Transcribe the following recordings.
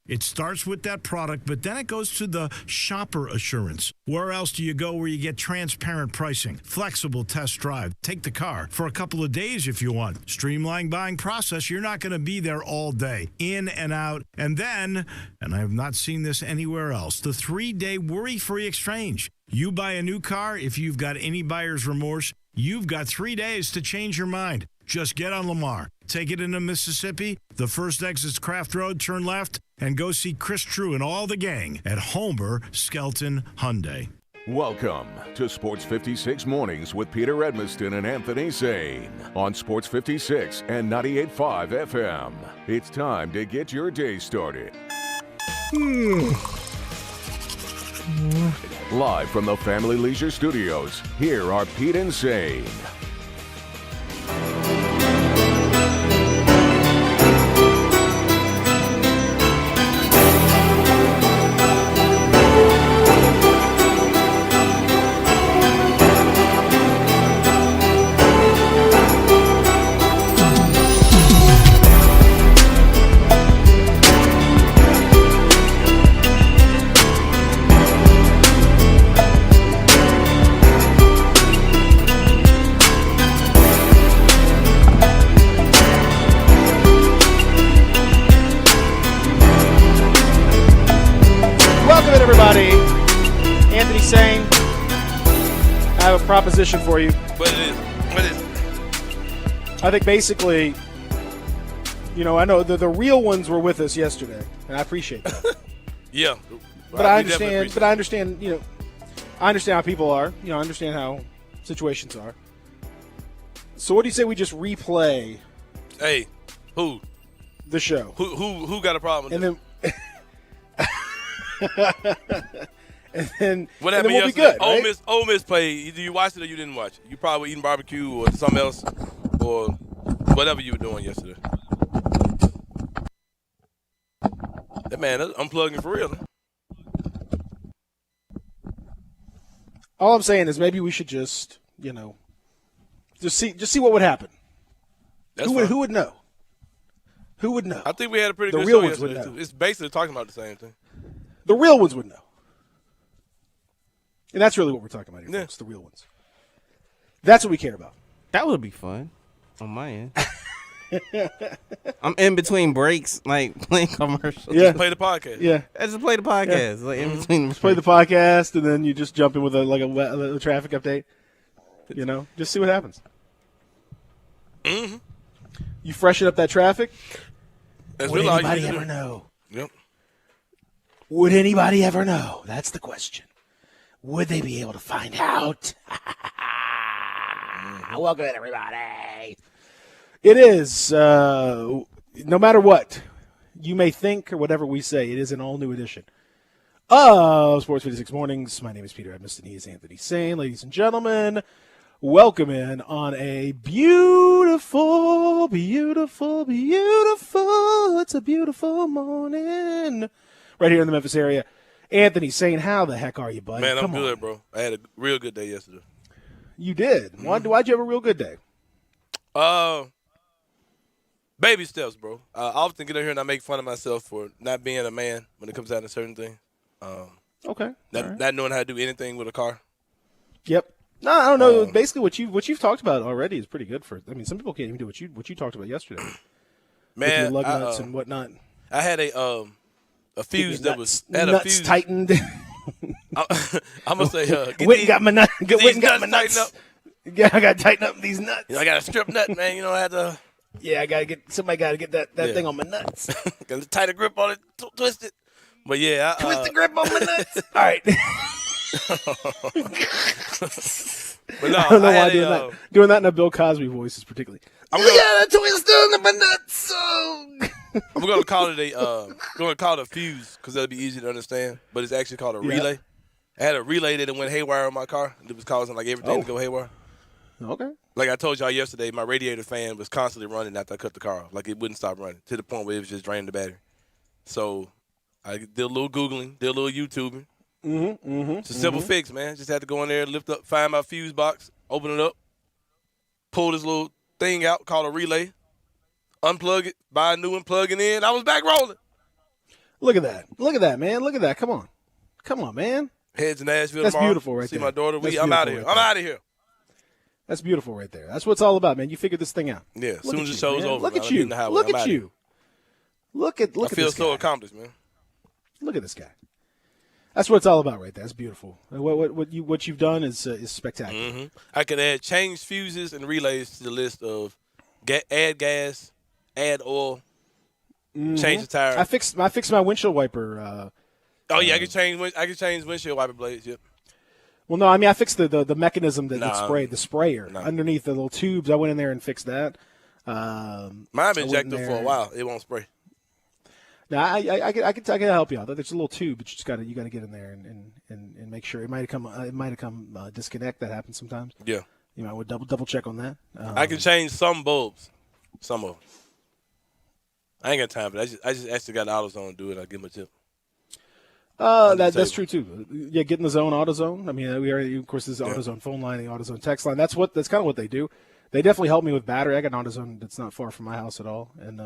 It starts with that product, but then it goes to the shopper assurance. Where else do you go where you get transparent pricing, flexible test drive, take the car for a couple of days if you want, streamlined buying process? You're not going to be there all day, in and out. And then, and I have not seen this anywhere else, the 3-day worry-free exchange. You buy a new car, if you've got any buyer's remorse, you've got 3 days to change your mind. Just get on Lamar, take it into Mississippi, the first exit's Craft Road, turn left, and go see Chris True and all the gang at Homer Skelton Hyundai. Welcome to Sports 56 Mornings with Peter Edmiston and Anthony Sane on Sports 56 and 98.5 FM. It's time to get your day started. Live from the Family Leisure Studios, here are Pete and Sane. Anthony Sane, I have a proposition for you. What is it? I think basically, I know the real ones were with us yesterday, and I appreciate that. Yeah. But I understand, I understand how people are. I understand how situations are. So what do you say we just replay Hey, who? the show? Who got a problem with And then what and happened then we'll yesterday? be good, right? Ole Miss played. Either you watched it or you didn't watch it. You probably eating barbecue or something else or whatever you were doing yesterday. That man, that's unplugging for real. All I'm saying is maybe we should just see what would happen. Who would know? Who would know? I think we had a pretty The good real show ones would yesterday, know. too. It's basically talking about the same thing. The real ones would know. And that's really what we're talking about here, Yeah. folks, the real ones. That's what we care about. That would be fun on my end. I'm in between breaks, like playing commercials. Yeah. Play the podcast. Yeah. I just play the podcast, like in between. Just play the podcast, and then you just jump in with a traffic update. Just see what happens. Mm-hmm. You freshen up that traffic. That's Would really all you anybody need to ever do. know? Yep. Would anybody ever know? That's the question. Would they be able to find out? Welcome in, everybody. It is, no matter what you may think or whatever we say, it is an all-new edition of Sports 56 Mornings. My name is Peter Edmiston. He is Anthony Sane. Ladies and gentlemen, welcome in on a beautiful, beautiful, beautiful, it's a beautiful morning right here in the Memphis area. Anthony Sane, how the heck are you, buddy? Man, I'm Come good, on. bro. I had a real good day yesterday. You did. Why'd you have a real good day? Baby steps, bro. I often get in here and I make fun of myself for not being a man when it comes down to certain things. Okay. Not knowing how to do anything with a car. Yep. No, I don't know. Basically, what you've talked about already is pretty good for. I mean, some people can't even do what you talked about yesterday. With your Man, lug nuts and whatnot. I had a fuse that was nuts, had a fuse tightened. I'm gonna say Went and got my nut. these Went and got my nuts nuts. tightened Yeah, I got to tighten up these nuts. I got a strip nut, man. I had to Yeah, somebody got to get that Yeah. thing on my nuts. get a tighter grip on it, twist it. But yeah, Twist the grip on my nuts. All right. But no, I don't know I why had doing that. Doing that in a Bill Cosby voice is particularly. I'm gonna, got a twist on my nuts. So. I'm gonna call it a fuse because that'll be easy to understand. But it's actually called a relay. I had a relay that went haywire on my car. It was causing like everything to go haywire. Okay. Like I told y'all yesterday, my radiator fan was constantly running after I cut the car off. Like it wouldn't stop running to the point where it was just draining the battery. So I did a little Googling, did a little YouTubing. It's a simple fix, man. Just had to go in there, lift up, find my fuse box, open it up, pull this little thing out called a relay, unplug it, buy a new one, plug it in. I was back rolling. Look at that. Look at that, man. Look at that. Come on, man. Head to Nashville That's tomorrow. beautiful right See there. my daughter. That's I'm out of here. beautiful I'm right out of here. That's beautiful right there. That's what it's all about, man. You figured this thing out. Yeah, as Look soon at as the you, show's man. over, Look man, at I'm you. hitting the highway. Look I'm at outta you. here. Look at I feel this so guy. accomplished, man. Look at this guy. That's what it's all about, right there. That's beautiful. What you've done is spectacular. Mm-hmm. I could add change fuses and relays to the list of add gas, add oil, change the tire. I fixed my windshield wiper. I can change windshield wiper blades. Yep. Well, no, I mean I fixed the mechanism that sprayed the sprayer No. underneath the little tubes. I went in there and fixed that. Mine been I went injected in for a there. while. It won't spray. Now I can help you out. There's a little tube, but you got to get in there and make sure. It might have come disconnect. That happens sometimes. Yeah. You might want to double check on that. I can change some bulbs, some of them. I ain't got time for that. I just actually got AutoZone to do it. I'll give them a tip. That's true too. Yeah, get in the zone, AutoZone. I mean, we already, of course, this is AutoZone phone line, the AutoZone text line. That's kind of what they do. They definitely help me with battery. I got an AutoZone that's not far from my house at all, and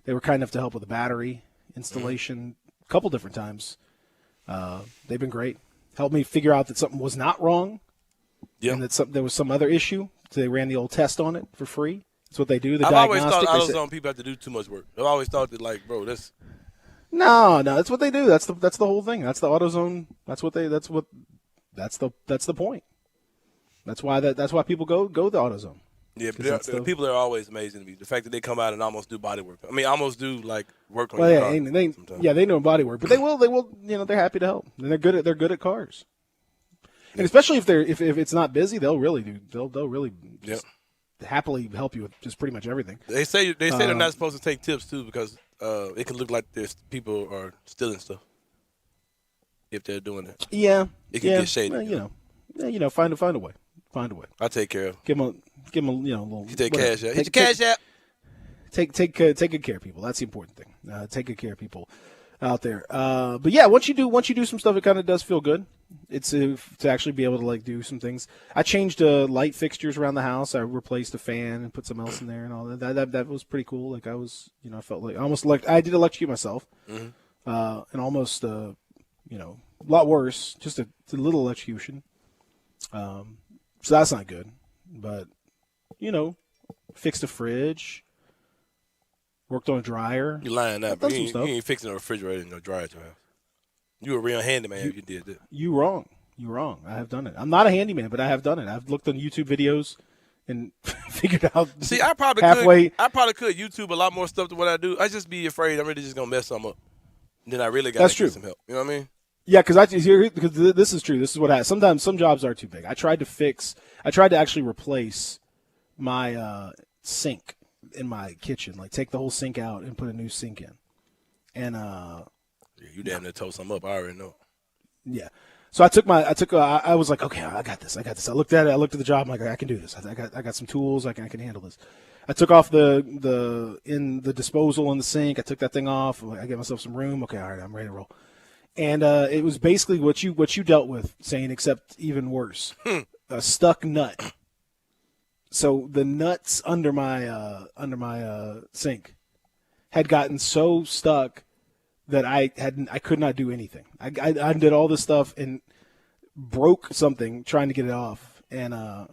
they were kind enough to help with the battery installation a couple different times. They've been great. Helped me figure out that something was not wrong, and that there was some other issue. So they ran the old test on it for free. That's what they do. I've always thought AutoZone people have to do too much work. I've always thought that, like, bro, that's. No, that's what they do. That's the whole thing. That's the AutoZone. That's the point. That's why people go the AutoZone. Yeah, but the people are always amazing to me. The fact that they come out and almost do body work. I mean, almost do like work on your car. They know body work, but they will. They're happy to help. And they're good at cars. And especially if it's not busy, they'll really just happily help you with just pretty much everything. They say they're not supposed to take tips too because it can look like there's people are stealing stuff if they're doing it. Yeah, it can get shady. Well, find a way. Find a way. I'll take care of it. Give them a little. You take cash out. Hit your cash out. Take good care of people. That's the important thing. Take good care of people out there. But yeah, once you do some stuff, it kind of does feel good. It's to actually be able to like do some things. I changed light fixtures around the house. I replaced a fan and put something else in there and all that. That was pretty cool. Like I felt like I did electrocute myself, and almost a lot worse. Just a little electrocution. So that's not good. But fixed a fridge. Worked on a dryer. You lying up. You ain't fixing a refrigerator and a dryer at your house. You a real handyman if you did that. You wrong. I have done it. I'm not a handyman, but I have done it. I've looked on YouTube videos and figured out. See, I probably could YouTube a lot more stuff than what I do. I just be afraid I'm really just gonna mess something up. And then I really got to get some help. You know what I mean? Yeah, because this is true. This is what happens. Sometimes some jobs are too big. I tried to actually replace my sink in my kitchen, like take the whole sink out and put a new sink in. And you damn near tore something up. I already know. Yeah. So I was like, okay, I got this. I looked at it. I looked at the job. I'm like, I can do this. I got some tools. I can handle this. I took off the disposal in the sink. I took that thing off. I gave myself some room. Okay, all right, I'm ready to roll. And it was basically what you dealt with, Zane, except even worse. A stuck nut. So the nuts under my sink had gotten so stuck that I could not do anything. I did all this stuff and broke something trying to get it off, and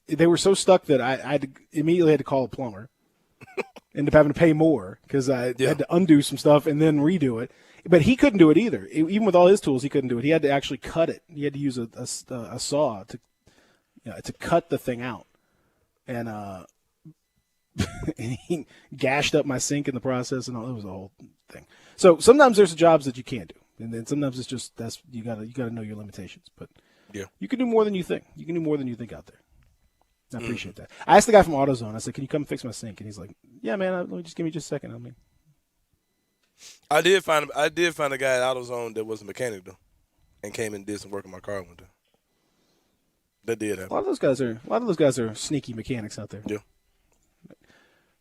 they were so stuck that I immediately had to call a plumber. Ended up having to pay more because I had to undo some stuff and then redo it. But he couldn't do it either. Even with all his tools, he couldn't do it. He had to actually cut it. He had to use a saw to cut the thing out, and and he gashed up my sink in the process, and all. It was a whole thing. So sometimes there's jobs that you can't do, and then sometimes it's just you gotta know your limitations. But you can do more than you think. You can do more than you think out there. I appreciate that. I asked the guy from AutoZone. I said, "Can you come fix my sink?" And he's like, "Yeah, man. Give me just a second. I did find a guy at AutoZone that was a mechanic though, and came and did some work on my car one time. That did happen. A lot of those guys are sneaky mechanics out there. Yeah.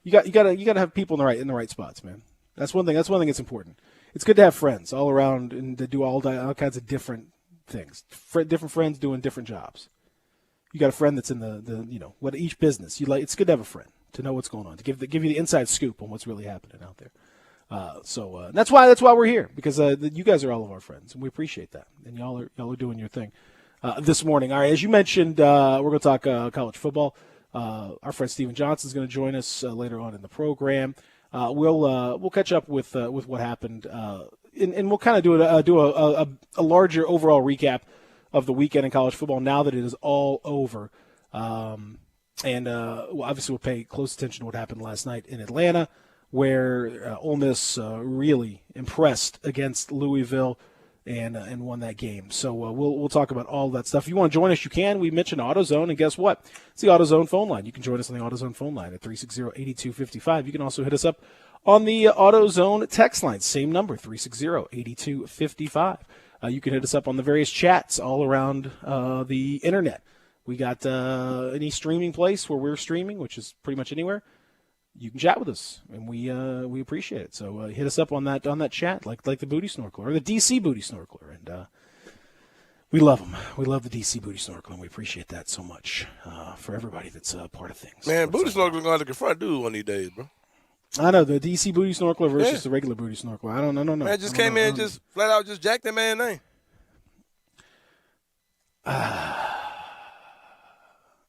You gotta have people in the right spots, man. That's one thing. That's that's important. It's good to have friends all around and to do all kinds of different things. Different friends doing different jobs. You got a friend that's in the what each business you like. It's good to have a friend to know what's going on, to give you the inside scoop on what's really happening out there. So that's why we're here, because you guys are all of our friends, and we appreciate that. And y'all are doing your thing this morning. All right, as you mentioned, we're going to talk college football. Our friend Steven Johnson is going to join us later on in the program. We'll catch up with what happened, and we'll kind of do a larger overall recap of the weekend in college football now that it is all over. And obviously we'll pay close attention to what happened last night in Atlanta, where Ole Miss really impressed against Louisville and won that game. So we'll talk about all that stuff. If you want to join us, you can. We mentioned AutoZone, and guess what? It's the AutoZone phone line. You can join us on the AutoZone phone line at 360-8255. You can also hit us up on the AutoZone text line. Same number, 360-8255. You can hit us up on the various chats all around the internet. We got any streaming place where we're streaming, which is pretty much anywhere. You can chat with us, and we appreciate it. So hit us up on that chat, like the Booty Snorkeler or the DC Booty Snorkeler, and we love them. We love the DC Booty Snorkeler, and we appreciate that so much for everybody that's part of things. Man, Booty Snorkeler going to confront dude one of these days, bro. I know, the DC Booty Snorkeler versus the regular Booty Snorkeler. I don't know. Man just came in, just flat out just jacked that man's name. I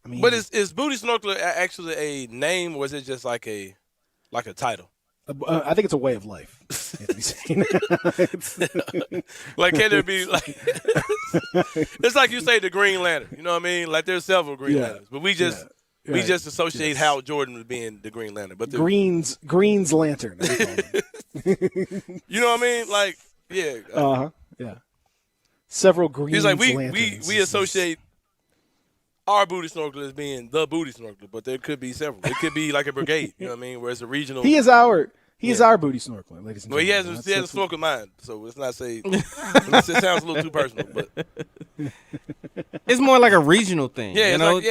mean, but is Booty Snorkeler actually a name, or is it just like a title? I think it's a way of life. Like, can there be like? It's like you say the Green Lantern. You know what I mean? Like, there's several Green Lanterns, but we just associate Hal Jordan with being the Green Lantern. But Green's Lantern. You know what I mean? Like, yeah. Yeah. Several Green's He's like Lanterns. we associate our Booty Snorkeler as being the Booty Snorkeler, but there could be several. It could be like a brigade, you know what I mean? Where it's a regional. He is our Booty Snorkeler, ladies and gentlemen. Well, he has a snorkel mind, so let's not say. It sounds a little too personal, but it's more like a regional thing. Yeah, you know?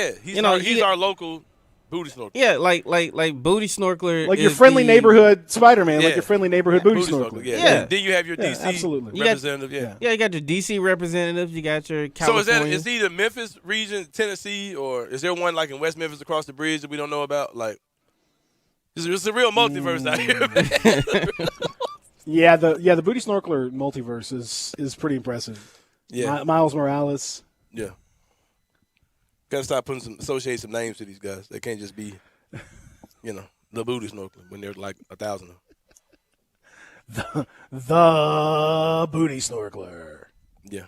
like, he's our local Booty Snorkeler. Yeah, like Booty Snorkeler, like your friendly neighborhood Spider-Man, like your friendly neighborhood Booty Snorkeler. Yeah. Then you have your DC absolutely. representative. Yeah, you got your DC representatives. You got your California. So is either Memphis region, Tennessee, or is there one like in West Memphis across the bridge that we don't know about? Like, it's a real multiverse out here. The Booty Snorkeler multiverse is pretty impressive. Yeah, Miles Morales. Yeah. Gotta stop associate some names to these guys. They can't just be, the Booty Snorkeler when they're like 1,000 of them. The Booty Snorkeler. Yeah.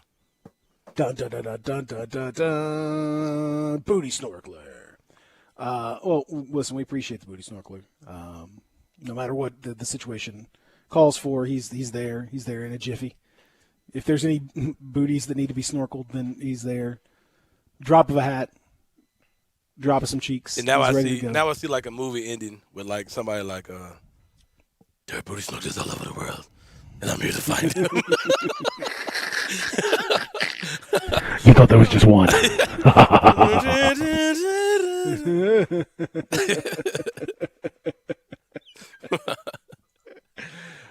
Dun dun dun dun dun dun dun dun. Booty Snorkeler. Well, listen, we appreciate the Booty Snorkeler. No matter what the situation calls for, he's there. He's there in a jiffy. If there's any booties that need to be snorkeled, then he's there. Drop of a hat, drop of some cheeks. And now I see like a movie ending with like somebody like there are booty snorkelers all over the world, and I'm here to find them. You thought there was just one.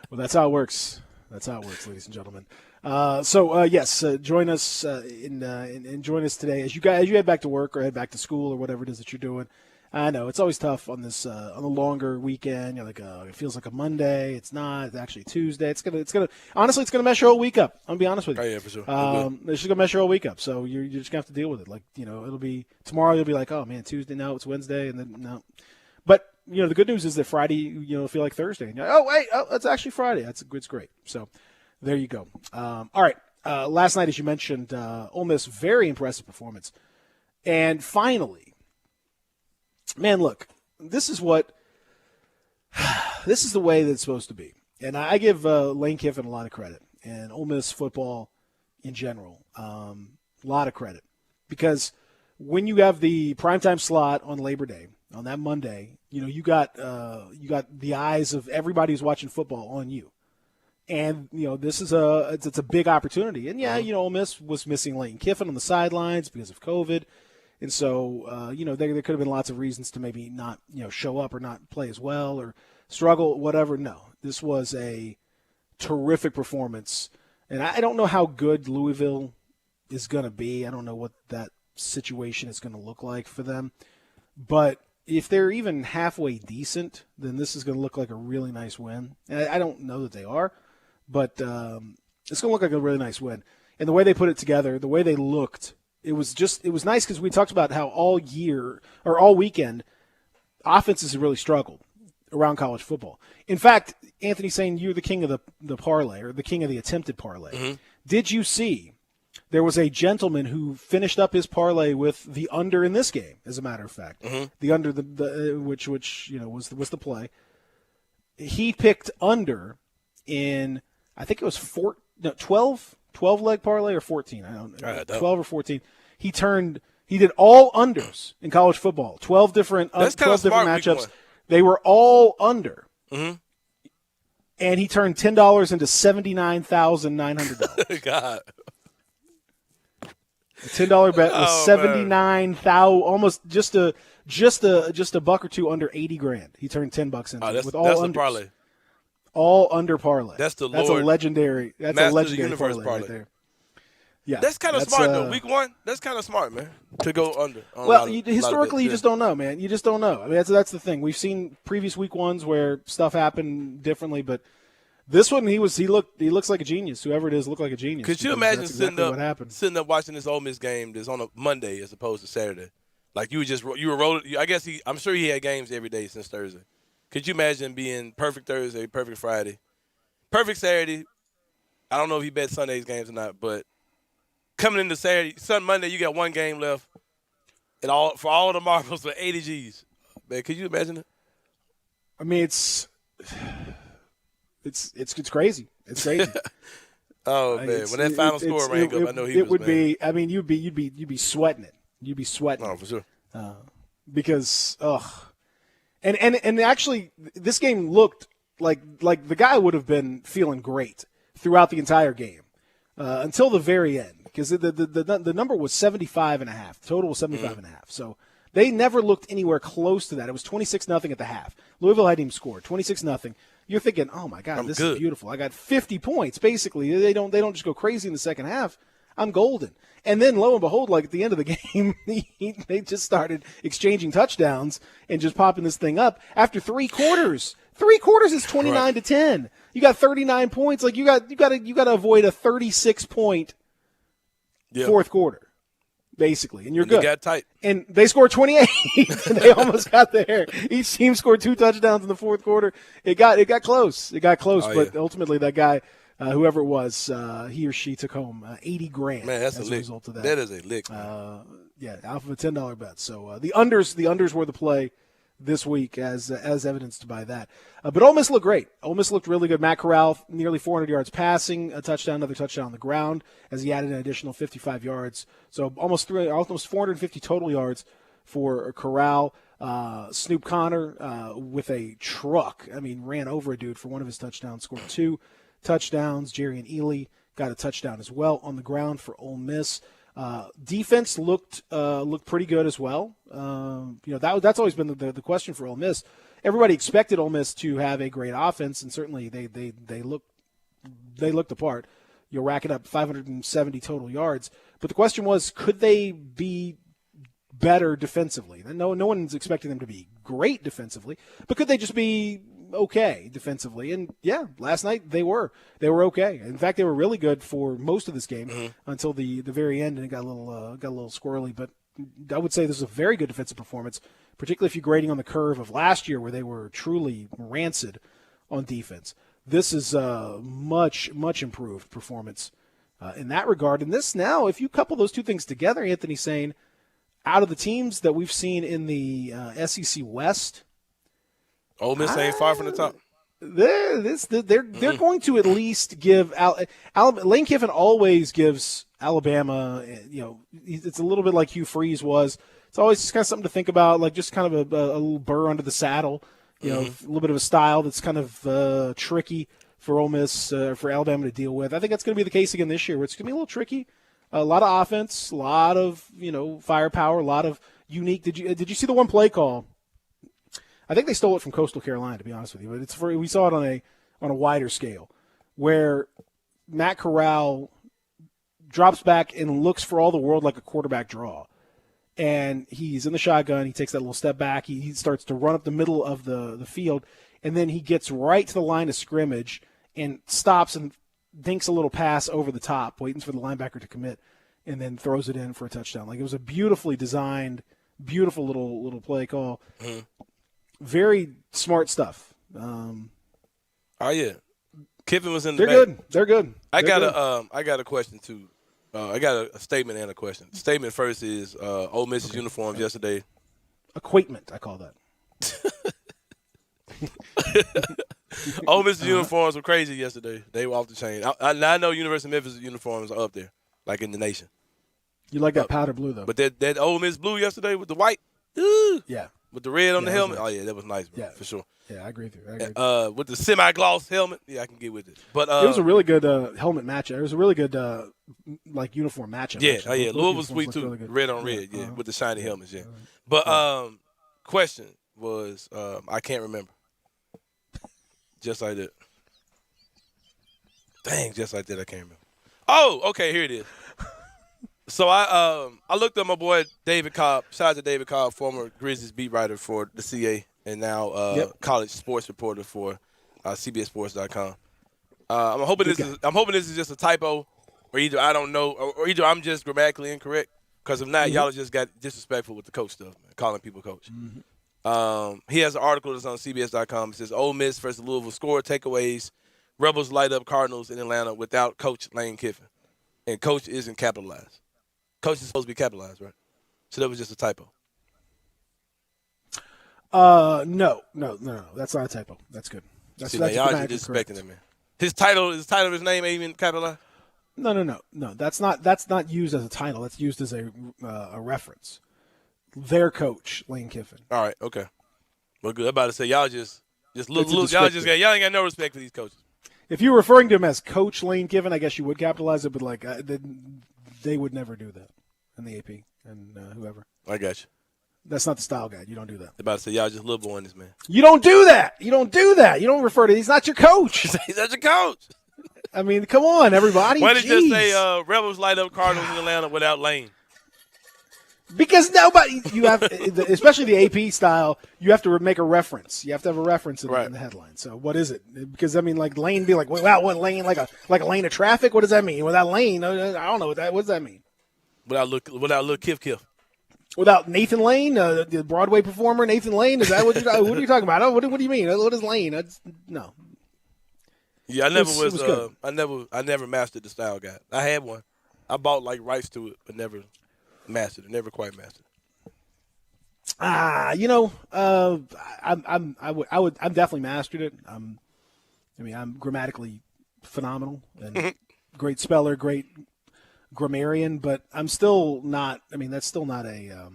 Well, that's how it works. That's how it works, ladies and gentlemen. Yes, join us and join us today as you head back to work or head back to school or whatever it is that you're doing. I know it's always tough on this on the longer weekend. You're like, it feels like a Monday. It's not. It's actually Tuesday. It's gonna honestly, it's gonna mess your whole week up. I'm gonna be honest with you. Oh yeah, for sure. It's just gonna mess your whole week up. So you're just gonna have to deal with it. Like it'll be tomorrow. You'll be like, oh man, Tuesday. No, it's Wednesday, and then no. But the good news is that Friday, feel like Thursday. And you're like, it's actually Friday. It's great. So there you go. All right. Last night, as you mentioned, Ole Miss, very impressive performance. And finally, man, look, this is the way that it's supposed to be. And I give Lane Kiffin a lot of credit, and Ole Miss football in general, a lot of credit. Because when you have the primetime slot on Labor Day, on that Monday, you got the eyes of everybody who's watching football on you. And, this is it's a big opportunity. And, Ole Miss was missing Lane Kiffin on the sidelines because of COVID. And so, there could have been lots of reasons to maybe not, show up or not play as well or struggle, whatever. No, this was a terrific performance. And I don't know how good Louisville is going to be. I don't know what that situation is going to look like for them. But if they're even halfway decent, then this is going to look like a really nice win. And I don't know that they are, but it's going to look like a really nice win. And the way they put it together, the way they looked, it was nice because we talked about how all weekend, offenses have really struggled around college football. In fact, Anthony saying you're the king of the parlay, or the king of the attempted parlay. Mm-hmm. Did you see there was a gentleman who finished up his parlay with the under in this game, as a matter of fact. Mm-hmm. The under, which was the play. He picked under in, I think it was 12 leg parlay or 14. I don't know. 12 or 14. He did all unders in college football. 12 different matchups. They were all under. Mm-hmm. And he turned $10 into $79,900. God. The $10 bet was 79,000, almost just a buck or two under 80 grand. He turned $10 into with all that's unders. The parlay. All under parlay. That's a legendary. That's a legendary parlay right there. Yeah, that's kind of smart though. Week 1, that's kind of smart, man, to go under. Historically, you just don't know, man. You just don't know. I mean, that's the thing. We've seen previous week 1s where stuff happened differently, but this one, he looks like a genius. Whoever it is looked like a genius. Could you imagine sitting up watching this Ole Miss game that's on a Monday as opposed to Saturday? Like you were rolling. I guess I'm sure he had games every day since Thursday. Could you imagine being perfect Thursday, perfect Friday, perfect Saturday? I don't know if he bet Sunday's games or not, but coming into Monday, you got one game left, and for all of the marbles for 80 G's. Man, could you imagine it? I mean, it's crazy. It's crazy. Oh man, when that final score rang up, I know he would be. I mean, you'd be sweating it. You'd be sweating. Oh, for sure. Because and actually, this game looked like the guy would have been feeling great throughout the entire game until the very end, because the number was 75.5. The total was 75.5. So they never looked anywhere close to that. It was 26-0 at the half. Louisville hadn't even scored. 26-0. You're thinking, oh my God, this is beautiful. I got 50 points. Basically, they don't just go crazy in the second half. I'm golden. And then lo and behold, like at the end of the game, they just started exchanging touchdowns and just popping this thing up after 3 quarters. 3 quarters is 29-10. You got 39 points. Like you got to avoid a 36-point fourth quarter, basically, and you're good. They got tight. And they scored 28. They almost got there. Each team scored 2 touchdowns in the fourth quarter. It got close. But ultimately that guy, whoever it was, he or she took home 80 grand. Man, that's as a lick. result of that. That is a lick. Off of a $10 bet. So the unders were the play this week, as evidenced by that. But Ole Miss looked great. Ole Miss looked really good. Matt Corral, nearly 400 yards passing, a touchdown, another touchdown on the ground, as he added an additional 55 yards. So almost 450 total yards for Corral. Snoop Connor with a truck. I mean, ran over a dude for one of his touchdowns, scored 2 touchdowns. Jerry and Ely got a touchdown as well on the ground for Ole Miss. Defense looked pretty good as well. That's always been the question for Ole Miss. Everybody expected Ole Miss to have a great offense, and certainly they looked the part. You're racking up 570 total yards, but the question was, could they be better defensively? No one's expecting them to be great defensively, but could they just be okay defensively? And yeah, last night they were okay. In fact, they were really good for most of this game until the very end, and it got a little squirrely. But I would say this is a very good defensive performance, particularly if you're grading on the curve of last year where they were truly rancid on defense. This is a much improved performance in that regard. And this now, if you couple those two things together, Anthony, saying out of the teams that we've seen in the SEC West, Ole Miss ain't far from the top. They're going to at least give Lane Kiffin always gives Alabama. It's a little bit like Hugh Freeze was. It's always just kind of something to think about, like just kind of a little burr under the saddle. A little bit of a style that's kind of tricky for Ole Miss, for Alabama to deal with. I think that's going to be the case again this year, where it's going to be a little tricky. A lot of offense, a lot of firepower, a lot of unique. Did you see the one play call? I think they stole it from Coastal Carolina, to be honest with you, but we saw it on a wider scale, where Matt Corral drops back and looks for all the world like a quarterback draw, and he's in the shotgun. He takes that little step back. He starts to run up the middle of the field, and then he gets right to the line of scrimmage and stops and dinks a little pass over the top, waiting for the linebacker to commit, and then throws it in for a touchdown. Like, it was a beautifully designed, beautiful little play call. Mm-hmm. Very smart stuff. Oh yeah, Kiffin was in the They're back. good. They're good. I got a question too. I got a statement and a question. The statement first is Ole Miss's uniforms yesterday. Equipment, I call that. Ole Miss's uniforms were crazy yesterday. They were off the chain. I know University of Memphis uniforms are up there, like in the nation. You like that powder blue, though. But that Ole Miss blue yesterday with the white, yeah, with the red on the helmet. Nice. Oh yeah, that was nice, bro, yeah, for sure. Yeah, I agree with you. With the semi-gloss helmet, yeah, I can get with it. But it was a really good helmet matchup. It was a really good like uniform matchup. Yeah, actually. Louisville was sweet too. Really red on red, yeah, with the shiny helmets, yeah. But question was, I can't remember. Just like that. Dang, just like that, I can't remember. Oh, okay, here it is. So I looked up my boy David Cobb. Shout out to David Cobb, former Grizzlies beat writer for the CA and now college sports reporter for CBSSports.com. I'm hoping this is just a typo, or either I don't know, or either I'm just grammatically incorrect. Because if not, y'all just got disrespectful with the coach stuff, man, calling people coach. Mm-hmm. He has an article that's on CBS.com. It says Ole Miss versus Louisville score takeaways. Rebels light up Cardinals in Atlanta without Coach Lane Kiffin, and Coach isn't capitalized. Coach is supposed to be capitalized, right? So that was just a typo. No. That's not a typo. That's good. That's y'all just disrespecting him, man. His title of his name ain't even capitalized. No. That's not used as a title. That's used as a reference. Their coach, Lane Kiffin. All right, okay. Well, good. I'm about to say y'all just look. Y'all ain't got no respect for these coaches. If you're referring to him as Coach Lane Kiffin, I guess you would capitalize it, but like they would never do that in the AP and whoever. I got you. That's not the style guide. You don't do that. I'm about to say y'all just little boy in this man. You don't do that. You don't do that. You don't refer to. He's not your coach. He's not your coach. I mean, come on, everybody. Why did you just say Rebels light up Cardinals in Atlanta without Lane? Because nobody, you have, especially the AP style, you have to make a reference. You have to have a reference in the headline. So what is it? Because I mean, like Lane, be like, wow, what lane? Like a lane of traffic? What does that mean? Without Lane, I don't know what does that mean? Without little Kiff. Without Nathan Lane, the Broadway performer Nathan Lane. Is that what you're? What are you talking about? What do you mean? What is Lane? No. Yeah, I never mastered the style guide. I had one. I bought like rights to it, but never mastered it. Never quite mastered it. I'm definitely mastered it. I'm grammatically phenomenal and great speller, great grammarian, but I'm still not. I mean, that's still not a.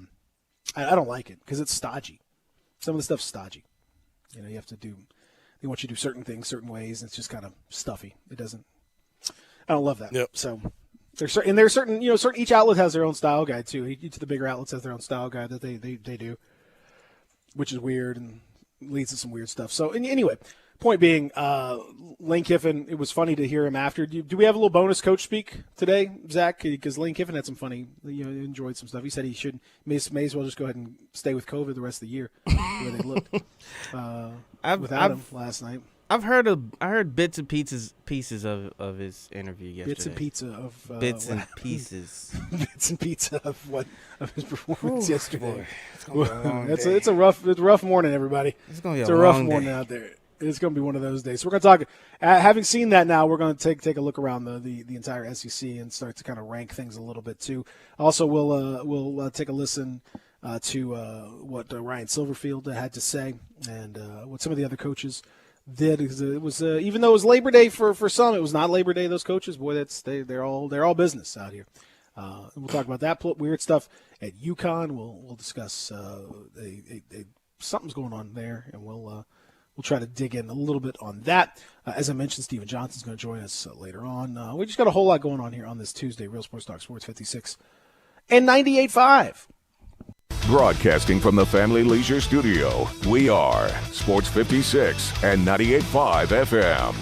I don't like it because it's stodgy. Some of the stuff's stodgy. You know, you have to do. They want you to do certain things certain ways, and it's just kind of stuffy. It doesn't. I don't love that. Yep. So. There's certain each outlet has their own style guide too. Each of the bigger outlets has their own style guide that they do, which is weird and leads to some weird stuff. So anyway, point being, Lane Kiffin. It was funny to hear him after. Do we have a little bonus coach speak today, Zach? Because Lane Kiffin had some funny, enjoyed some stuff. He said he may as well just go ahead and stay with COVID the rest of the year. The way they looked without him last night. I heard bits and pieces of his interview yesterday. Bits and pizza of bits and pieces. Bits and pizza of his performance yesterday. It's a rough morning, everybody. It's gonna be a rough morning out there. It's going to be one of those days. So we're going to talk. Having seen that now, we're going to take a look around the entire SEC and start to kind of rank things a little bit too. Also, we'll take a listen to what Ryan Silverfield had to say and what some of the other coaches did. It was even though it was Labor Day for some, it was not Labor Day. Those coaches, boy, they're all business out here. We'll talk about that weird stuff at UConn. We'll discuss something's going on there, and we'll try to dig in a little bit on that. As I mentioned, Steven Johnson's going to join us later on. We just got a whole lot going on here on this Tuesday. Real Sports Talk, Sports 56 and 98.5. Broadcasting from the Family Leisure Studio, we are Sports 56 and 98.5 FM.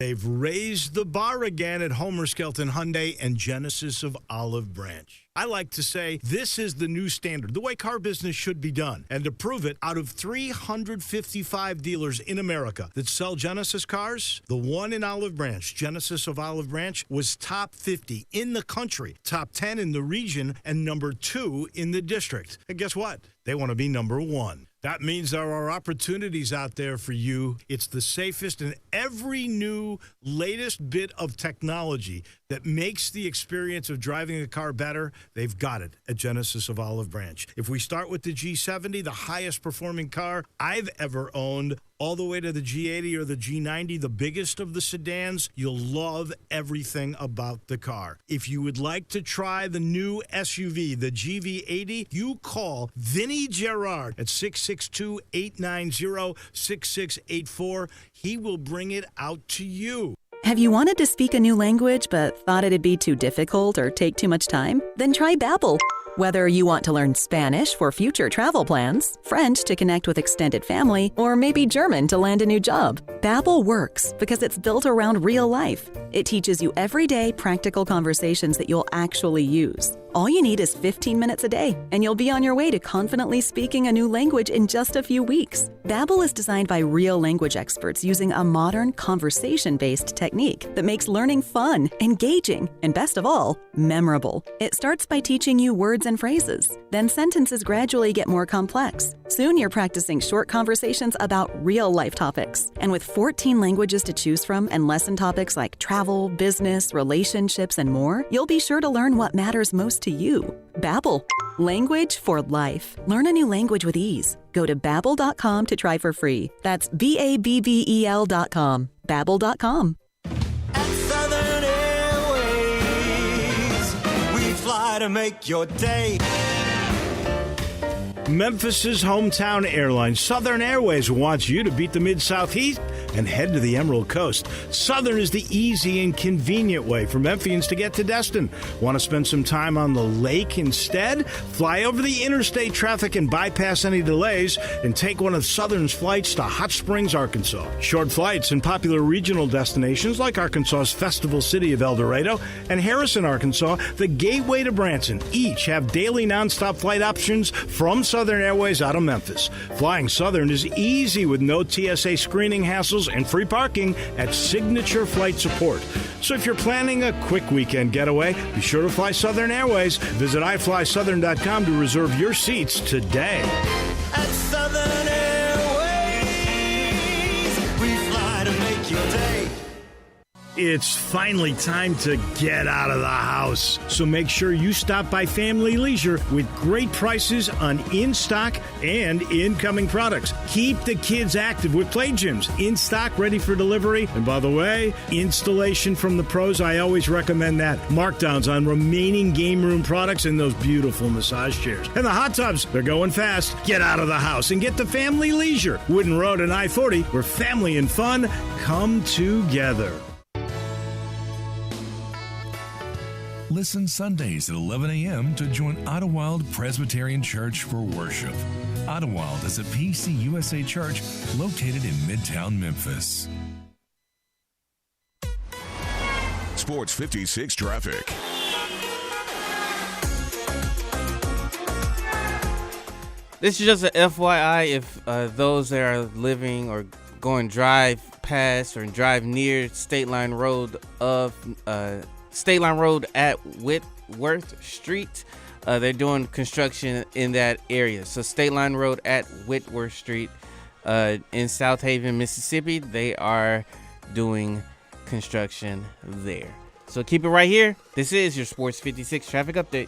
They've raised the bar again at Homer Skelton Hyundai and Genesis of Olive Branch. I like to say this is the new standard, the way car business should be done. And to prove it, out of 355 dealers in America that sell Genesis cars, the one in Olive Branch, Genesis of Olive Branch, was top 50 in the country, top 10 in the region, and number 2 in the district. And guess what? They want to be number 1. That means there are opportunities out there for you. It's the safest, and every new latest bit of technology that makes the experience of driving a car better, they've got it at Genesis of Olive Branch. If we start with the G70, the highest performing car I've ever owned, all the way to the G80 or the G90, the biggest of the sedans, you'll love everything about the car. If you would like to try the new SUV, the GV80, you call Vinny Gerard at 662-890-6684. He will bring it out to you. Have you wanted to speak a new language but thought it'd be too difficult or take too much time? Then try Babbel. Whether you want to learn Spanish for future travel plans, French to connect with extended family, or maybe German to land a new job, Babbel works because it's built around real life. It teaches you everyday practical conversations that you'll actually use. All you need is 15 minutes a day, and you'll be on your way to confidently speaking a new language in just a few weeks. Babbel is designed by real language experts using a modern, conversation-based technique that makes learning fun, engaging, and best of all, memorable. It starts by teaching you words and phrases. Then sentences gradually get more complex. Soon you're practicing short conversations about real-life topics. And with 14 languages to choose from and lesson topics like travel, business, relationships, and more, you'll be sure to learn what matters most to you. Babbel, language for life. Learn a new language with ease. Go to Babbel.com to try for free. That's BABBEL.com. Babbel.com. At Southern Airways, we fly to make your day. Memphis's hometown airline, Southern Airways, wants you to beat the Mid-South heat and head to the Emerald Coast. Southern is the easy and convenient way for Memphians to get to Destin. Want to spend some time on the lake instead? Fly over the interstate traffic and bypass any delays and take one of Southern's flights to Hot Springs, Arkansas. Short flights and popular regional destinations like Arkansas's festival city of El Dorado and Harrison, Arkansas, the gateway to Branson, each have daily nonstop flight options from Southern Airways out of Memphis. Flying Southern is easy with no TSA screening hassles and free parking at Signature Flight Support. So if you're planning a quick weekend getaway, be sure to fly Southern Airways. Visit iflysouthern.com to reserve your seats today. At Southern Airways, we fly to make your day. It's finally time to get out of the house. So make sure you stop by Family Leisure with great prices on in-stock and incoming products. Keep the kids active with play gyms, in stock, ready for delivery. And by the way, installation from the pros, I always recommend that. Markdowns on remaining game room products and those beautiful massage chairs. And the hot tubs, they're going fast. Get out of the house and get to Family Leisure. Wooden Road and I-40, where family and fun come together. Listen Sundays at 11 a.m. to join Idlewild Presbyterian Church for worship. Idlewild is a PCUSA church located in Midtown Memphis. Sports 56 traffic. This is just an FYI if those that are living or going drive past or drive near State Line Road at Whitworth Street. They're doing construction in that area. So State Line Road at Whitworth Street in South Haven, Mississippi. They are doing construction there. So keep it right here. This is your Sports 56 traffic update.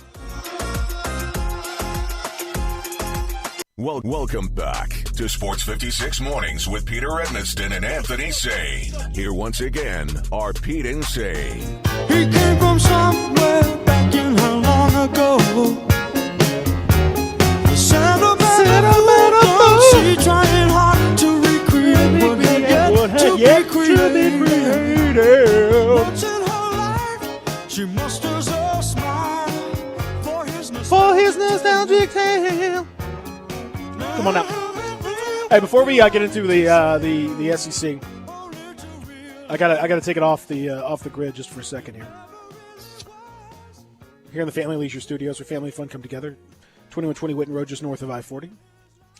Welcome back to Sports 56 Mornings with Peter Edmiston and Anthony Sane. Here once again are Pete and Sane. He came from somewhere back in how long ago? Sentimental, she trying hard to recreate what had yet to be created. Once in her life, she musters a smile for his nostalgic tale. Come on now. Hey, before we get into the SEC, I gotta take it off the grid just for a second here. Here in the Family Leisure Studios, where family and fun come together. 2120 Whitten Road, just north of I-40.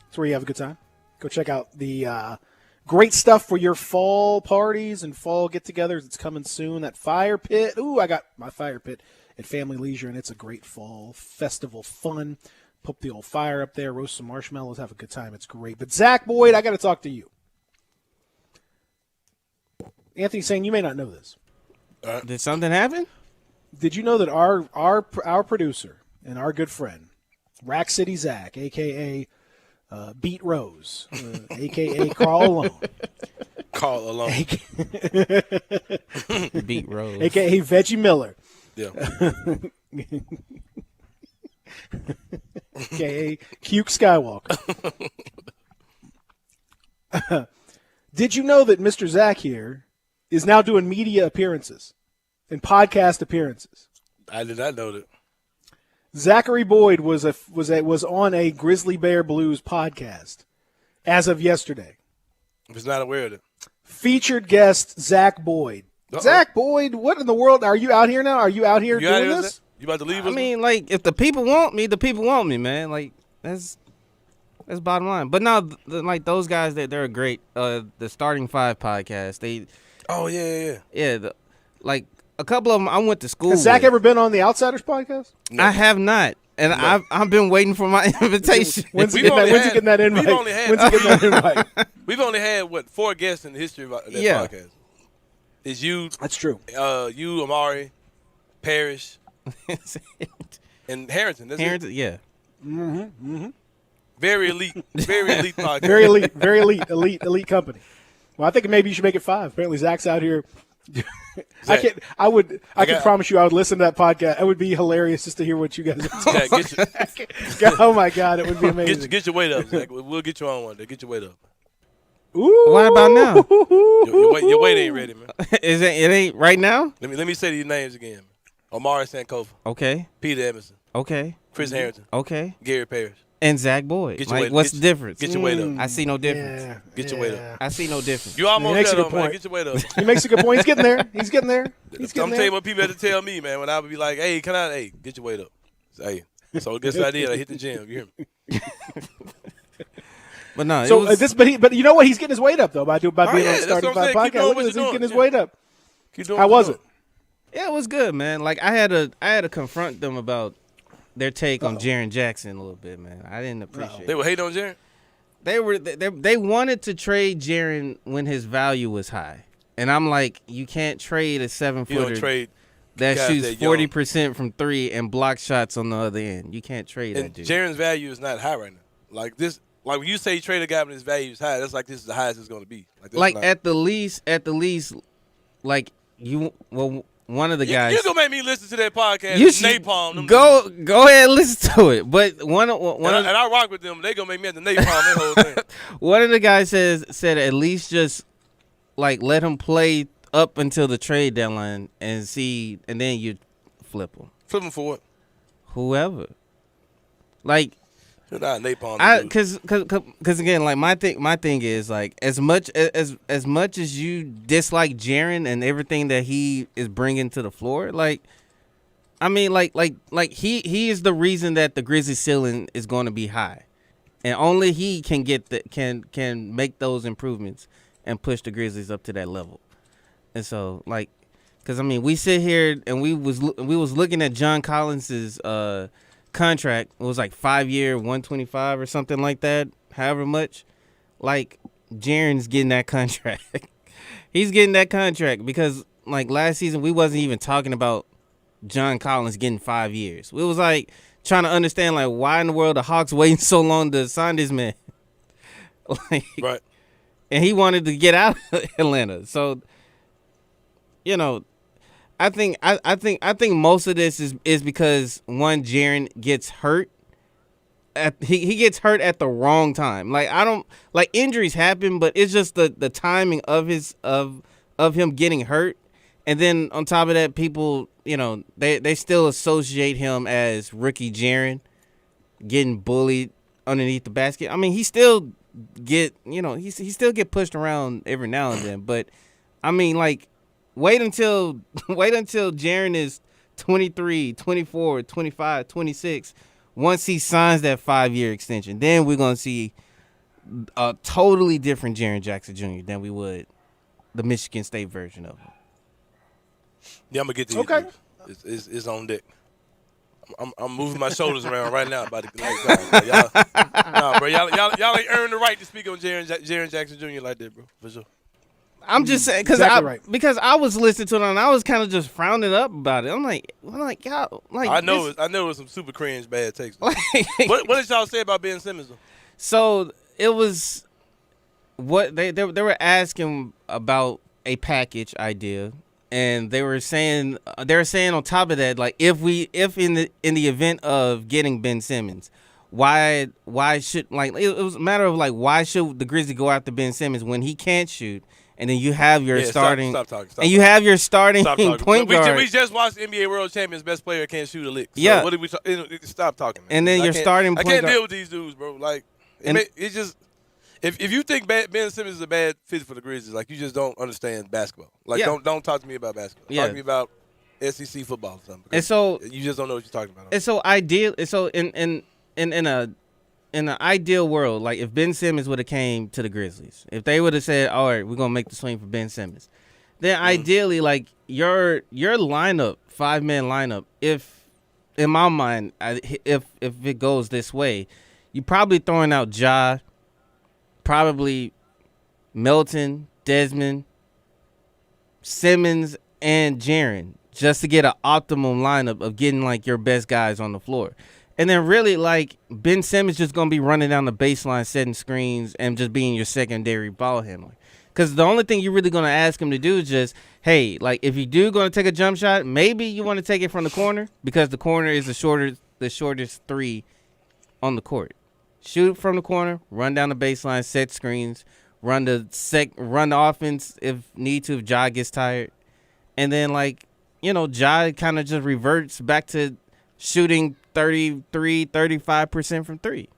That's where you have a good time. Go check out the great stuff for your fall parties and fall get-togethers. It's coming soon. That fire pit. Ooh, I got my fire pit at Family Leisure, and it's a great fall festival fun. Put the old fire up there, roast some marshmallows, have a good time. It's great. But Zach Boyd, I got to talk to you. Anthony's saying you may not know this. Did something happen? Did you know that our producer and our good friend, Rack City Zach, a.k.a. Beat Rose, a.k.a. Carl Alone. Carl Alone. Beat Rose. A.k.a. Veggie Miller. Yeah. A.k.a. Cuke Skywalker. Did you know that Mr. Zach here is now doing media appearances and podcast appearances? I did not know that. Zachary Boyd was on a Grizzly Bear Blues podcast as of yesterday. I was not aware of it. Featured guest Zach Boyd. Uh-oh. Zach Boyd, what in the world? Are you out here now? Are you out here You out doing here, this? Zach? You about to leave us? I mean, like, if the people want me, the people want me, man. Like, that's bottom line. But no, like those guys, they're great. The Starting Five podcast. Oh yeah. Like a couple of them, I went to school. Has Zach with. ever been on the Outsiders podcast? No. I have not, and I've been waiting for my invitation. When's he We've getting that invite? we've only had- When's he getting that invite? We've only had 4 guests in the history of that podcast. It's you, That's true. you, Amari, Parrish, and Harrington. That's Harrington, it. yeah. Very elite podcast. Very elite company. Well, I think maybe you should make it 5. Apparently, Zach's out here. Zach, I can promise you, I would listen to that podcast. It would be hilarious just to hear what you guys are talking Zach, Oh my God, it would be amazing. get your weight up, Zach. We'll get you on one day. Get your weight up. Ooh. What about now? Your weight ain't ready, man. It ain't right now? Let me say these names again. Omari Sankofa, Okay. Peter Emerson, Okay. Chris Harrington, Okay. Gary Parrish. And Zach Boyd. Get your Like, weight- what's get- the difference? Get your weight up. I see no difference. Yeah, Get your weight up. yeah. I see no difference. You almost makes a got good on, man. point. Get your weight up. He makes a good point. He's getting there. I'm I'm telling telling you what people had to tell me, man, when I would be like, hey, get your weight up. Hey. So guess what I did? I hit the gym. You hear me? But no, it So was, but you know what? He's getting his weight up though by being on the that's Starting what I'm Five saying. Keep podcast. doing Look what at this. you're He's getting his doing. weight up. Keep doing How what was you're it? yeah, it was good, man. Like I had to confront them about their take on Jaren Jackson a little bit, man. I didn't appreciate They it. were hating on Jaren? They wanted to trade Jaren when his value was high. And I'm like, you can't trade a You 7-footer don't trade. that guys shoots that young. 40% from 3 and block shots on the other end. You can't trade And that dude. Jaren's value is not high right now. Like this, like when you say you trade a guy when his value is high, that's like this is the highest it's going to be. That's Like not, at the least, like one of the guys. You're going to make me listen to that podcast. You should Napalm. Them go dudes. ahead and listen to it. But And I rock with them. They going to make me have to napalm that whole thing. one of the guys said at least just like let him play up until the trade deadline and see, and then you flip him. Flip him for what? Whoever. Like You're not napalm. them dudes. cause again, like my thing is like as much as you dislike Jaren and everything that he is bringing to the floor, like I mean, like he is the reason that the Grizzlies ceiling is going to be high, and only he can can make those improvements and push the Grizzlies up to that level. And so, like, because I mean, we sit here and we was looking at John Collins's contract. It was like 5-year, 125 or something like that. However much, like Jaren's getting that contract. He's getting that contract because like last season we wasn't even talking about John Collins getting 5 years. We was like trying to understand like why in the world the Hawks waiting so long to sign this man. Like, Right. and he wanted to get out of Atlanta. So, you know, I think most of this is because one, Jaren gets hurt. He gets hurt at the wrong time. Like I don't like injuries happen, but it's just the timing of him getting hurt. And then on top of that, people, you know, they still associate him as rookie Jaren getting bullied underneath the basket. I mean, he still get, you know, he still get pushed around every now and then, but I mean, like, wait until Jaren is 23, 24, 25, 26. Once he signs that 5-year extension, then we're going to see a totally different Jaren Jackson Jr. than we would the Michigan State version of him. Yeah, I'm going to get to you. Okay. It's on deck. I'm moving my shoulders around right now about the y'all, bro. Y'all ain't earned the right to speak on Jaren Jackson Jr. like that, bro. For sure. I'm just saying because exactly I was listening to it and I was kind of just frowning up about it. I'm like y'all like. I know it was some super cringe bad takes. What did y'all say about Ben Simmons though? So it was what they were asking about a package idea, and they were saying on top of that, like if in the event of getting Ben Simmons, why should, like, it was a matter of like, why should the Grizzlies go after Ben Simmons when he can't shoot? And then you have your starting, stop talking. You have your starting point guard. We just watched NBA World Champions. Best player can't shoot a lick. So yeah. What did we stop talking? Man. And then your starting point guard. I can't deal with these dudes, bro. Like, it's just if you think Ben Simmons is a bad fit for the Grizzlies, like, you just don't understand basketball. Like, don't talk to me about basketball. Yeah. Talk to me about SEC football or something. And so you just don't know what you're talking about. And so in an ideal world, like if Ben Simmons would have came to the Grizzlies, if they would have said, all right, we're going to make the swing for Ben Simmons, then ideally, like, your lineup, 5-man lineup, if, in my mind, if it goes this way, you're probably throwing out Ja, probably Melton, Desmond, Simmons, and Jaren, just to get an optimum lineup of getting, like, your best guys on the floor. And then really, like, Ben Simmons just going to be running down the baseline, setting screens, and just being your secondary ball handler. Because the only thing you're really going to ask him to do is just, hey, like, if you do going to take a jump shot, maybe you want to take it from the corner, because the corner is the shortest three on the court. Shoot from the corner, run down the baseline, set screens, run the offense if need to, if Ja gets tired. And then, like, you know, Ja kind of just reverts back to shooting 35% from three.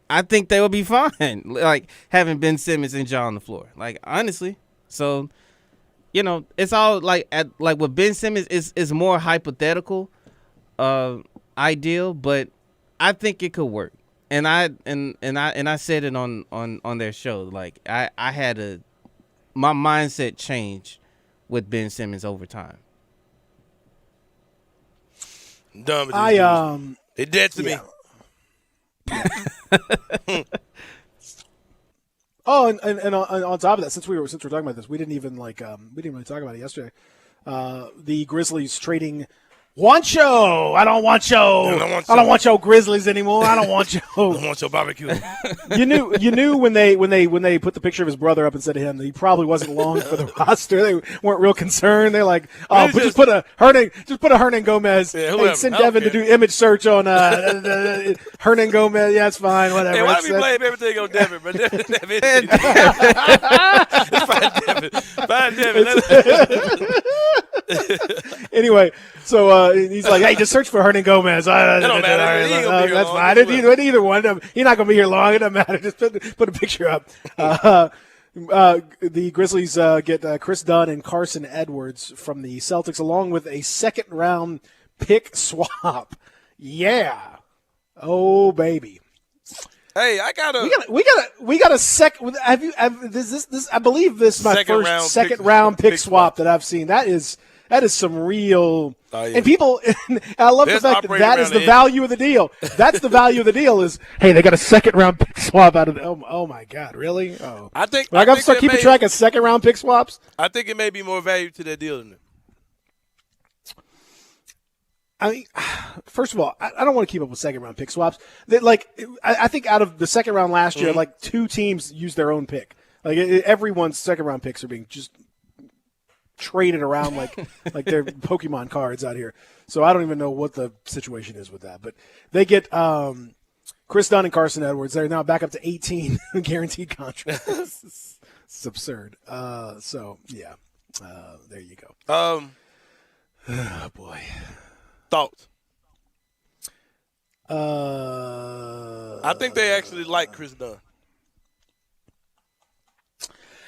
I think they would be fine, like, having Ben Simmons and Ja on the floor. Like, honestly. So, you know, it's all like with Ben Simmons is more hypothetical, ideal, but I think it could work. And I said it on their show. Like, I had my mindset change with Ben Simmons over time. Dumb. They dead to me. Oh, and on top of that, since we're talking about this, we didn't really talk about it yesterday. The Grizzlies trading Juancho. I don't want your Grizzlies anymore. I don't want your. I don't want your barbecue. You knew when they put the picture of his brother up and said to him that he probably wasn't long for the roster. They weren't real concerned. They're like, oh, but just put a Hernan Gomez. Yeah, hey, send Devin to do image search on Hernan Gomez. Yeah, it's fine. Whatever. Hey, why do we blame everything on Devin? But Devin. Find Devin. Anyway, so he's like, hey, just search for Hernan Gomez. That don't matter. He ain't gonna be here that's long. fine. I didn't either one. He's not going to be here long. It doesn't matter. Just put a picture up. The Grizzlies get Chris Dunn and Carson Edwards from the Celtics, along with a second-round pick swap. Yeah. Oh, baby. Hey, we got a second. This I believe this is my first second round pick swap that I've seen. That is some real. Oh, yeah. And people, I love the fact that is the value of the deal. That's the value of the deal is, hey, they got a second round pick swap out of the, oh my God, really? Oh, I think I got to start keeping track of second round pick swaps. I think it may be more value to that deal than it. I mean, first of all, I don't want to keep up with second-round pick swaps. I think out of the second round last year, like 2 teams used their own pick. Like everyone's second-round picks are being just traded around like they're Pokemon cards out here. So I don't even know what the situation is with that. But they get Chris Dunn and Carson Edwards. They're now back up to 18 guaranteed contracts. It's absurd. So yeah, there you go. Oh boy. Thoughts? I think they actually like Chris Dunn.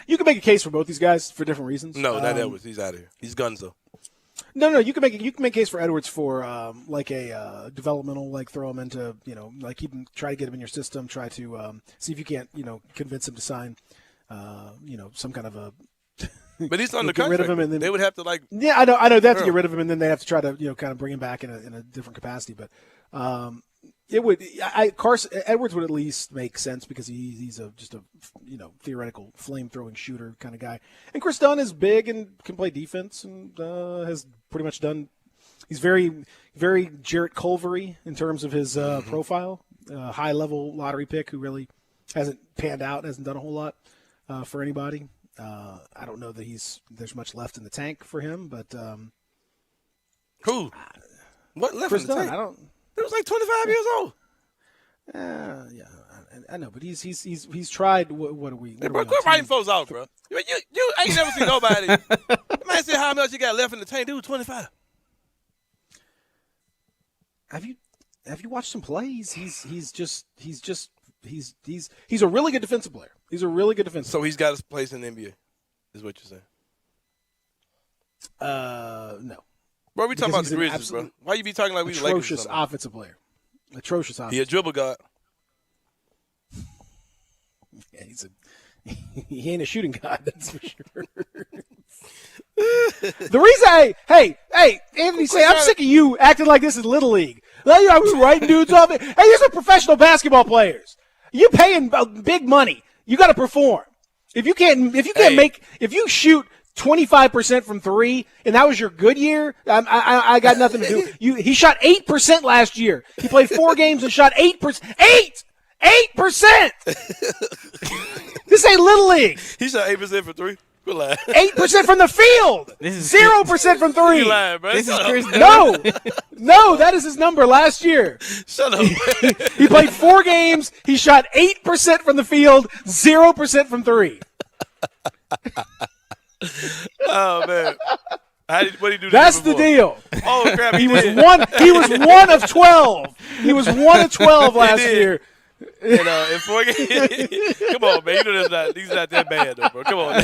You can make a case for both these guys for different reasons. No, not Edwards. He's out of here. He's Gunzo. No. You can make a case for Edwards for like a developmental, like throw him into like try to get him in your system, try to see if you can't convince him to sign some kind of a. But he's on the get rid contract. of him and then, they would have to Yeah, I know they have to get rid of him, and then they have to try to kind of bring him back in a different capacity. But it would Carson Edwards would at least make sense because he's just a theoretical flame throwing shooter kind of guy, and Chris Dunn is big and can play defense and has pretty much done. He's very very Jarrett Culvery in terms of his profile, high level lottery pick who really hasn't panned out, hasn't done a whole lot for anybody. I don't know that there's much left in the tank for him, but who? What left Chris in the Dunn? tank? I don't. He was like 25 years old. Yeah, I know, but he's tried. What are we? Hey, bro, quit writing folks out, bro. You ain't never seen nobody. You might say how much you got left in the tank. Dude, 25. Have you watched him play? He's a really good defensive player. He's a really good defensive. So he's got his place in the NBA, is what you're saying? No. Bro, we talking about Because the he's an Grizzlies, bro. absolute Why you be talking like we the Lakers? or atrocious something? offensive player. Atrocious offensive. He a dribble guard. Yeah, he ain't a shooting god, that's for sure. The reason hey, Anthony, I'm sick of you acting like this is Little League. I was writing dudes off it. Hey, these are professional basketball players. You paying big money. You got to perform. If you shoot 25% from three, and that was your good year, I got nothing to do. He shot 8% last year. He played 4 games and shot 8%. 8%! This ain't Little League. He shot 8% for 3. Good lie. 8% from the field. 0% from 3. You lying, bro. This is Chris. No, that is his number last year. Shut up. He played 4 games. He shot 8% from the field, 0% from 3. Oh man. What did he do? That's the deal. Oh crap! He was one of 12. He was 1 of 12 last year. In 4 games. Come on, man. You know he's not that bad, though, bro. Come on.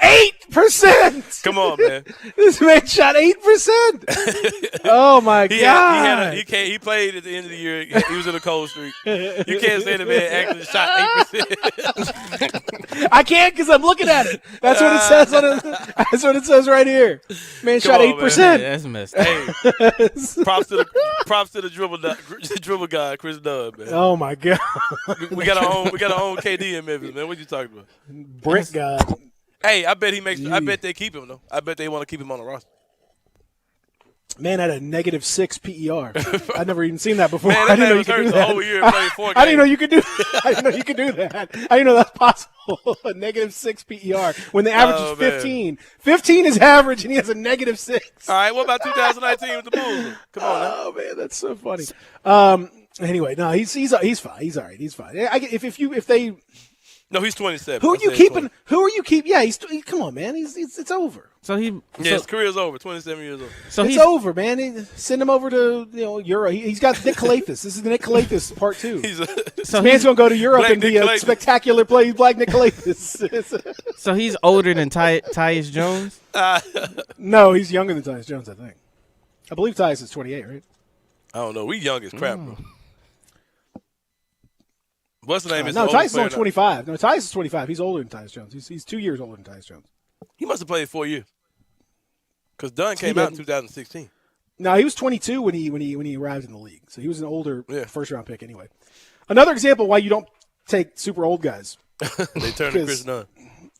8%. Come on, man. This man shot 8%. Oh my God. He played at the end of the year. He was in a cold streak. You can't say the man actually shot 8%. I can't because I'm looking at it. That's what it says That's what it says right here. Man shot 8%. Man, that's messed up. Hey, props to the dribble guy, Chris Dunn, man. Oh my God. We got our own KD in Memphis, man. What you talking about? Brick God. Hey, I bet they keep him though. I bet they want to keep him on the roster. Man had a -6 PER. I'd never even seen that before. Man, I didn't know you could do that. Whole year playing 4 games. I didn't know you could do. I didn't know you could do that. I didn't know that's possible. A -6 PER when the average is 15. 15 is average, and he has a -6. All right, what about 2019 with the Bulls? Come on, now. Oh man, that's so funny. Anyway, no, he's fine. He's all right. He's fine. If they. No, he's 27. Who are you keeping? 20. Who are you keeping? Yeah, come on, man. It's over. His career's over. 27 years old. So it's over, man. Send him over to Europe. He's got Nick Calathis. This is the Nick Calathis part 2. This man's gonna go to Europe and be a spectacular play. Black Nick Calathis. So he's older than Tyus Jones? No, he's younger than Tyus Jones. I think. I believe Tyus is 28, right? I don't know. We young as crap, bro. What's the name? No, Tyus is only 25. No, Tyus is 25. He's older than Tyus Jones. He's 2 years older than Tyus Jones. He must have played 4 years. Because Dunn came out in 2016. No, he was 22 when he arrived in the league. So he was an older first round pick anyway. Another example why you don't take super old guys. They turn to Chris Dunn.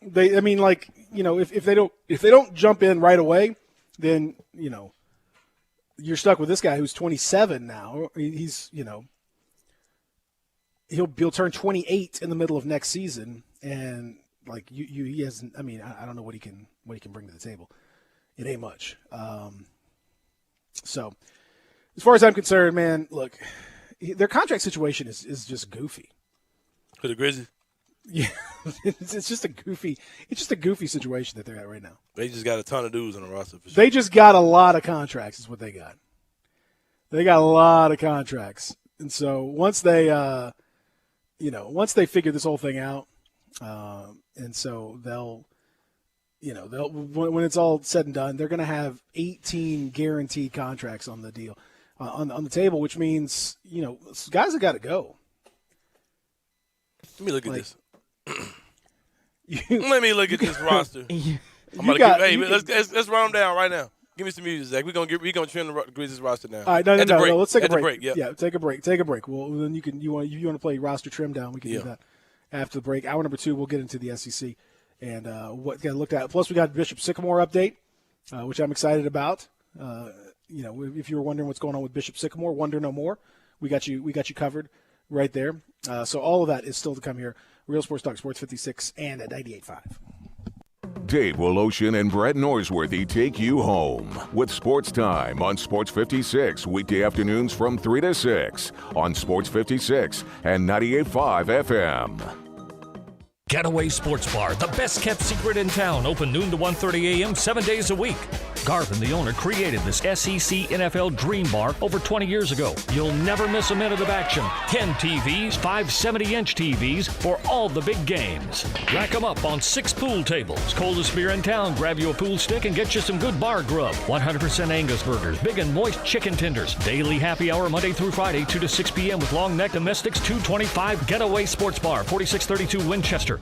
If they don't jump in right away, then you're stuck with this guy who's 27 now. He's He'll turn 28 in the middle of next season, and he hasn't. I mean, I don't know what he can bring to the table. It ain't much. So, as far as I'm concerned, man, look, their contract situation is just goofy. For the Grizzlies, yeah, it's just a goofy situation that they're at right now. They just got a ton of dudes on the roster. For sure. They just got a lot of contracts. Is what they got. They got a lot of contracts, and so once they figure this whole thing out, And so they'll when it's all said and done, they're going to have 18 guaranteed contracts on the deal, on the table, which means, guys have got to go. Let me look at this. Let me look at this roster. Let's run them down right now. Give me some music, Zach. We're gonna trim the Grizzlies roster now. All right, no. Let's take a break. Yeah, take a break. Well, then you want to play roster trim down. We can do that after the break. Hour number 2, we'll get into the SEC and what got looked at. Plus, we got Bishop Sycamore update, which I'm excited about. If you were wondering what's going on with Bishop Sycamore, wonder no more. We got you covered right there. So all of that is still to come here. Real Sports Talk, Sports 56 and at 98.5. Dave Woloshin and Brett Norsworthy take you home with Sports Time on Sports 56, weekday afternoons from 3 to 6 on Sports 56 and 98.5 FM. Getaway Sports Bar, the best kept secret in town, open noon to 1:30 a.m. 7 days a week. Garvin, the owner, created this SEC NFL Dream Bar over 20 years ago. You'll never miss a minute of action. 10 TVs, 5 70-inch TVs for all the big games. Rack them up on 6 pool tables. Coldest beer in town, grab you a pool stick and get you some good bar grub. 100% Angus burgers, big and moist chicken tenders. Daily happy hour Monday through Friday, 2 to 6 p.m. with long neck domestics, $2.25. Getaway Sports Bar, 4632 Winchester.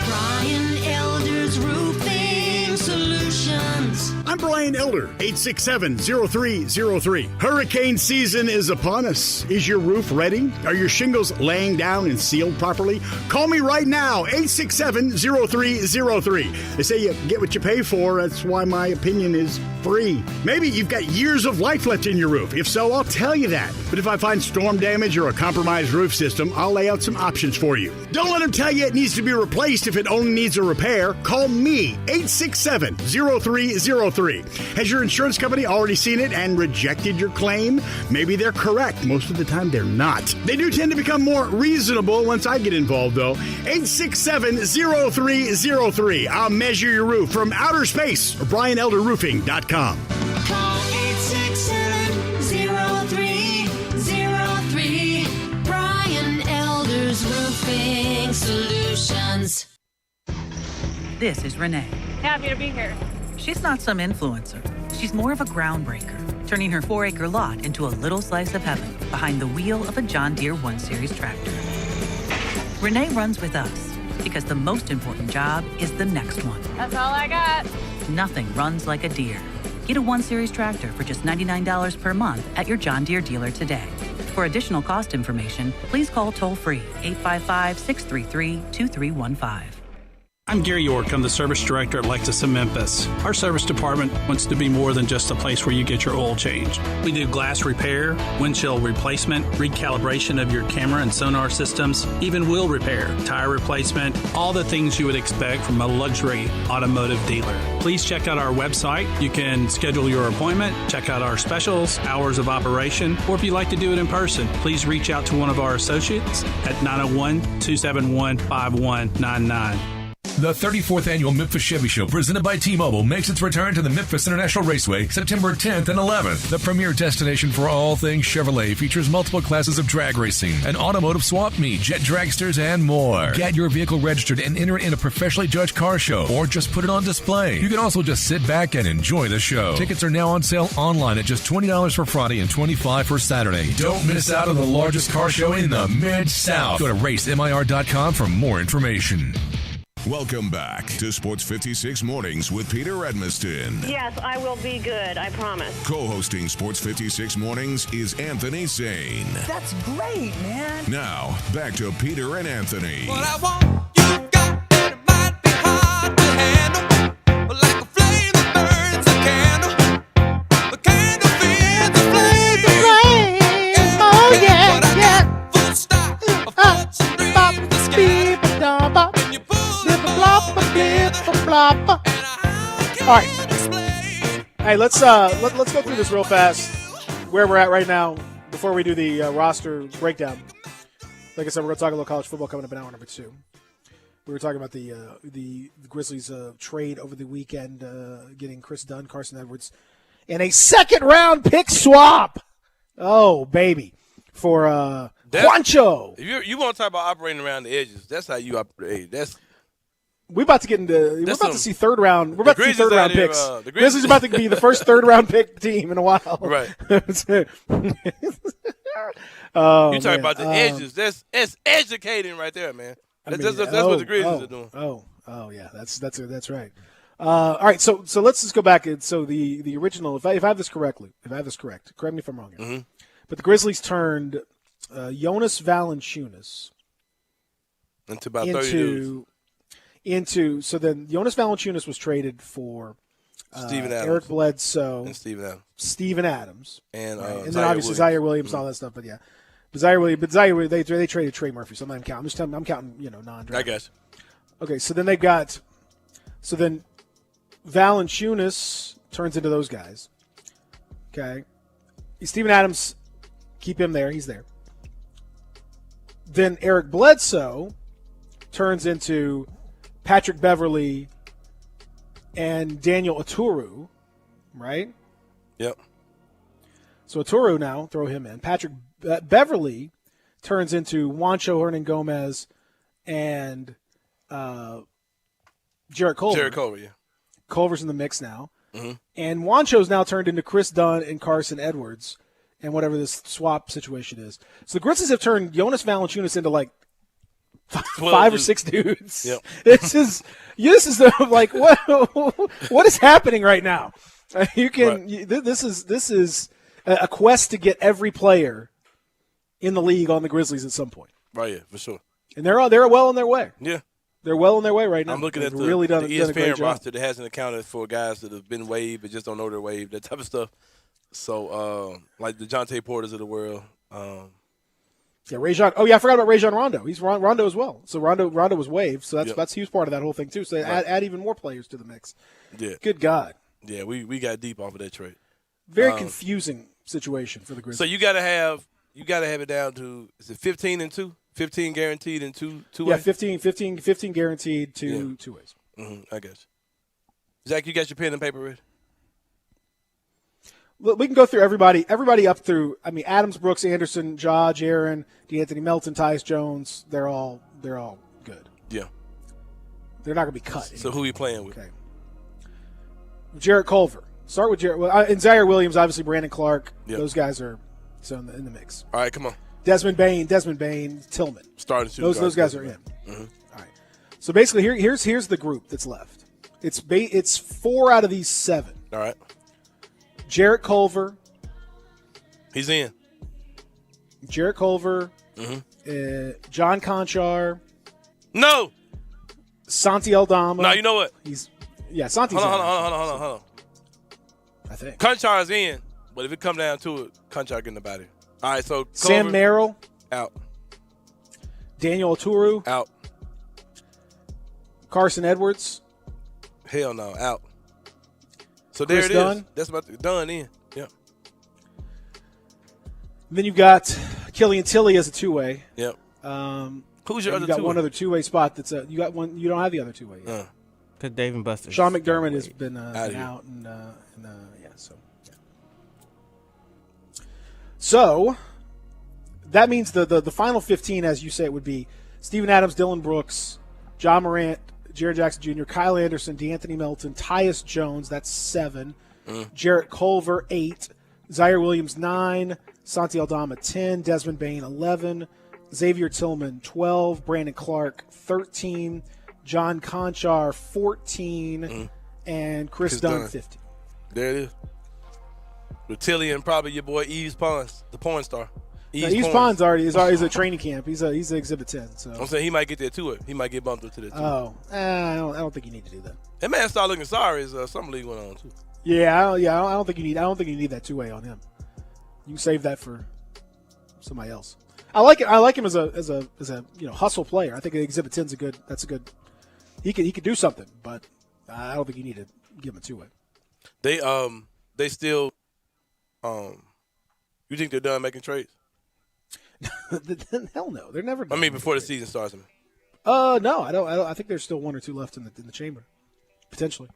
Brian Elder's Roofing Solutions. I'm Brian Elder, 867-0303. Hurricane season is upon us. Is your roof ready? Are your shingles laying down and sealed properly? Call me right now, 867-0303. They say you get what you pay for. That's why my opinion is free. Maybe you've got years of life left in your roof. If so, I'll tell you that. But if I find storm damage or a compromised roof system, I'll lay out some options for you. Don't let them tell you it needs to be replaced if it only needs a repair. Call me, 867-0303. Has your insurance company already seen it and rejected your claim? Maybe they're correct. Most of the time, they're not. They do tend to become more reasonable once I get involved, though. 867-0303. I'll measure your roof from outer space or BrianElderRoofing.com. Call 867-0303. Brian Elder's Roofing Solutions. This is Renee. Happy to be here. She's not some influencer. She's more of a groundbreaker, turning her 4-acre lot into a little slice of heaven behind the wheel of a John Deere 1 Series tractor. Renee runs with us because the most important job is the next one. That's all I got. Nothing runs like a Deere. Get a 1 Series tractor for just $99 per month at your John Deere dealer today. For additional cost information, please call toll-free 855-633-2315. I'm Gary York. I'm the service director at Lexus of Memphis. Our service department wants to be more than just a place where you get your oil changed. We do glass repair, windshield replacement, recalibration of your camera and sonar systems, even wheel repair, tire replacement, all the things you would expect from a luxury automotive dealer. Please check out our website. You can schedule your appointment, check out our specials, hours of operation, or if you'd like to do it in person, please reach out to one of our associates at 901-271-5199. The 34th Annual Memphis Chevy Show, presented by T-Mobile, makes its return to the Memphis International Raceway September 10th and 11th. The premier destination for all things Chevrolet features multiple classes of drag racing, an automotive swap meet, jet dragsters, and more. Get your vehicle registered and enter it in a professionally judged car show, or just put it on display. You can also just sit back and enjoy the show. Tickets are now on sale online at just $20 for Friday and $25 for Saturday. Don't miss out on the largest car show in the Mid-South. Go to racemir.com for more information. Welcome back to Sports 56 Mornings with Peter Edmiston. Yes, I will be good, I promise. Co-hosting Sports 56 Mornings is Anthony Sane. That's great, man. Now, back to Peter and Anthony. What I want, you got, it might be hard to handle, but like a flame that burns a candle, the candle feeds the flame. Oh, yeah, yeah. Full stop, a force and dreams to scatter. All right. Hey, let's go through this real fast. Where we're at right now before we do the roster breakdown. Like I said, we're going to talk a little college football coming up in hour number 2. We were talking about the Grizzlies trade over the weekend, getting Chris Dunn, Carson Edwards, and a second-round pick swap. Oh, baby, for Juancho. If you want to talk about operating around the edges, that's how you operate. We're about to get into. We're about to see third round. We're about to see Grizzlies third round out here, picks. the Grizzlies are about to be the first third round pick team in a while. Right. Oh, you talking about the edges? That's educating right there, man. That's what the Grizzlies are doing. Yeah, that's right. All right, so let's just go back. So the original, if I have this correct, correct me if I'm wrong here. Mm-hmm. But the Grizzlies turned Jonas Valanciunas into about 30 dudes. So then Jonas Valanciunas was traded for Steven Adams. Eric Bledsoe and Steven Adams, and then obviously Zaire Williams, all that stuff. But yeah, Zaire Williams, they traded Trey Murphy, so I'm not even counting. I'm counting, non-draft. I guess. Okay, so then Valanciunas turns into those guys. Okay, Steven Adams, keep him there. He's there. Then Eric Bledsoe turns into Patrick Beverly and Daniel Oturu, right? Yep. So Oturu now, throw him in. Patrick Beverly turns into Juancho Hernan-Gomez and Jarrett Culver. Jarrett Culver, yeah. Culver's in the mix now. Mm-hmm. And Juancho's now turned into Chris Dunn and Carson Edwards and whatever this swap situation is. So the Grizzlies have turned Jonas Valanciunas into like five or six dudes. Yep. This is like what is happening right now? This is a quest to get every player in the league on the Grizzlies at some point. Right, yeah, for sure. And they're well on their way. Yeah. They're well on their way right now. I'm looking at the ESPN roster that hasn't accounted for guys that have been waived but just don't know they're waived, that type of stuff. So, like the DeJounte Porters of the world. Yeah, Rajon. Oh, yeah, I forgot about Rajon Rondo. He's Rondo as well. So Rondo was waived. So that's he was part of that whole thing too. So add even more players to the mix. Yeah. Good God. Yeah, we got deep off of that trade. Very confusing situation for the Grizzlies. So you gotta have it down to, is it 15 and 2? 15 guaranteed and two yeah, ways? 15 guaranteed two ways. Mm-hmm, I guess. Zach, you got your pen and paper ready? Look, we can go through everybody up through. I mean, Adams, Brooks, Anderson, Aaron, DeAnthony Melton, Tyus Jones. They're all good. Yeah. They're not going to be cut. So who are you playing with? Okay. Jarrett Culver. Start with Jarrett. Well, and Zaire Williams, obviously Brandon Clark. Yep. Those guys are in the mix. All right, come on. Desmond Bain, Tillman. Starting to those guys are in. Mm-hmm. All right. So basically, here's the group that's left. It's 4 out of these 7. All right. Jarrett Culver. He's in. Jarrett Culver. Mm-hmm. John Conchar. No. Santi Aldama. No, you know what? Santi's Hold on. I think. Conchar is in, but if it come down to it, Conchar getting the body. All right, so Sam Merrill. Out. Daniel Oturu. Out. Carson Edwards. Hell no, out. So Chris there it Dunn. is. That's about Dunn in. Yeah. Then you've got Killian Tilly as a 2-way. Yep. Who's your other 2-way? You got one other 2-way spot that's you got one. You don't have the other 2-way yet. Because Dave and Buster. Sean McDermott has been out and so. Yeah. So that means the final 15, as you say, it would be Steven Adams, Dylan Brooks, John Morant, Jaren Jackson Jr., Kyle Anderson, DeAnthony Melton, Tyus Jones, that's 7. Jarrett Culver, 8. Zaire Williams, 9. Santi Aldama, 10. Desmond Bain, 11. Xavier Tillman, 12. Brandon Clark, 13. John Conchar, 14. And Chris Dunn, 15. There it is. With Tilly and probably your boy Yves Pons, the porn star. Yves Pons already is a training camp. He's an Exhibit 10. So I'm saying he might get there too. He might get bumped up to that too. Oh, I don't think you need to do that. That man started looking sorry as some league went on too. Yeah, I don't think you need. I don't think you need that 2-way on him. You can save that for somebody else. I like it. I like him as a hustle player. I think Exhibit 10's a good. He could do something, but I don't think you need to give him a 2-way. They still you think they're done making trades? Hell no, they're never done. I mean, before the season starts. No, I don't. I think there's still 1 or 2 left in the chamber, potentially.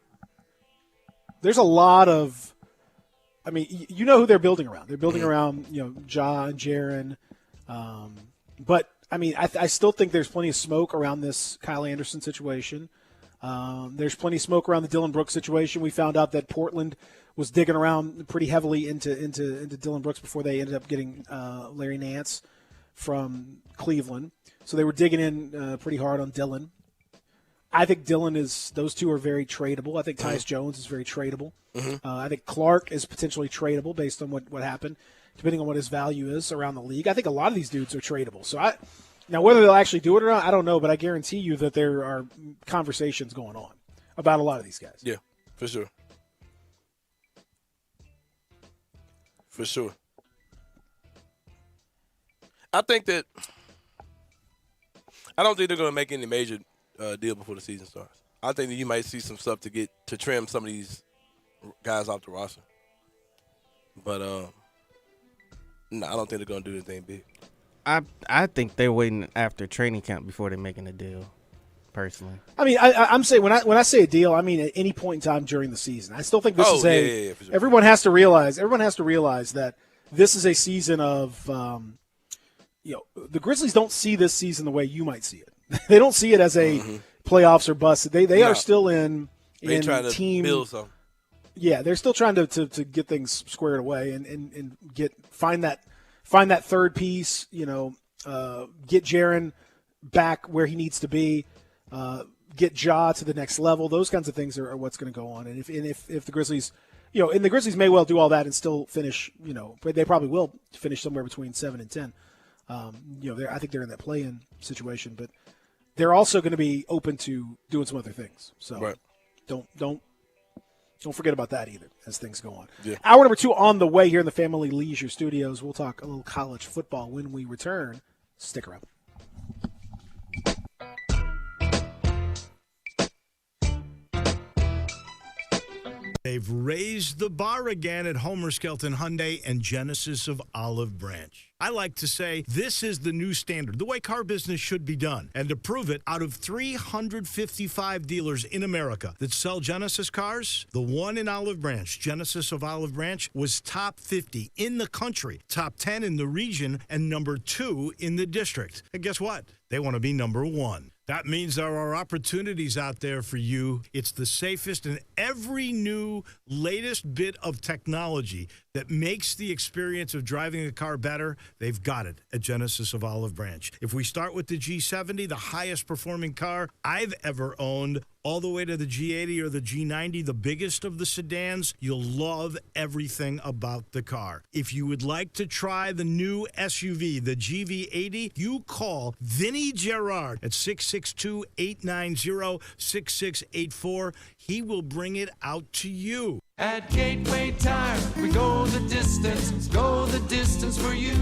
There's a lot of. I mean, you know who they're building around. They're building around, Ja and Jaren, But, I mean, I still think there's plenty of smoke around this Kyle Anderson situation. There's plenty of smoke around the Dylan Brooks situation. We found out that Portland was digging around pretty heavily into Dylan Brooks before they ended up getting Larry Nance from Cleveland. So they were digging in pretty hard on Dylan. I think those two are very tradable. I think Tyus Jones is very tradable. I think Clark is potentially tradable based on what happened, depending on what his value is around the league. I think a lot of these dudes are tradable. So now whether they'll actually do it or not, I don't know, but I guarantee you that there are conversations going on about a lot of these guys. Yeah, for sure. For sure. I don't think they're going to make any major deal before the season starts. I think that you might see some stuff to trim some of these guys off the roster. But no, I don't think they're going to do anything big. I think they're waiting after training camp before they're making a deal. Personally, I mean, I'm saying when I say a deal, I mean at any point in time during the season. I still think this is for sure. Everyone has to realize that this is a season of the Grizzlies don't see this season the way you might see it. They don't see it as a playoffs or bust. They are still in trying team to build something. Yeah, they're still trying to get things squared away and find that third piece. Get Jaren back where he needs to be. Get Ja to the next level. Those kinds of things are what's going to go on. And if the Grizzlies, and the Grizzlies may well do all that and still finish, but they probably will finish somewhere between 7 and 10. I think they're in that play-in situation, but they're also going to be open to doing some other things. So don't forget about that either as things go on. Yeah. Hour number 2 on the way here in the Family Leisure Studios. We'll talk a little college football when we return. Stick around. They've raised the bar again at Homer Skelton Hyundai and Genesis of Olive Branch. I like to say this is the new standard, the way car business should be done. And to prove it, out of 355 dealers in America that sell Genesis cars, the one in Olive Branch, Genesis of Olive Branch, was top 50 in the country, top 10 in the region, and number 2 in the district. And guess what? They want to be number 1. That means there are opportunities out there for you. It's the safest, and every new latest bit of technology that makes the experience of driving a car better, they've got it at Genesis of Olive Branch. If we start with the G70, the highest performing car I've ever owned, all the way to the G80 or the G90, the biggest of the sedans, you'll love everything about the car. If you would like to try the new SUV, the GV80, you call Vinny Gerard at 662-890-6684. He will bring it out to you. At Gateway Tire, we go the distance for you.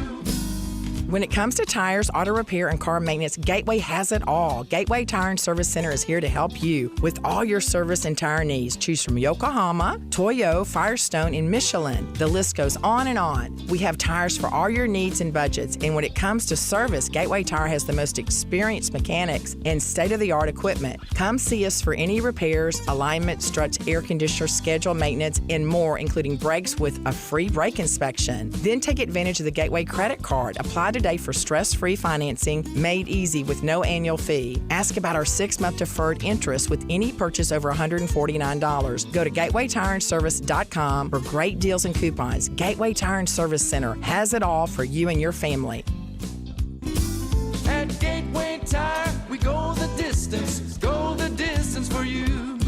When it comes to tires, auto repair, and car maintenance, Gateway has it all. Gateway Tire and Service Center is here to help you with all your service and tire needs. Choose from Yokohama, Toyo, Firestone, and Michelin. The list goes on and on. We have tires for all your needs and budgets. And when it comes to service, Gateway Tire has the most experienced mechanics and state-of-the-art equipment. Come see us for any repairs, alignment, struts, air conditioner, schedule maintenance, and more, including brakes with a free brake inspection. Then take advantage of the Gateway credit card. Apply today for stress-free financing made easy with no annual fee. Ask about our 6-month deferred interest with any purchase over $149. Go to GatewayTireandService.com for great deals and coupons. Gateway Tire and Service Center has it all for you and your family. At Gateway Tire, we go the distance for you.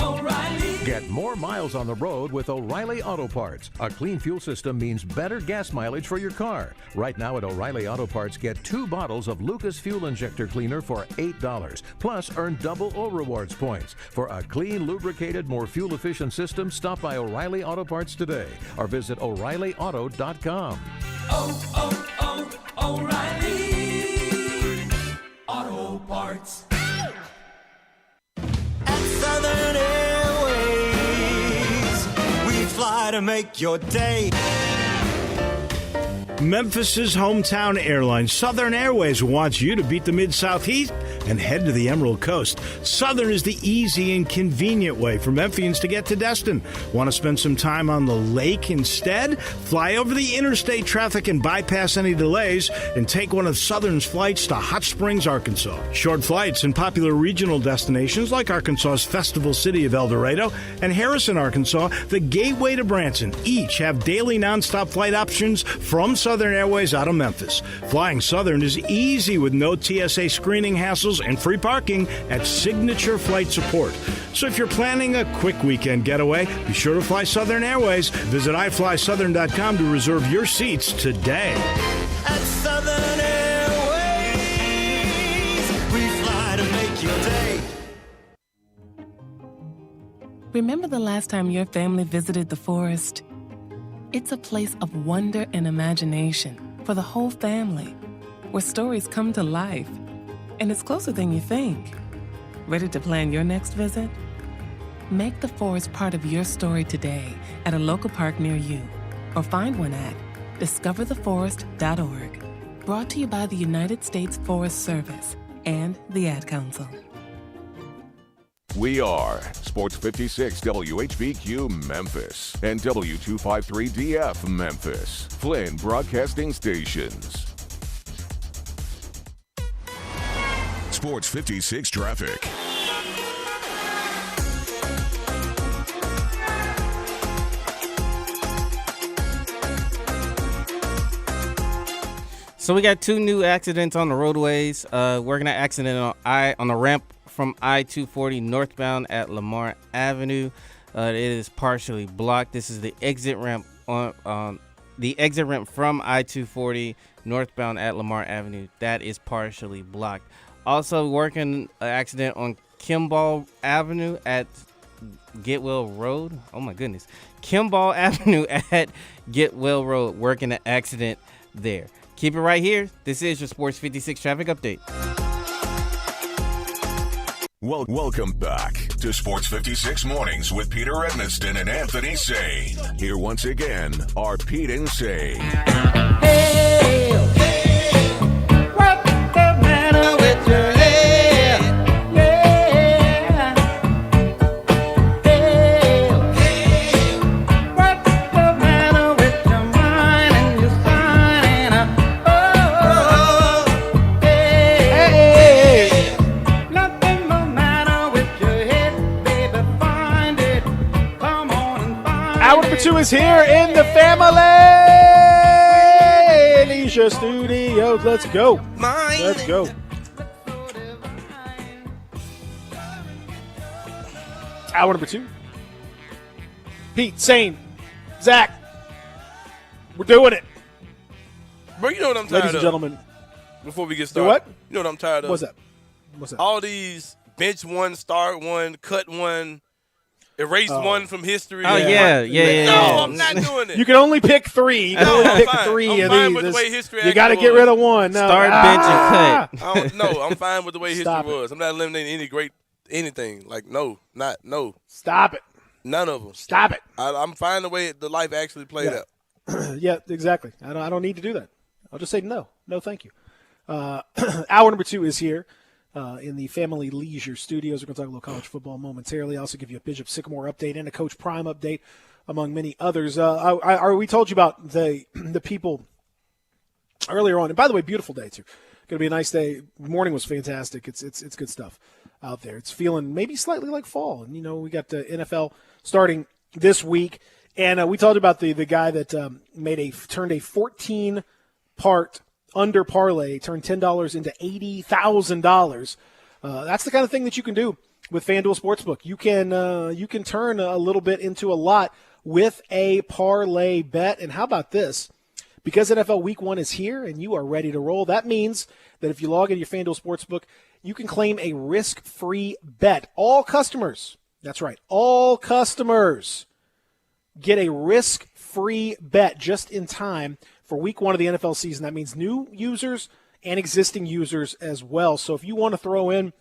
O'Reilly. Get more miles on the road with O'Reilly Auto Parts. A clean fuel system means better gas mileage for your car. Right now at O'Reilly Auto Parts, get 2 bottles of Lucas Fuel Injector Cleaner for $8. Plus, earn double O Rewards points. For a clean, lubricated, more fuel-efficient system, stop by O'Reilly Auto Parts today or visit O'ReillyAuto.com. O'Reilly Auto Parts. Southern Airways, we fly to make your day. Memphis's hometown airline, Southern Airways, wants you to beat the Mid-South Heat and head to the Emerald Coast. Southern is the easy and convenient way for Memphians to get to Destin. Want to spend some time on the lake instead? Fly over the interstate traffic and bypass any delays and take one of Southern's flights to Hot Springs, Arkansas. Short flights and popular regional destinations like Arkansas's festival city of El Dorado and Harrison, Arkansas, the gateway to Branson, each have daily nonstop flight options from Southern Airways out of Memphis. Flying Southern is easy with no TSA screening hassles and free parking at Signature Flight Support. So if you're planning a quick weekend getaway, be sure to fly Southern Airways. Visit iflysouthern.com to reserve your seats today. At Southern Airways, we fly to make your day. Remember the last time your family visited the forest? It's a place of wonder and imagination for the whole family, where stories come to life. And it's closer than you think. Ready to plan your next visit? Make the forest part of your story today at a local park near you, or find one at discovertheforest.org. Brought to you by the United States Forest Service and the Ad Council. We are Sports 56 WHBQ Memphis and W253DF Memphis, Flynn Broadcasting Stations. Sports 56 traffic. So we got 2 new accidents on the roadways. Working an accident on the ramp from I-240 northbound at Lamar Avenue. It is partially blocked. This is the exit ramp on the exit ramp from I-240 northbound at Lamar Avenue. That is partially blocked. Also working an accident on Kimball Avenue at Getwell Road. Oh my goodness. Kimball Avenue at Getwell Road. Working an accident there. Keep it right here. This is your Sports 56 traffic update. Welcome back to Sports 56 Mornings with Peter Edmiston and Anthony Sane. Here once again are Pete and Sane. Hey, what's the matter with your head? Yeah. Hey, what's the matter with your mind and your sign? Oh, hey, nothing the matter with your head, baby. Find it. Come on and find it. Hour number 2 is here in the family Leisure Studios. Let's go. Let's go. Hour number 2. Pete, Sane, Zach. We're doing it. Bro, you know what I'm tired Ladies of? and gentlemen. Before we get Do started. what? You know what I'm tired of? What's that? What's that? All these bench one, start one, cut one, erase one from history. Oh, yeah. No, I'm not doing it. You can only pick 3. You can No, only I'm pick fine. 3 I'm of fine these. with the way history You got to actually get rid was. of one. No. Start, bench, and cut. No, I'm fine with the way history Stop it. was. I'm not eliminating any great anything. Like, no. Stop it. None of them. Stop it. I'm fine the way the life actually played out. Yeah, exactly. I don't need to do that. I'll just say no. No, thank you. Hour number 2 is here in the Family Leisure Studios. We're going to talk a little college football momentarily. I'll also give you a Bishop Sycamore update and a Coach Prime update, among many others. We told you about the people earlier on. And by the way, beautiful day, too. Going to be a nice day. Morning was fantastic. It's good stuff out there. It's feeling maybe slightly like fall. And, we got the NFL starting this week. And we told you about the guy that turned a 14-part under parlay, turned $10 into $80,000. That's the kind of thing that you can do with FanDuel Sportsbook. You can turn a little bit into a lot with a parlay bet. And how about this? Because NFL Week 1 is here and you are ready to roll, that means that if you log into your FanDuel Sportsbook, you can claim a risk-free bet. All customers, that's right, all customers get a risk-free bet just in time for Week 1 of the NFL season. That means new users and existing users as well. So if you want to throw in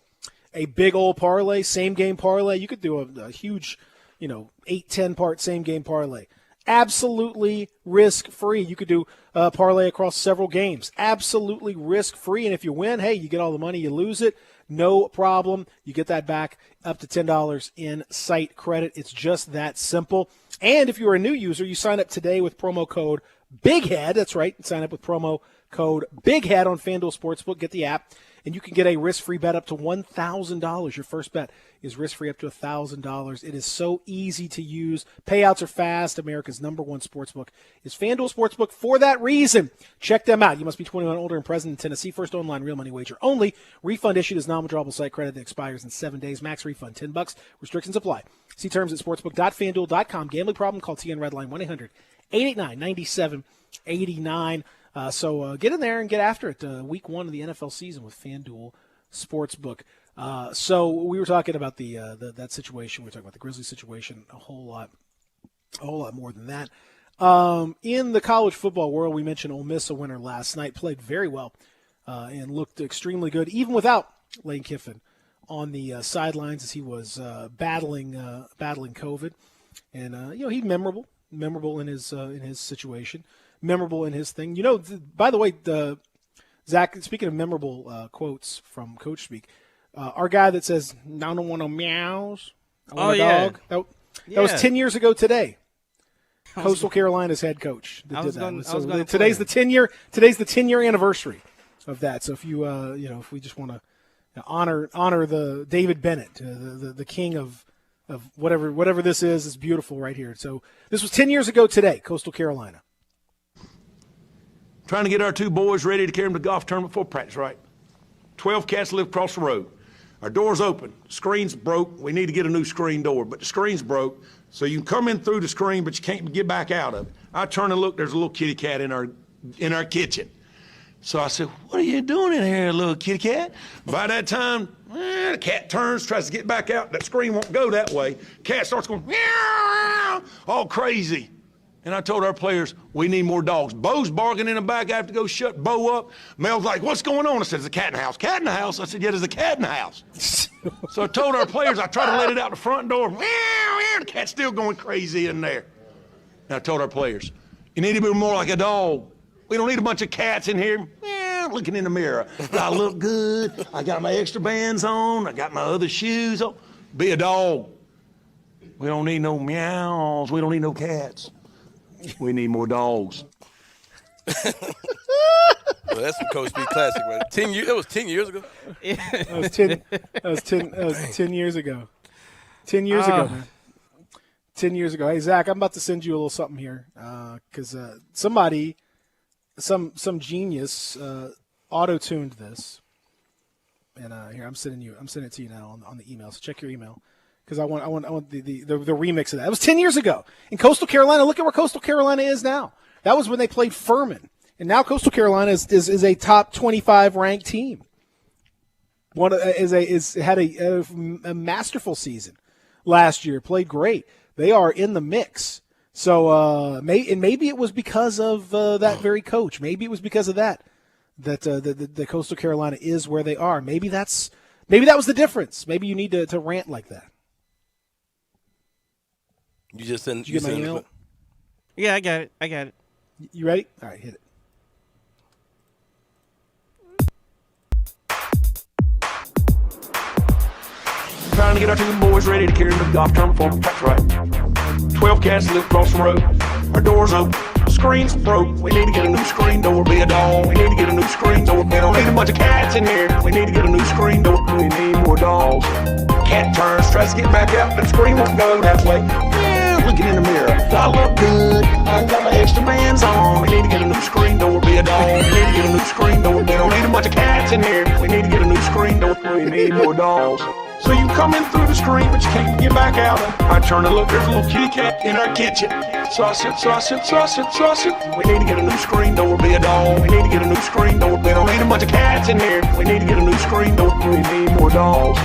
a big old parlay, same-game parlay, you could do a huge, 8-10 part same-game parlay. Absolutely risk-free. You could do a parlay across several games. Absolutely risk-free. And if you win, hey, you get all the money. You lose it, no problem. You get that back up to $10 in site credit. It's just that simple. And if you're a new user, you sign up today with promo code BIGHEAD. That's right. Sign up with promo code BIGHEAD on FanDuel Sportsbook. Get the app, and you can get a risk-free bet up to $1,000. Your first bet is risk-free up to $1,000. It is so easy to use. Payouts are fast. America's #1 sportsbook is FanDuel Sportsbook for that reason. Check them out. You must be 21 or older and present in Tennessee. First online real money wager only. Refund issued as non-withdrawable site credit that expires in 7 days. Max refund $10. Restrictions apply. See terms at sportsbook.fanduel.com. Gambling problem? Call TN Redline 1-800-889-9789. So get in there and get after it. Week 1 of the NFL season with FanDuel Sportsbook. So we were talking about that situation. We were talking about the Grizzlies situation a whole lot more than that. In the college football world, we mentioned Ole Miss, a winner last night, played very well and looked extremely good, even without Lane Kiffin on the sidelines as he was battling COVID. And he's memorable in his situation. Memorable in his thing. By the way, Zach, speaking of memorable quotes from Coach Speak, our guy that says, I don't want no meows, I want a dog. That was 10 years ago today. Coastal Carolina's head coach that did that. Today's the 10-year anniversary of that. So if you if we just want to honor the David Bennett, the king of whatever this is beautiful right here. So this was 10 years ago today, Coastal Carolina. Trying to get our 2 boys ready to carry them to golf tournament before practice, right? 12 cats live across the road. Our door's open. Screen's broke. We need to get a new screen door, but the screen's broke, so you can come in through the screen, but you can't get back out of it. I turn and look, there's a little kitty cat in our kitchen. So I said, what are you doing in here, little kitty cat? By that time, the cat turns, tries to get back out. That screen won't go that way. Cat starts going, meow, all crazy. And I told our players, we need more dogs. Bo's barking in the back. I have to go shut Bo up. Mel's like, what's going on? I said, there's a cat in the house. Cat in the house? I said, yeah, there's a cat in the house. So I told our players, I tried to let it out the front door. Meow, meow, the cat's still going crazy in there. And I told our players, you need to be more like a dog. We don't need a bunch of cats in here. Meow, looking in the mirror. I look good. I got my extra bands on. I got my other shoes on. Be a dog. We don't need no meows. We don't need no cats. We need more dogs. Well, that's some Coach B classic, right? It was 10 years ago. That was 10 years ago. 10 years ago, man. 10 years ago. Hey, Zach, I'm about to send you a little something here because somebody, some genius auto-tuned this. And here, I'm sending it to you now on the email. So check your email. Because I want the remix of that. It was 10 years ago. In Coastal Carolina, look at where Coastal Carolina is now. That was when they played Furman. And now Coastal Carolina is a top 25 ranked team. Had a masterful season last year. Played great. They are in the mix. So maybe it was because of that very coach. Maybe it was because of that the Coastal Carolina is where they are. Maybe that was the difference. Maybe you need to rant like that. You just send. Did you get my email? Yeah, I got it. You ready? All right, hit it. Trying to get our 2 boys ready to carry them to the golf tournament before practice, right? 12 cats live across the road. Our door's open. Screen's broke. We need to get a new screen door. Be a dog. We need to get a new screen door. We don't need a bunch of cats in here. We need to get a new screen door. We need more dogs. Cat turns, tries to get back out, but the screen won't go that way. Yeah, looking in the mirror. I look good. I got my extra bands on. We need to get a new screen door. Be a dog. We need to get a new screen door. We don't need a bunch of cats in here. We need to get a new screen door. We need more dogs. So you come in through the screen, but you can't get back out. I turn and look, there's a little kitty cat in our kitchen. So I said, we need to get a new screen door, be a dog. We need to get a new screen door. We don't need a bunch of cats in here. We need to get a new screen door. We need more dogs.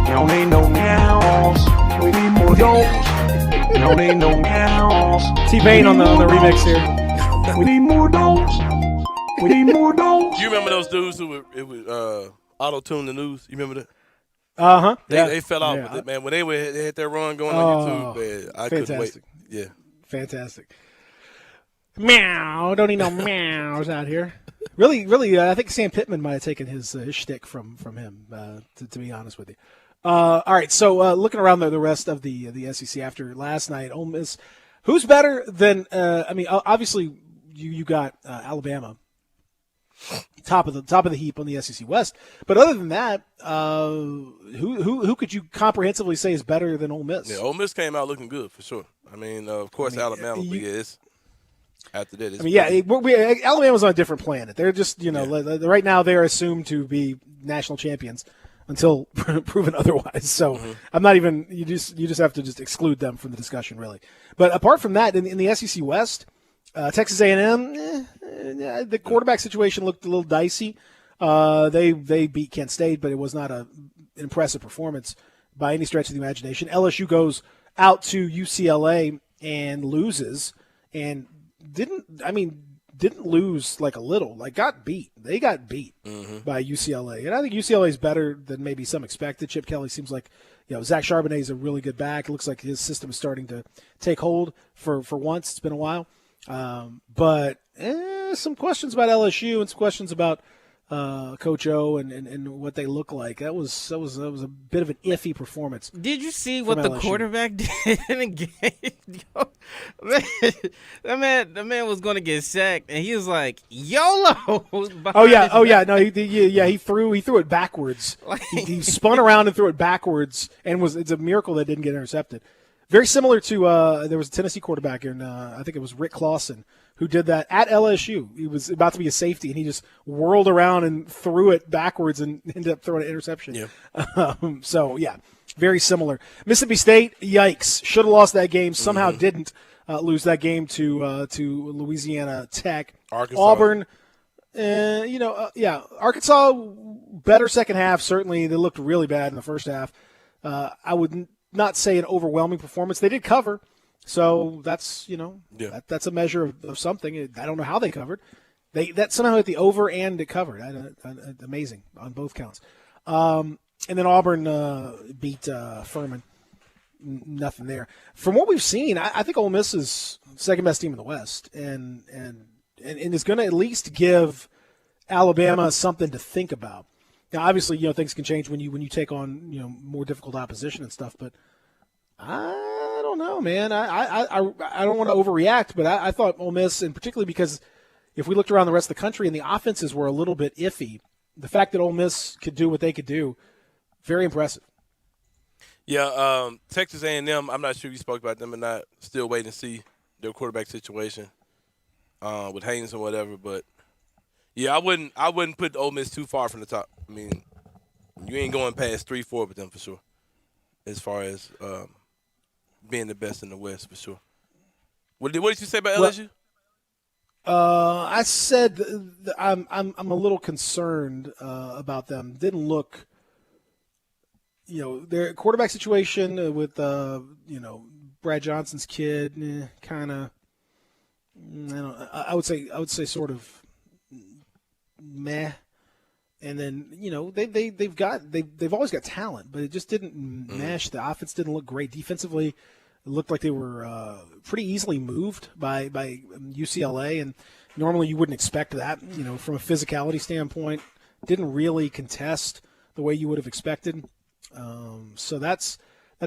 We don't need no meows. We need more dogs. We don't need no meows. T-Pain on the remix here. We need more dogs. We need more dogs. Do you remember those dudes who would auto-tune the news? You remember that? Uh-huh. They fell off with it, man. When they had their run going on YouTube, man, I couldn't wait. Yeah. Fantastic. Meow. Don't need no meows out here. Really, I think Sam Pittman might have taken his shtick from him, to be honest with you. All right, so looking around the rest of the SEC after last night, Ole Miss, who's better than? Obviously you got Alabama, top of the heap on the SEC West. But other than that, who could you comprehensively say is better than Ole Miss? Yeah, Ole Miss came out looking good for sure. Of course, Alabama. But yeah, it's after that. It's Alabama's on a different planet. They're just right now they're assumed to be national champions until proven otherwise. So I'm not even. You just have to just exclude them from the discussion, really. But apart from that, in the SEC West, Texas A&M, the quarterback situation looked a little dicey. They beat Kent State, but it was not an impressive performance by any stretch of the imagination. LSU goes out to UCLA and loses, and didn't lose like a little, like got beat. They got beat by UCLA. And I think UCLA is better than maybe some expected. Chip Kelly seems like, Zach Charbonnet is a really good back. It looks like his system is starting to take hold for once. It's been a while. But some questions about LSU and some questions about Coach O and what they look like. That was a bit of an iffy performance. Did you see what the LSU. Quarterback did in the game? The man was going to get sacked, and he was like, YOLO! Oh yeah. No, he threw it backwards. He spun around and threw it backwards, and it's a miracle that didn't get intercepted. Very similar to there was a Tennessee quarterback in I think it was Rick Clausen who did that at LSU. He was about to be a safety, and he just whirled around and threw it backwards and ended up throwing an interception. Yeah. So, yeah, very similar. Mississippi State, yikes, should have lost that game. Somehow didn't lose that game to Louisiana Tech. Arkansas. Auburn, Arkansas, better second half, certainly. They looked really bad in the first half. I would not say an overwhelming performance. They did cover. So that's that's a measure of something. I don't know how they covered. That somehow hit the over and it covered. Amazing on both counts. And then Auburn beat Furman. Nothing there. From what we've seen, I think Ole Miss is second best team in the West, and is going to at least give Alabama something to think about. Now, obviously, things can change when you take on more difficult opposition and stuff, but I don't know, man. I don't want to overreact, but I thought Ole Miss, and particularly because if we looked around the rest of the country and the offenses were a little bit iffy, the fact that Ole Miss could do what they could do, very impressive. Yeah, Texas A&M, I'm not sure if you spoke about them or not. Still waiting to see their quarterback situation with Haynes and whatever. But, yeah, I wouldn't put Ole Miss too far from the top. I mean, you ain't going past 3-4 with them for sure as far as being the best in the West for sure. What did you say about LSU? I said I'm a little concerned about them. Didn't look, their quarterback situation with Brad Johnson's kid, kind of. I would say sort of meh. And then they've always got talent, but it just didn't mesh. The offense didn't look great defensively. It looked like they were pretty easily moved by UCLA, and normally you wouldn't expect that. From a physicality standpoint, didn't really contest the way you would have expected. So that's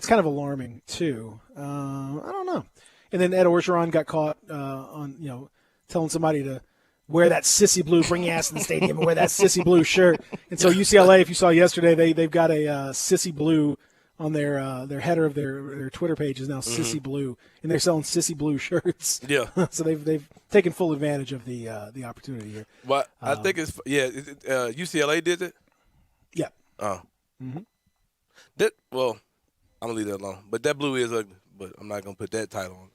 kind of alarming too. I don't know. And then Ed Orgeron got caught on telling somebody to wear that sissy blue, bring your ass to the stadium and wear that sissy blue shirt. And so UCLA, if you saw yesterday, they've got a sissy blue on their header of their Twitter page is now sissy blue, and they're selling sissy blue shirts. Yeah. So they've taken full advantage of the opportunity here. Well, I think it's UCLA did it. Yeah. Oh. Mm-hmm. I'm gonna leave that alone. But that blue is ugly. But I'm not gonna put that title on it.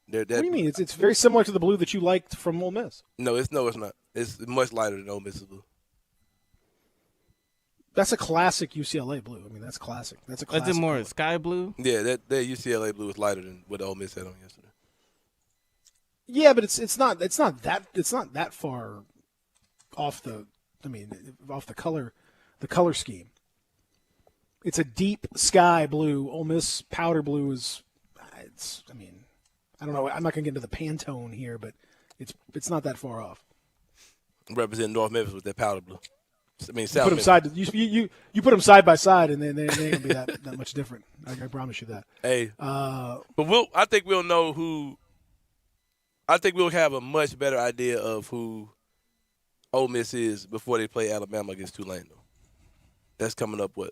What do you mean? It's very similar to the blue that you liked from Ole Miss. No, it's not. It's much lighter than Ole Miss's blue. That's a classic UCLA blue. I mean, that's classic. That's a classic. Is it more blue. sky blue? Yeah, that UCLA blue is lighter than what Ole Miss had on yesterday. Yeah, but it's not that far off the color scheme. It's a deep sky blue. Ole Miss powder blue is I don't know. I'm not going to get into the Pantone here, but it's not that far off. Represent North Memphis with that powder blue. I mean, You South put them Memphis. you put them side by side, and they ain't gonna be that much different. I promise you that. Hey, but I think we'll know who. I think we'll have a much better idea of who Ole Miss is before they play Alabama against Tulane. Though. That's coming up. What?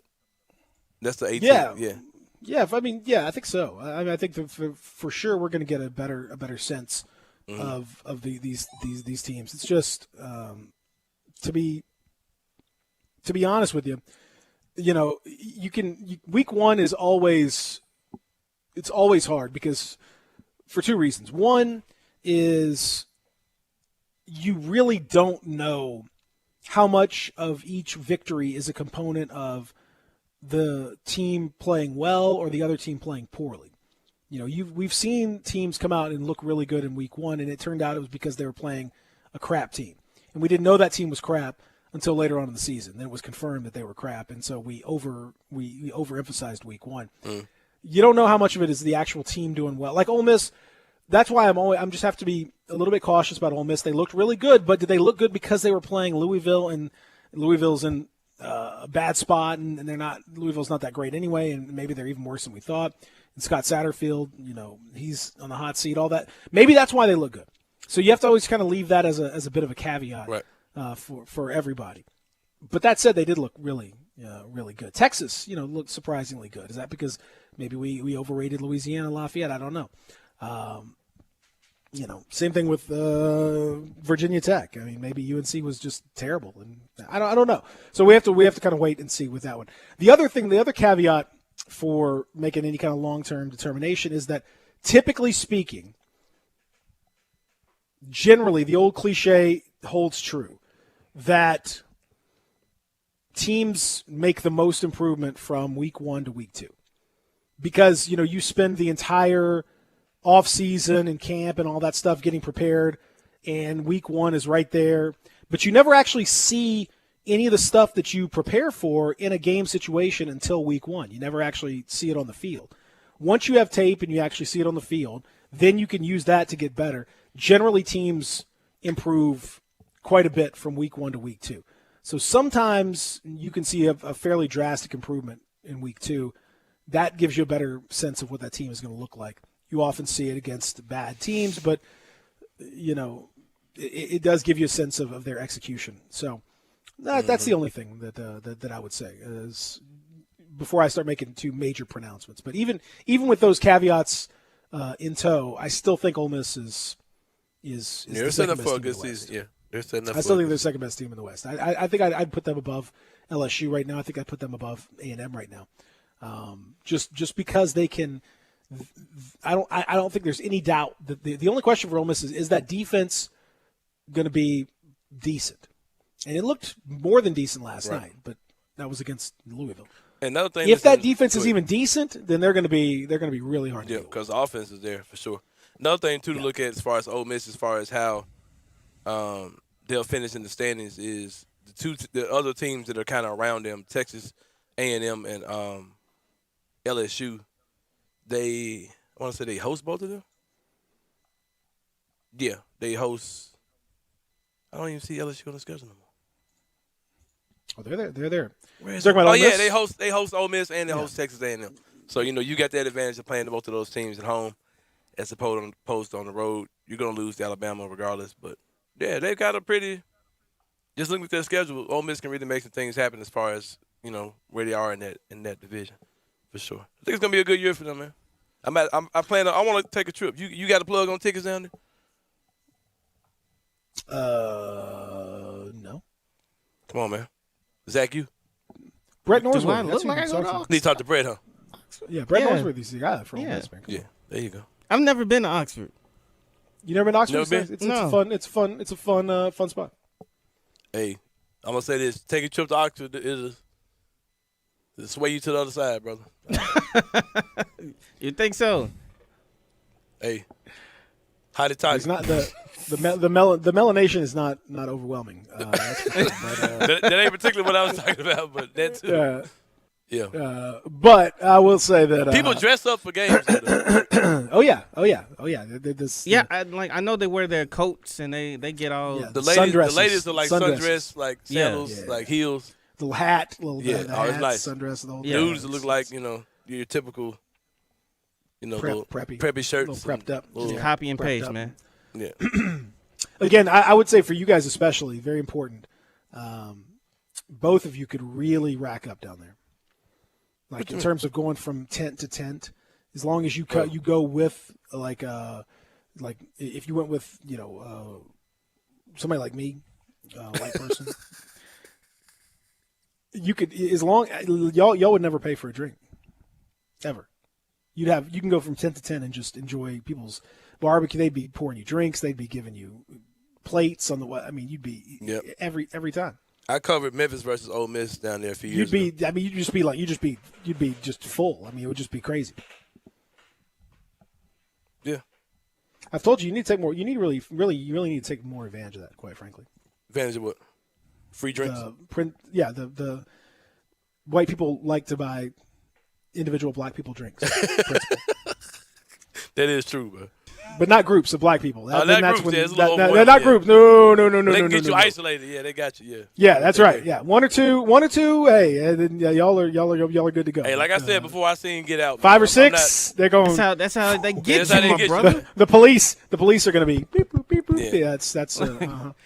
That's the 18th. Yeah. I think so. I think that for sure we're going to get a better sense of these teams. It's just to be honest with you, week one is always hard because for two reasons. One is you really don't know how much of each victory is a component of the team playing well or the other team playing poorly. We've seen teams come out and look really good in week one, and it turned out it was because they were playing a crap team. And we didn't know that team was crap until later on in the season. Then it was confirmed that they were crap, and so we overemphasized week one. You don't know how much of it is the actual team doing well. Like Ole Miss, that's why I'm just have to be a little bit cautious about Ole Miss. They looked really good, but did they look good because they were playing Louisville, and Louisville's in a bad spot, and they're not. Louisville's not that great anyway, and maybe they're even worse than we thought. And Scott Satterfield, he's on the hot seat. All that. Maybe that's why they look good. So you have to always kind of leave that as a bit of a caveat, right, for everybody. But that said, they did look really good. Texas, looked surprisingly good. Is that because maybe we overrated Louisiana and Lafayette? I don't know. Same thing with Virginia Tech. I mean, maybe UNC was just terrible, and I don't know. So we have to kind of wait and see with that one. The other caveat for making any kind of long-term determination is that, typically speaking, generally the old cliche holds true that teams make the most improvement from week one to week two, because you spend the entire off season and camp and all that stuff getting prepared, and week one is right there, but you never actually see any of the stuff that you prepare for in a game situation until week one. You never actually see it on the field. Once you have tape and you actually see it on the field, then you can use that to get better. Generally, teams improve quite a bit from week one to week two. So sometimes you can see a fairly drastic improvement in week two. That gives you a better sense of what that team is going to look like. You often see it against bad teams, but, it does give you a sense of their execution. So that's the only thing that I would say is before I start making two major pronouncements. But even with those caveats in tow, I still think Ole Miss is the second best team in the West. Yeah, I still think they're the second best team in the West. I think I'd put them above LSU right now. I think I'd put them above A&M right now, just because they can. I don't think there's any doubt that the only question for Ole Miss is that defense going to be decent, and it looked more than decent last night, but that was against Louisville. Another thing, if that defense is even decent, then they're going to be really hard to deal with. Because the offense is there for sure. Another thing too to look at as far as Ole Miss, as far as how they'll finish in the standings, is the other teams that are kind of around them, Texas A&M and LSU. I want to say they host both of them. Yeah, they host. I don't even see LSU on the schedule no more. Oh, they're there. They're there. They host Ole Miss and they host Texas A&M. So you got that advantage of playing both of those teams at home, as opposed on the road. You're gonna lose to Alabama regardless, but yeah, they've got a pretty. Just looking at their schedule, Ole Miss can really make some things happen as far as where they are in that division, for sure. I think it's gonna be a good year for them, man. I want to take a trip. You got a plug on tickets down there? No. Come on, man. Zach, you? Brett Norsworthy. Need to talk to Brett, huh? Yeah, Brett Norsworthy's the guy from Ole Miss, man. Yeah, there you go. I've never been to Oxford. You never been to Oxford? Never been? It's a fun spot. Hey, I'm gonna say this: take a trip to Oxford is sway you to the other side, brother. You think so? Hey, hotty toddy. It's not the melanation is not overwhelming. That's for sure, but, that ain't particularly what I was talking about, but that too. Yeah. But I will say that People dress up for games. Oh yeah. I know they wear their coats and they get all The ladies are like sundress, like sandals, like heels. Little hat, the it's hat, nice. Sundress, the whole Dudes look like your typical, preppy shirts, little prepped up, copy and paste, man. Yeah. Again, I would say for you guys especially, very important. Both of you could really rack up down there, like in terms of going from tent to tent. As long as you go with like if you went with somebody like me, a white person. You could, as long y'all would never pay for a drink, ever. You can go from 10 to 10 and just enjoy people's barbecue. They'd be pouring you drinks. They'd be giving you plates on the way. I mean, you'd be every time. I covered Memphis versus Ole Miss down there a few years ago. I mean, you'd be just full. I mean, it would just be crazy. Yeah. I've told you need to take more. You need you really need to take more advantage of that. Quite frankly. Advantage of what? Free drinks? The white people like to buy individual black people drinks. That is true, bro. But not groups of black people. Not groups. They're not groups. No. They can get you isolated. Yeah, they got you. Yeah. Yeah, that's right. Yeah, one or two. Hey, and then, y'all are good to go. Hey, like I said before, I seen Get Out. 5 or 6, they're going. That's how they get you, my brother. The police are going to be beep boop beep boop. Yeah, that's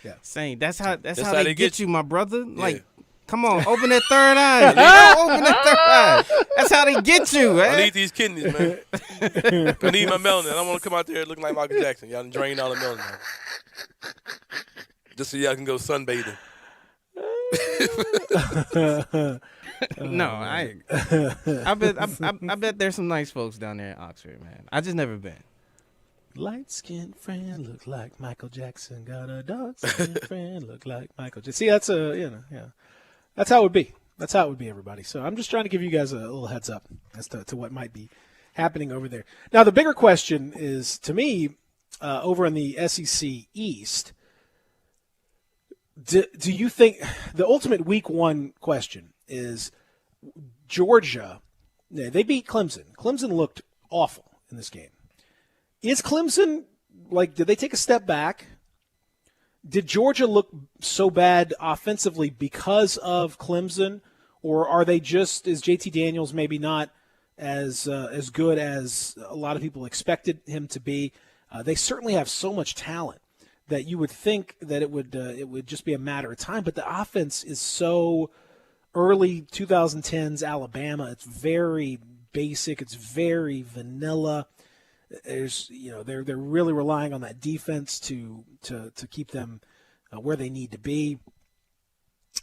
yeah. Saying that's how they get you, my brother. Like. Come on, open that third eye. Open that third eye. That's how they get you, man. I need these kidneys, man. I need my melanin. I don't want to come out there looking like Michael Jackson. Y'all done drained all the melanin. Just so y'all can go sunbathing. No, I bet there's some nice folks down there in Oxford, man. I just never been. Light-skinned friend look like Michael Jackson. Got a dark-skinned friend look like Michael Jackson. See, that's that's how it would be. That's how it would be, everybody. So I'm just trying to give you guys a little heads up as to what might be happening over there. Now, the bigger question is, to me, over in the SEC East, do you think the ultimate Week 1 question is Georgia? They beat Clemson. Clemson looked awful in this game. Is Clemson, did they take a step back? Did Georgia look so bad offensively because of Clemson? Or are they just, is JT Daniels maybe not as good as a lot of people expected him to be? They certainly have so much talent that you would think that it would just be a matter of time. But the offense is so early 2010s Alabama. It's very basic. It's very vanilla. There's, they're really relying on that defense to keep them where they need to be.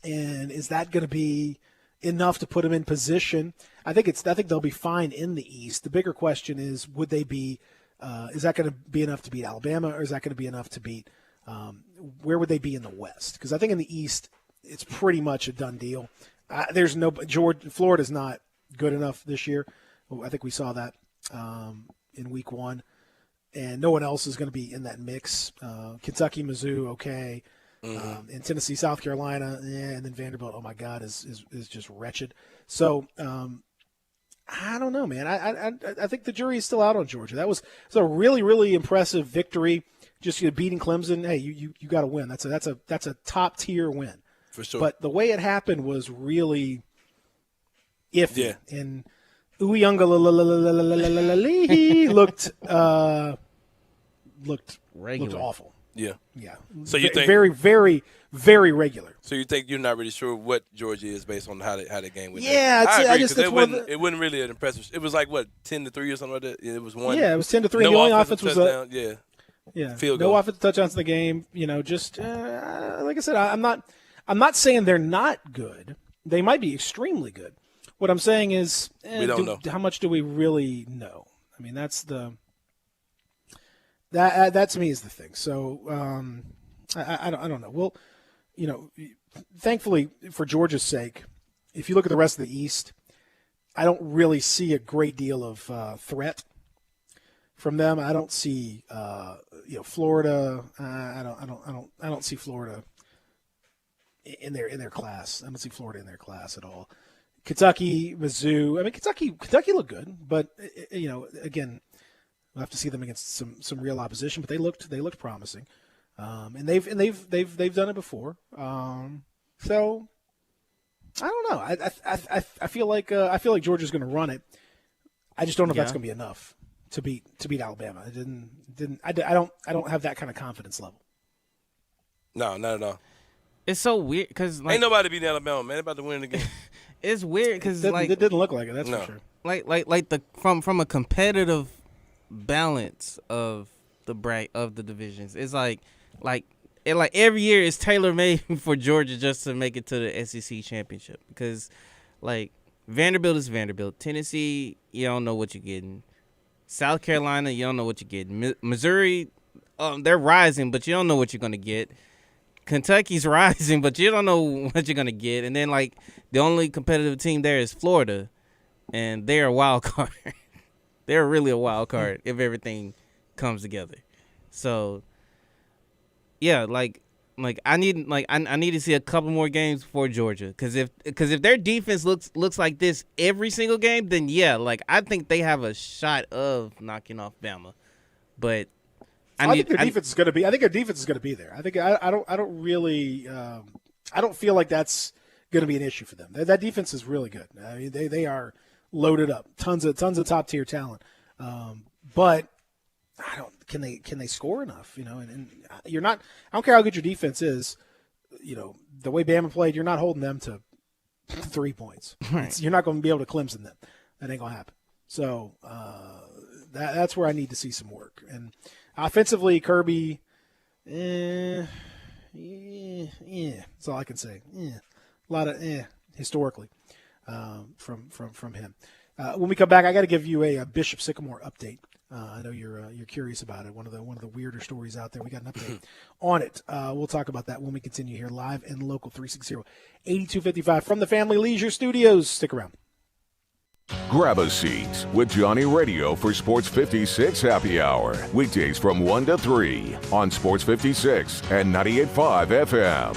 And is that going to be enough to put them in position? I think they'll be fine in the East. The bigger question is, would they be? Is that going to be enough to beat Alabama, or is that going to be enough to beat? Where would they be in the West? Because I think in the East, it's pretty much a done deal. There's no Florida's not good enough this year. I think we saw that. In Week 1, and no one else is going to be in that mix. Kentucky, Mizzou, okay, and Tennessee, South Carolina, and then Vanderbilt. Oh my God, is just wretched. So I don't know, man. I think the jury is still out on Georgia. That was a really, really impressive victory. Just beating Clemson. Hey, you got to win. That's a top tier win for sure. But the way it happened was really iffy. Yeah. And Uyunga looked awful. Yeah. Yeah. So you think very, very, very regular. So you think you're not really sure what Georgia is based on how the game went? Yeah, I agree, because it wasn't really an impressive. It was like 10-3 or something like that. It was one. Yeah, it was 10-3. No the only offense was field goal. No offensive touchdowns in the game. Just like I said, I'm not saying they're not good. They might be extremely good. What I'm saying is, we don't know. How much do we really know? I mean, that to me is the thing. So I don't know. Well, thankfully for Georgia's sake, if you look at the rest of the East, I don't really see a great deal of threat from them. I don't see Florida. I don't see Florida in their class. I don't see Florida in their class at all. Kentucky, Mizzou. I mean, Kentucky looked good, but again, we'll have to see them against some real opposition. But they looked promising, and they've done it before. So I don't know. I feel like Georgia's going to run it. I just don't know if that's going to be enough to beat Alabama. I don't have that kind of confidence level. No, not at all. It's so weird because ain't nobody beating Alabama, man. They're about to win the game. It's weird because it didn't look like it. That's for sure. Like the from a competitive balance of the divisions, it's like every year it's tailor made for Georgia just to make it to the SEC championship because like Vanderbilt is Vanderbilt, Tennessee you don't know what you're getting, South Carolina you don't know what you're getting, Missouri they're rising but you don't know what you're gonna get. Kentucky's rising, but you don't know what you're going to get. And then, like, the only competitive team there is Florida, and they're a wild card. They're really a wild card if everything comes together. So, yeah, I need to see a couple more games for Georgia because if their defense looks like this every single game, then, yeah, like, I think they have a shot of knocking off Bama. But I think their defense is going to be. I think their defense is going to be there. I think I don't really. I don't feel like that's going to be an issue for them. That defense is really good. I mean, they are loaded up. Tons of top tier talent. But I don't. Can they score enough? And you're not. I don't care how good your defense is. The way Bama played, you're not holding them to 3 points. Right. You're not going to be able to Clemson them. That ain't going to happen. So that's where I need to see some work. And offensively, Kirby, that's all I can say. A lot of historically from him. When we come back, I got to give you a Bishop Sycamore update. I know you're curious about it. One of the weirder stories out there. We got an update on it. We'll talk about that when we continue here live and local 360-8255 from the Family Leisure Studios. Stick around. Grab a seat with Johnny Radio for Sports 56 Happy Hour. Weekdays from 1 to 3 on Sports 56 and 98.5 FM.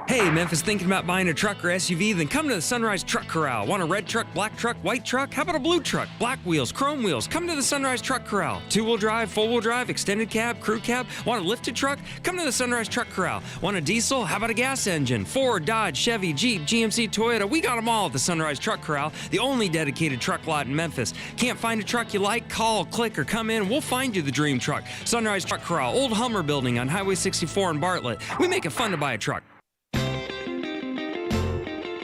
Hey, Memphis, thinking about buying a truck or SUV? Then come to the Sunrise Truck Corral. Want a red truck, black truck, white truck? How about a blue truck? Black wheels, chrome wheels. Come to the Sunrise Truck Corral. Two-wheel drive, four-wheel drive, extended cab, crew cab. Want a lifted truck? Come to the Sunrise Truck Corral. Want a diesel? How about a gas engine? Ford, Dodge, Chevy, Jeep, GMC, Toyota. We got them all at the Sunrise Truck Corral, the only dedicated truck lot in Memphis. Can't find a truck you like? Call, click, or come in. We'll find you the dream truck. Sunrise Truck Corral, Old Hummer Building on Highway 64 in Bartlett. We make it fun to buy a truck.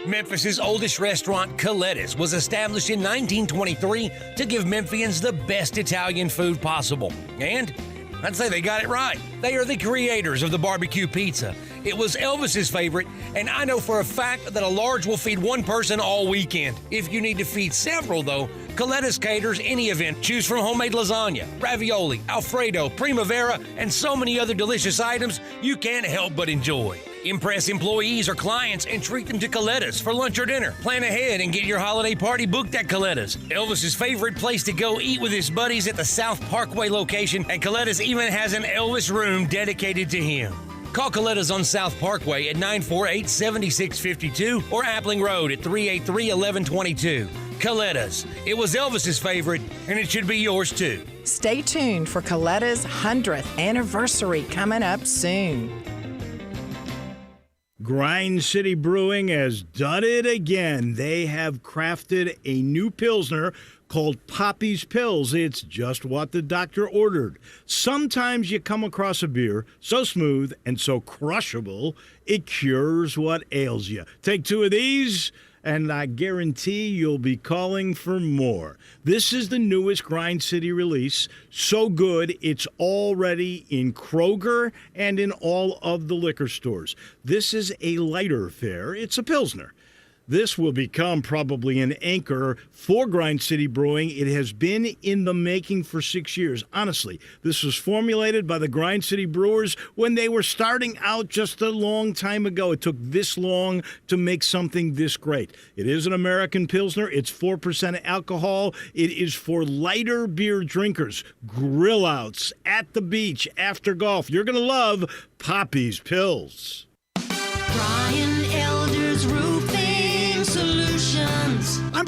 Memphis's oldest restaurant, Colettas, was established in 1923 to give Memphians the best Italian food possible. And I'd say they got it right. They are the creators of the barbecue pizza. It was Elvis's favorite, and I know for a fact that a large will feed one person all weekend. If you need to feed several, though, Colettas caters any event. Choose from homemade lasagna, ravioli, Alfredo, primavera, and so many other delicious items you can't help but enjoy. Impress employees or clients and treat them to Colettas for lunch or dinner. Plan ahead and get your holiday party booked at Colettas. Elvis's favorite place to go eat with his buddies at the South Parkway location, and Colettas even has an Elvis room dedicated to him. Call Colettas on South Parkway at 948-7652 or Appling Road at 383-1122. Colettas. It was Elvis's favorite, and it should be yours too. Stay tuned for Coletta's 100th anniversary coming up soon. Grind City Brewing has done it again. They have crafted a new Pilsner called Poppy's Pills. It's just what the doctor ordered. Sometimes you come across a beer so smooth and so crushable, it cures what ails you. Take two of these, and I guarantee you'll be calling for more. This is the newest Grind City release. So good, it's already in Kroger and in all of the liquor stores. This is a lighter fare. It's a Pilsner. This will become probably an anchor for Grind City Brewing. It has been in the making for 6 years. Honestly, this was formulated by the Grind City Brewers when they were starting out just a long time ago. It took this long to make something this great. It is an American Pilsner. It's 4% alcohol. It is for lighter beer drinkers, grill outs, at the beach, after golf. You're going to love Poppy's Pills. Brian Elder's Roofing Solutions.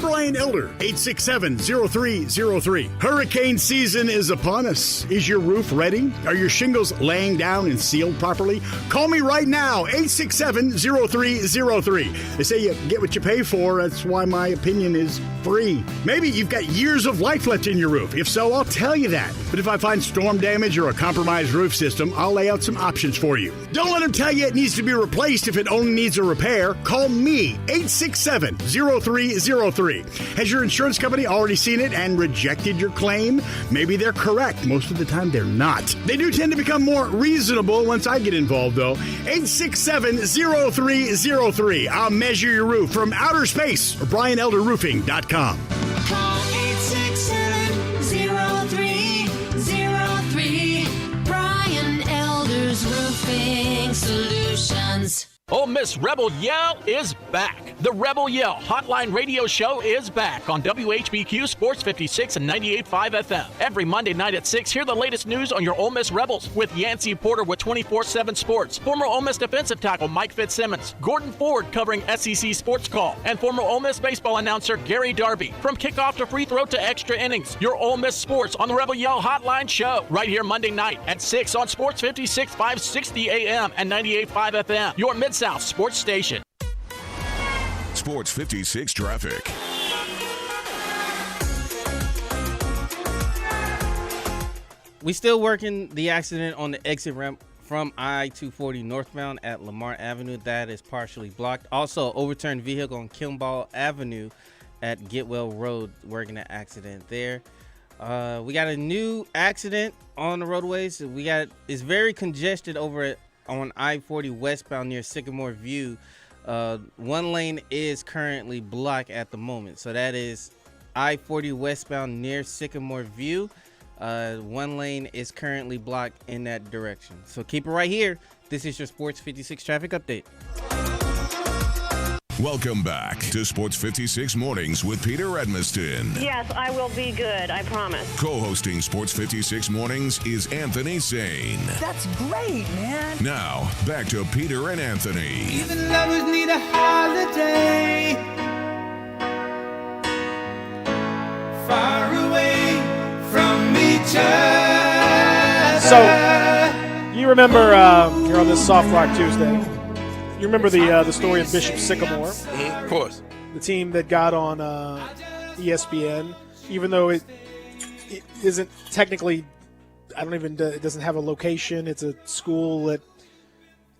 Brian Elder, 867-0303. Hurricane season is upon us. Is your roof ready? Are your shingles laying down and sealed properly? Call me right now, 867-0303. They say you get what you pay for. That's why my opinion is free. Maybe you've got years of life left in your roof. If so, I'll tell you that. But if I find storm damage or a compromised roof system, I'll lay out some options for you. Don't let them tell you it needs to be replaced if it only needs a repair. Call me, 867-0303. Has your insurance company already seen it and rejected your claim? Maybe they're correct. Most of the time, they're not. They do tend to become more reasonable once I get involved, though. 867-0303. I'll measure your roof from outer space or BrianElderRoofing.com. Call 867-0303. Brian Elder's Roofing Solutions. Ole Miss Rebel Yell is back. The Rebel Yell Hotline Radio Show is back on WHBQ Sports 56 and 98.5 FM. Every Monday night at 6, hear the latest news on your Ole Miss Rebels with Yancey Porter with 24/7 Sports, former Ole Miss defensive tackle Mike Fitzsimmons, Gordon Ford covering SEC Sports Call, and former Ole Miss baseball announcer Gary Darby. From kickoff to free throw to extra innings, your Ole Miss sports on the Rebel Yell Hotline Show right here Monday night at 6 on Sports 56, 560 AM and 98.5 FM. Your Mid-South Sports Station. Sports 56 traffic. We still working the accident on the exit ramp from I-240 northbound at Lamar Avenue. That is partially blocked. Also, overturned vehicle on Kimball Avenue at Getwell Road, working the accident there. We got a new accident on the roadways. It's very congested over on I-40 westbound near Sycamore View. One lane is currently blocked at the moment. So that is I-40 westbound near Sycamore View. One lane is currently blocked in that direction. So keep it right here. This is your Sports 56 traffic update. Welcome back to Sports 56 Mornings with Peter Edmiston. Yes, I will be good, I promise. Co-hosting Sports 56 Mornings is Anthony Sane. That's great, man. Now, back to Peter and Anthony. Even lovers need a holiday. Far away from each other. So, you remember here on this Soft Rock Tuesday, you remember the story of Bishop Sycamore? Of course. The team that got on ESPN, even though it isn't technically, it doesn't have a location. It's a school a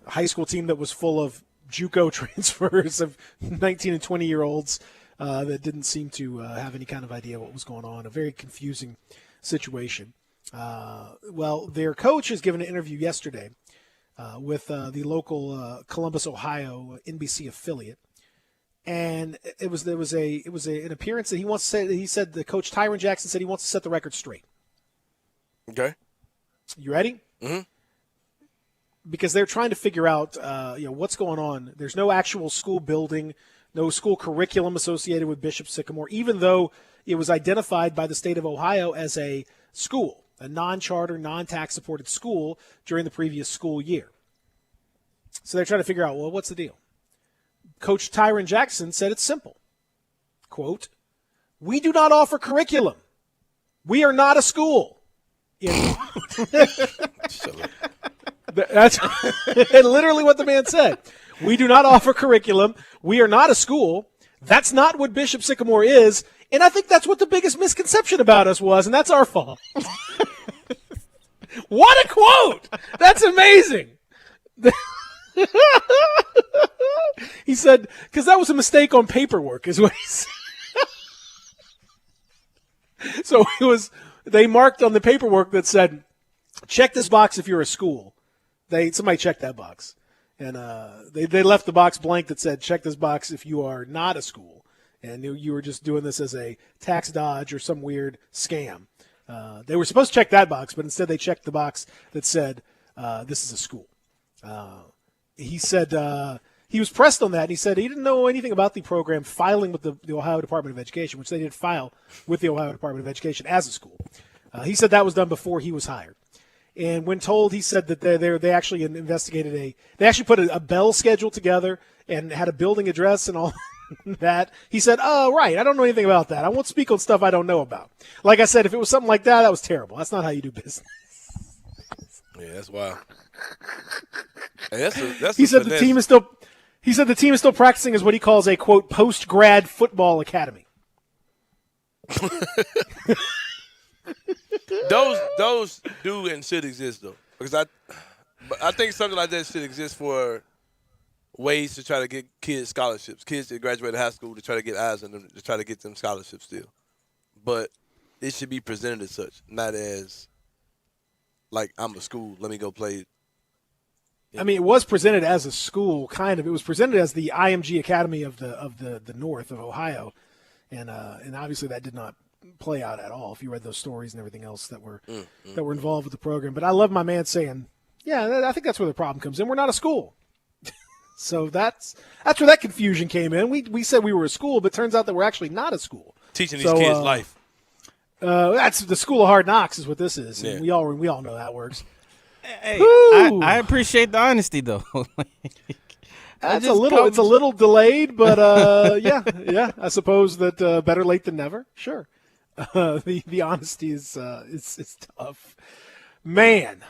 high school team that was full of JUCO transfers of 19 and 20-year-olds that didn't seem to have any kind of idea what was going on. A very confusing situation. Well, their coach has given an interview yesterday with the local Columbus, Ohio NBC affiliate, and there was an appearance that he said the coach Tyron Jackson said he wants to set the record straight. Okay. You ready? Mm-hmm. Because they're trying to figure out what's going on. There's no actual school building, no school curriculum associated with Bishop Sycamore, even though it was identified by the state of Ohio as a school, a non-charter, non-tax supported school during the previous school year. So they're trying to figure out, well, what's the deal? Coach Tyron Jackson said it's simple. Quote, "We do not offer curriculum. We are not a school." That's literally what the man said. We do not offer curriculum. We are not a school. That's not what Bishop Sycamore is. And I think that's what the biggest misconception about us was, and that's our fault. What a quote! That's amazing. He said, because that was a mistake on paperwork, is what he said. So they marked on the paperwork that said, check this box if you're a school. Somebody checked that box. And they left the box blank that said, check this box if you are not a school. And you were just doing this as a tax dodge or some weird scam. They were supposed to check that box, but instead they checked the box that said, this is a school. He said he was pressed on that, and he said he didn't know anything about the program filing with the Ohio Department of Education, which they did file with the Ohio Department of Education as a school. He said that was done before he was hired. And when told, he said that they actually investigated they actually put a bell schedule together and had a building address and all that he said, "Oh, right, I don't know anything about that. I won't speak on stuff I don't know about." Like I said, if it was something like that, that was terrible. That's not how you do business. Yeah, that's wild. And that's He said the team is still. He said the team is still practicing as what he calls a quote post-grad football academy. Those do and should exist though, because I think something like that should exist for ways to try to get kids scholarships, kids that graduate high school to try to get eyes on them, to try to get them scholarships still. But it should be presented as such, not as like I'm a school, let me go play. I mean, it was presented as a school, kind of. It was presented as the IMG Academy of the North of Ohio, and obviously that did not play out at all. If you read those stories and everything else that were involved with the program, but I love my man saying, "Yeah, I think that's where the problem comes in. We're not a school." So that's where that confusion came in. We said we were a school, but it turns out that we're actually not a school. Teaching these kids life. That's the school of hard knocks is what this is. Yeah. And we all know how that works. Hey, I appreciate the honesty though. It's a little delayed, but yeah. I suppose that better late than never. Sure. The honesty is tough, man.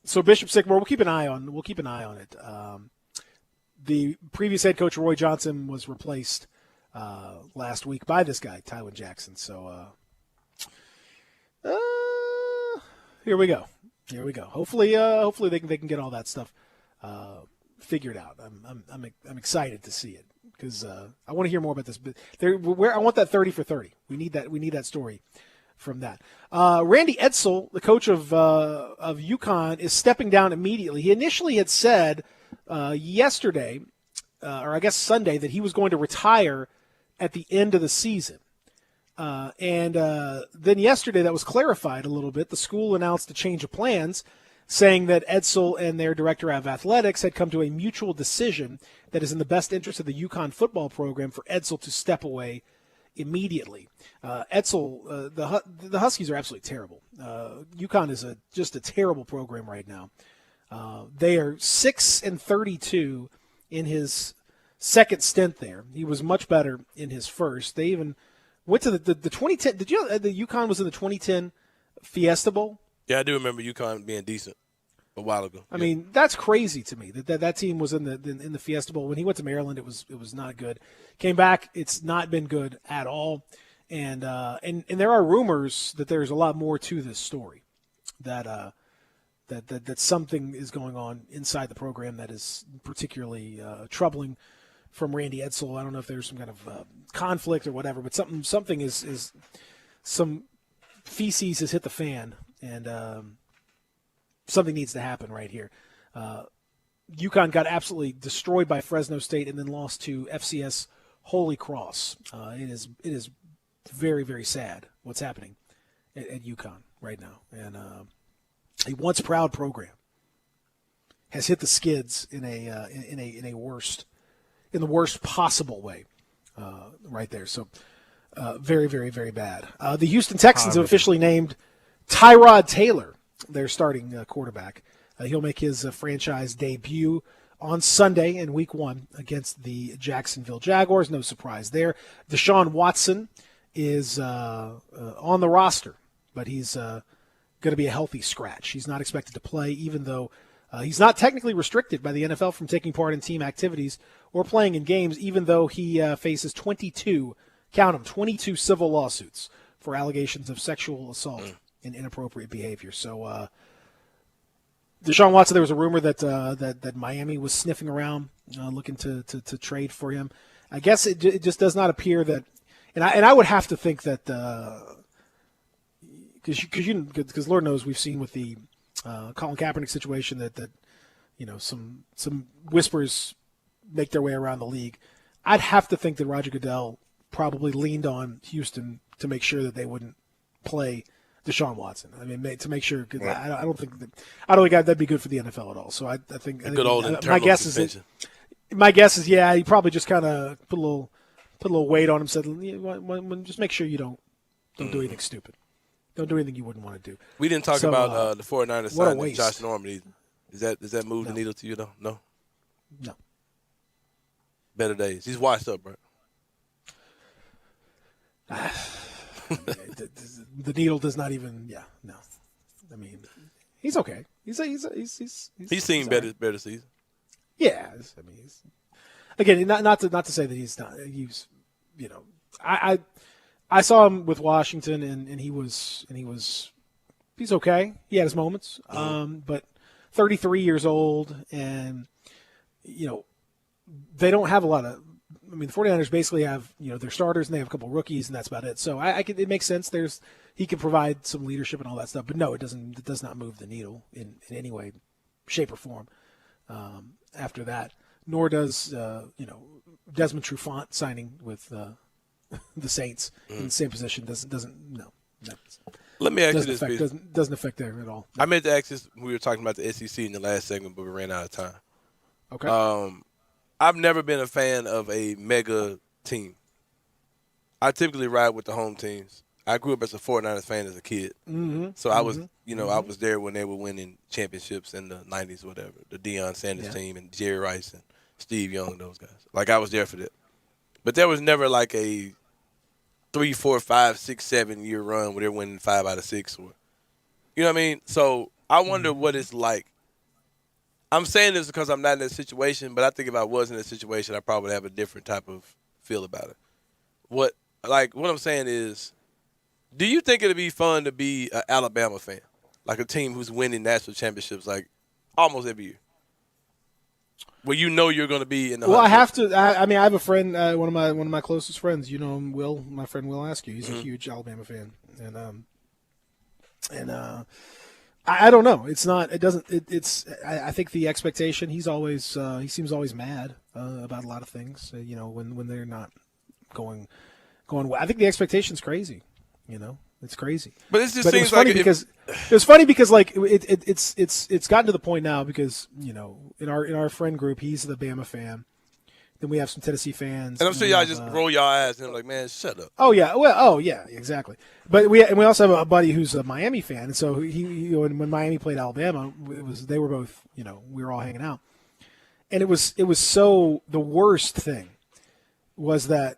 So Bishop Sycamore, we'll keep an eye on it. The previous head coach Roy Johnson was replaced last week by this guy Tywin Jackson. So here we go. Hopefully they can get all that stuff figured out. I'm excited to see it because I want to hear more about this. I want that 30 for 30. We need that story from that. Randy Edsall, the coach of UConn, is stepping down immediately. He initially had said yesterday, or I guess Sunday, that he was going to retire at the end of the season. And then yesterday that was clarified a little bit. The school announced a change of plans, saying that Edsall and their director of athletics had come to a mutual decision that is in the best interest of the UConn football program for Edsall to step away immediately. Edsall, the Huskies are absolutely terrible. UConn is just a terrible program right now. They are 6-32 in his second stint there. He was much better in his first. They even went to the 2010. Did you know the UConn was in the 2010 Fiesta Bowl? Yeah, I do remember UConn being decent a while ago. I mean, that's crazy to me that team was in the Fiesta Bowl. When he went to Maryland, it was not good. Came back, it's not been good at all. And there are rumors that there's a lot more to this story, that something is going on inside the program that is particularly troubling from Randy Edsall. I don't know if there's some kind of conflict or whatever, but something is some feces has hit the fan, and something needs to happen right here. UConn got absolutely destroyed by Fresno State and then lost to FCS Holy Cross. It is very, very sad what's happening at UConn right now, and a once proud program has hit the skids in the worst possible way right there. So very, very, very bad. The Houston Texans have officially named Tyrod Taylor their starting quarterback. He'll make his franchise debut on Sunday in Week 1 against the Jacksonville Jaguars. No surprise there. Deshaun Watson is on the roster, but he's going to be a healthy scratch. He's not expected to play, even though he's not technically restricted by the NFL from taking part in team activities or playing in games, even though he faces 22 civil lawsuits for allegations of sexual assault and inappropriate behavior. So Deshaun Watson, there was a rumor that Miami was sniffing around, looking to trade for him. I guess it just does not appear that, and I would have to think that because Lord knows we've seen with the Colin Kaepernick situation that some whispers make their way around the league. I'd have to think that Roger Goodell probably leaned on Houston to make sure that they wouldn't play Deshaun Watson. I mean, to make sure. Cause I don't think that'd be good for the NFL at all. So I think my guess is he probably just kind of put a little weight on him. Said, just make sure you don't do anything stupid. Don't do anything you wouldn't want to do. We didn't talk about the 49ers signing Josh Norman either. Does that move the needle to you though? No. better days. He's washed up, bro. The needle does not even. Yeah, no. I mean, he's okay. He's seen better season. Yeah, I mean, again, not to say that he's not. He's, you know, I saw him with Washington, and he's okay. He had his moments, but 33 years old, and you know, they don't have a lot of. I mean, the 49ers basically have, you know, their starters, and they have a couple rookies, and that's about it. So it makes sense. He can provide some leadership and all that stuff, but no, it doesn't. It does not move the needle in any way, shape, or form. After that, nor does Desmond Trufant signing with the Saints in the same position doesn't. Let me ask you this, Pete. Doesn't affect there at all. I meant to ask this. We were talking about the SEC in the last segment, but we ran out of time. Okay. I've never been a fan of a mega team. I typically ride with the home teams. I grew up as a 49ers fan as a kid. Mm-hmm. So I was, I was there when they were winning championships in the 90s or whatever. The Deion Sanders team and Jerry Rice and Steve Young, those guys. Like, I was there for that. But there was never like a 3, 4, 5, 6, 7 year run where they're winning 5 out of 6. Or, you know what I mean? So I wonder what it's like. I'm saying this because I'm not in that situation, but I think if I was in that situation, I'd probably have a different type of feel about it. What I'm saying is, do you think it'd be fun to be an Alabama fan, like a team who's winning national championships like almost every year, where you know you're going to be in the? Well, I have to. I mean, I have a friend, one of my closest friends. You know him, Will. My friend Will Askew. He's a huge Alabama fan, and I don't know. It's not. It doesn't. It's. I think the expectation. He seems always mad about a lot of things. When they're not going well. I think the expectation's crazy. It's crazy. But it just seems funny like because it's funny because like it's gotten to the point now because in our friend group he's the Bama fan. Then we have some Tennessee fans. And I'm sure y'all just roll your eyes and like, man, shut up. Oh yeah, well, exactly. But we also have a buddy who's a Miami fan, and so he when Miami played Alabama, they were both we were all hanging out, and it was so the worst thing was that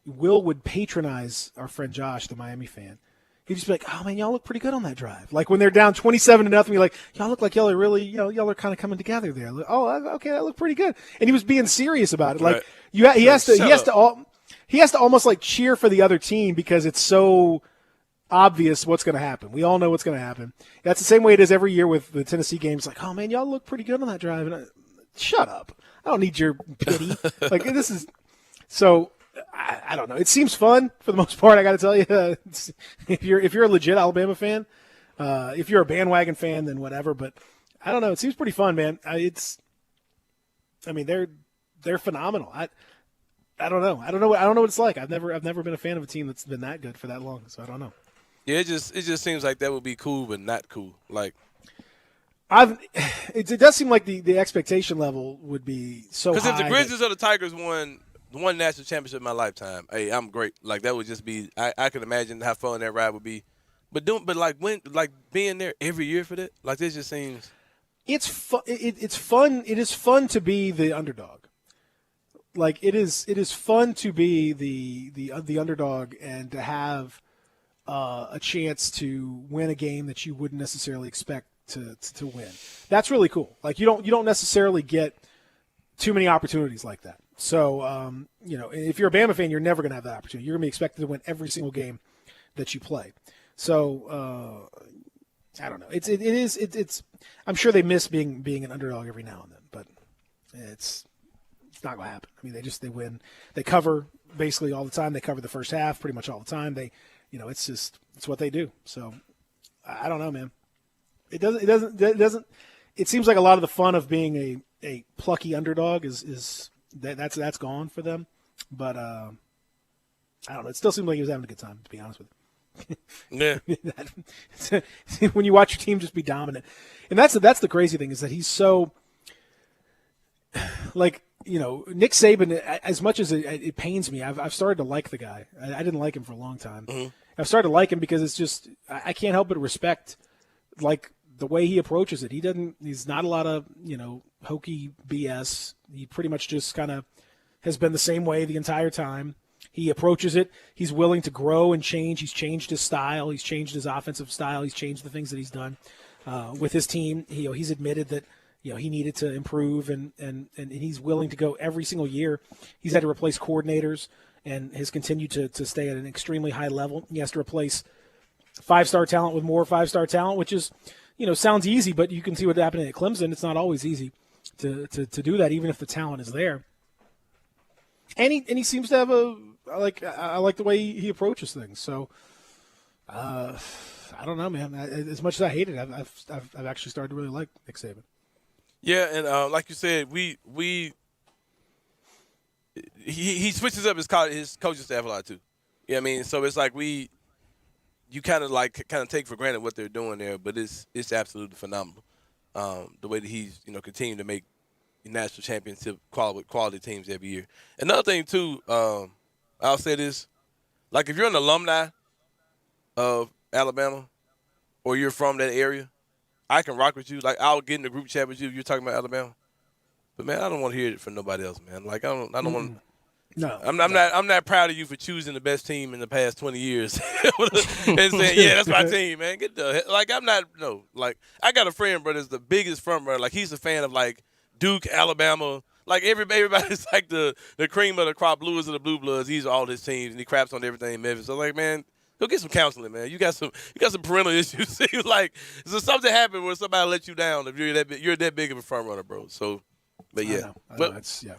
Will would patronize our friend Josh, the Miami fan. He'd just be like, "Oh man, y'all look pretty good on that drive." Like when they're down 27-0, you're like, "Y'all look like y'all are really, y'all are kind of coming together there." Like, oh, okay, that looked pretty good. And he was being serious about it. Like he has to almost like cheer for the other team because it's so obvious what's going to happen. We all know what's going to happen. That's the same way it is every year with the Tennessee games. Like, "Oh man, y'all look pretty good on that drive." And shut up. I don't need your pity. Like this is so. I don't know. It seems fun for the most part. I got to tell you, if you're a legit Alabama fan, if you're a bandwagon fan, then whatever. But I don't know. It seems pretty fun, man. They're phenomenal. I don't know. I don't know what it's like. I've never been a fan of a team that's been that good for that long. So I don't know. Yeah, it just seems like that would be cool, but not cool. Like it does seem like the expectation level would be so high. Because if the Grizzlies or the Tigers won one national championship in my lifetime, hey, I'm great. Like that would just be. I can imagine how fun that ride would be. But being there every year for that, like this just seems. It's fun. It's fun. It is fun to be the underdog. Like it is fun to be the underdog and to have a chance to win a game that you wouldn't necessarily expect to win. That's really cool. Like you don't necessarily get too many opportunities like that. So, if you're a Bama fan, you're never going to have that opportunity. You're going to be expected to win every single game that you play. So, I don't know. It's. I'm sure they miss being an underdog every now and then, but it's not going to happen. I mean, they win. They cover basically all the time. They cover the first half pretty much all the time. It's what they do. So, I don't know, man. It doesn't. It seems like a lot of the fun of being a plucky underdog is. That's gone for them, but I don't know. It still seems like he was having a good time, to be honest with you. Yeah. When you watch your team just be dominant, and that's the crazy thing is that he's so like Nick Saban. As much as it pains me, I've started to like the guy. I didn't like him for a long time. Mm-hmm. I've started to like him because it's just I can't help but respect like the way he approaches it. He's not a lot of hokey BS. He pretty much just kind of has been the same way the entire time. He approaches it. He's willing to grow and change. He's changed his style. He's changed his offensive style. He's changed the things that he's done with his team. He's admitted that he needed to improve, and he's willing to go every single year. He's had to replace coordinators and has continued to stay at an extremely high level. He has to replace 5-star talent with more 5-star talent, which is, sounds easy, but you can see what happened at Clemson. It's not always easy to do that, even if the talent is there. And he seems to have I like the way he approaches things. So I don't know, man. As much as I hate it, I've actually started to really like Nick Saban. Yeah, and like you said, he switches up his coaching staff a lot too. You know what I mean? So it's like you kind of take for granted what they're doing there, but it's absolutely phenomenal. The way that he's continuing to make national championship quality teams every year. Another thing too, I'll say this: like if you're an alumni of Alabama or you're from that area, I can rock with you. Like I'll get in the group chat with you if you're talking about Alabama. But man, I don't want to hear it from nobody else, man. Like I don't want. No, I'm not proud of you for choosing the best team in the past 20 years and saying, yeah, that's my team, man. I got a friend, bro, that's the biggest front runner. Like he's a fan of like Duke, Alabama. Like everybody's like the cream of the crop, Blues of the Blue Bloods. He's all his teams and he craps on everything in Memphis. So like, man, go get some counseling, man. You got some parental issues. Like, so something happened where somebody let you down if you're that big of a front runner, bro. So. But yeah,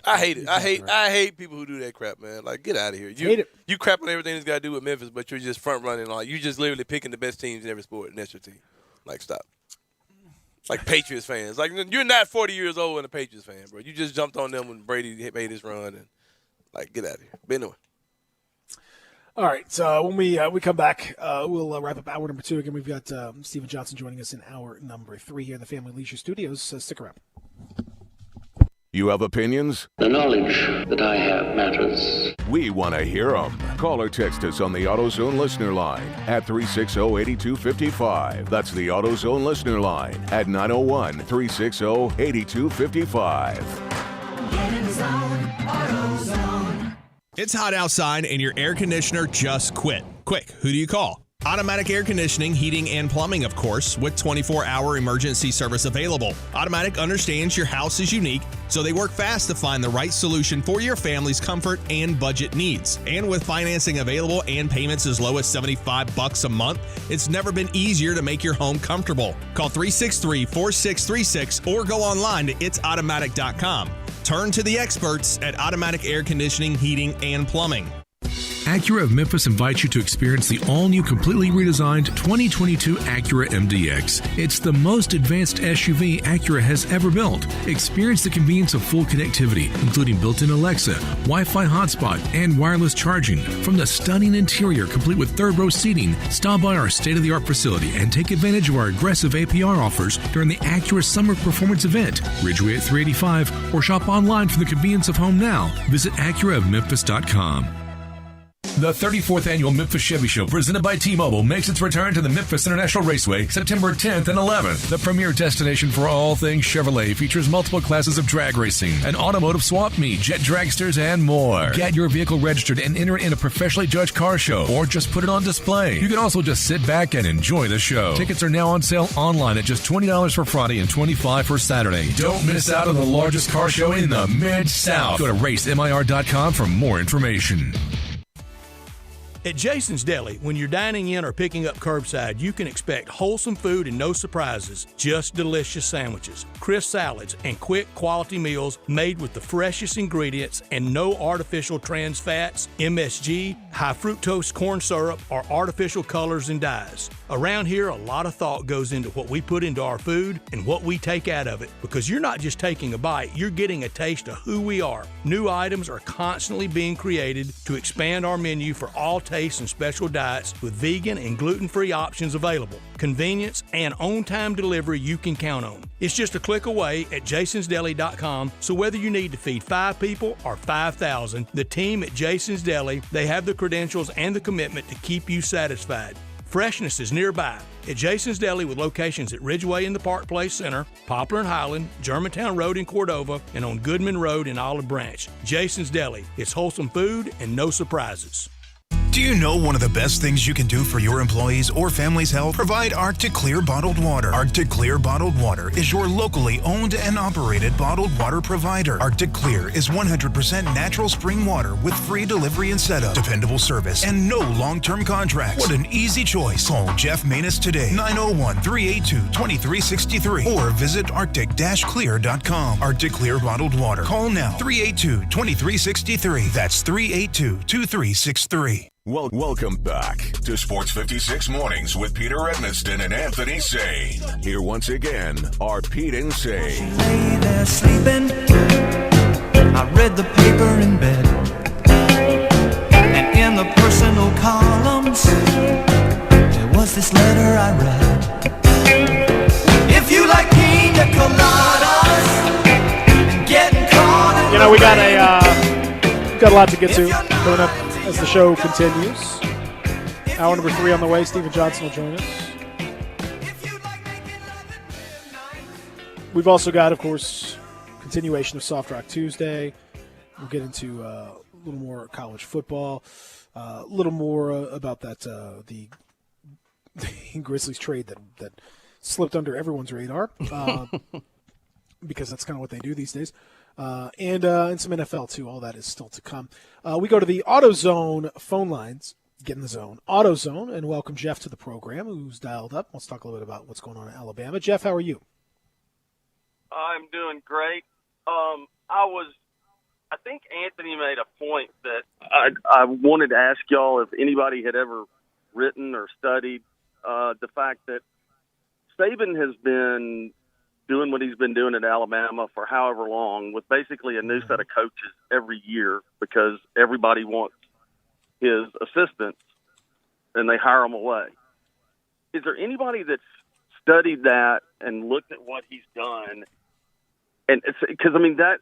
I hate it. I hate people who do that crap, man. Like, get out of here. You crap on everything that's got to do with Memphis, but you're just front running. Like, you just literally picking the best teams in every sport, and that's your team. Like, stop. Like Patriots fans. Like, you're not 40 years old and a Patriots fan, bro. You just jumped on them when Brady made his run, and like, get out of here. But anyway. All right. So when we come back, we'll wrap up hour number 2. Again, we've got Stephen Johnson joining us in hour number 3 here in the Family Leisure Studios. So stick around. You have opinions? The knowledge that I have matters. We want to hear them. Call or text us on the AutoZone listener line at 360-8255. That's the AutoZone listener line at 901-360-8255. Get in the zone, AutoZone. It's hot outside and your air conditioner just quit. Quick, who do you call? Automatic Air Conditioning, Heating, and Plumbing, of course, with 24-hour emergency service available. Automatic understands your house is unique, so they work fast to find the right solution for your family's comfort and budget needs. And with financing available and payments as low as $75 a month, it's never been easier to make your home comfortable. Call 363-4636 or go online to itsautomatic.com. Turn to the experts at Automatic Air Conditioning, Heating, and Plumbing. Acura of Memphis invites you to experience the all-new, completely redesigned 2022 Acura MDX. It's the most advanced SUV Acura has ever built. Experience the convenience of full connectivity, including built-in Alexa, Wi-Fi hotspot, and wireless charging. From the stunning interior, complete with third-row seating, stop by our state-of-the-art facility and take advantage of our aggressive APR offers during the Acura Summer Performance Event. Ridgeway at 385, or shop online from the convenience of home now. Visit AcuraofMemphis.com. The 34th Annual Memphis Chevy Show, presented by T-Mobile, makes its return to the Memphis International Raceway September 10th and 11th. The premier destination for all things Chevrolet features multiple classes of drag racing, an automotive swap meet, jet dragsters, and more. Get your vehicle registered and enter in a professionally judged car show, or just put it on display. You can also just sit back and enjoy the show. Tickets are now on sale online at just $20 for Friday and $25 for Saturday. Don't miss out on the largest car show in the Mid-South. Go to racemir.com for more information. At Jason's Deli, when you're dining in or picking up curbside, you can expect wholesome food and no surprises, just delicious sandwiches, crisp salads, and quick quality meals made with the freshest ingredients and no artificial trans fats, MSG, high fructose corn syrup, or artificial colors and dyes. Around here, a lot of thought goes into what we put into our food and what we take out of it, because you're not just taking a bite, you're getting a taste of who we are. New items are constantly being created to expand our menu for all tastes and special diets with vegan and gluten-free options available. Convenience and on-time delivery you can count on. It's just a click away at jasonsdeli.com, so whether you need to feed 5 people or 5,000, the team at Jason's Deli, they have the credentials and the commitment to keep you satisfied. Freshness is nearby at Jason's Deli with locations at Ridgeway in the Park Place Center, Poplar and Highland, Germantown Road in Cordova, and on Goodman Road in Olive Branch. Jason's Deli. It's wholesome food and no surprises. Do you know one of the best things you can do for your employees or family's health? Provide Arctic Clear bottled water. Arctic Clear bottled water is your locally owned and operated bottled water provider. Arctic Clear is 100% natural spring water with free delivery and setup, dependable service, and no long-term contracts. What an easy choice. Call Jeff Manus today, 901-382-2363, or visit arctic-clear.com. Arctic Clear bottled water. Call now, 382-2363. That's 382-2363. Welcome back to Sports 56 Mornings with Peter Edmiston and Anthony Sane. Here once again are Pete and Sane. Lay there sleeping. I read the paper in bed, and in the personal columns there was this letter I read. If you like pina coladas and getting caught in You know, we got a lot to get to coming up as the show continues. Hour number 3 on the way. Stephen Johnson will join us. We've also got, of course, continuation of Soft Rock Tuesday. We'll get into a little more college football, a little more about that the Grizzlies trade that slipped under everyone's radar because that's kind of what they do these days. And some NFL, too. All that is still to come. We go to the AutoZone phone lines. Get in the zone. AutoZone, and welcome Jeff to the program, who's dialed up. Let's talk a little bit about what's going on in Alabama. Jeff, how are you? I'm doing great. I think Anthony made a point that I wanted to ask y'all if anybody had ever written or studied the fact that Saban has been doing what he's been doing at Alabama for however long with basically a new set of coaches every year because everybody wants his assistants and they hire them away. Is there anybody that's studied that and looked at what he's done? And it's because, I mean, that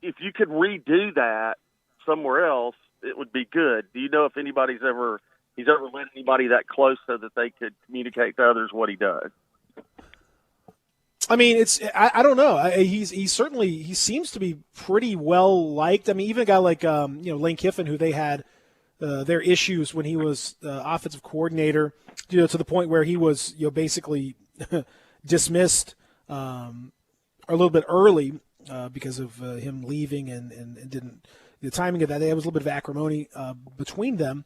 if you could redo that somewhere else, it would be good. Do you know if he's ever led anybody that close so that they could communicate to others what he does? I mean, I don't know. He seems to be pretty well liked. I mean, even a guy like Lane Kiffin, who they had their issues when he was offensive coordinator, to the point where he was basically dismissed a little bit early because of him leaving and didn't the timing of that. There was a little bit of acrimony between them.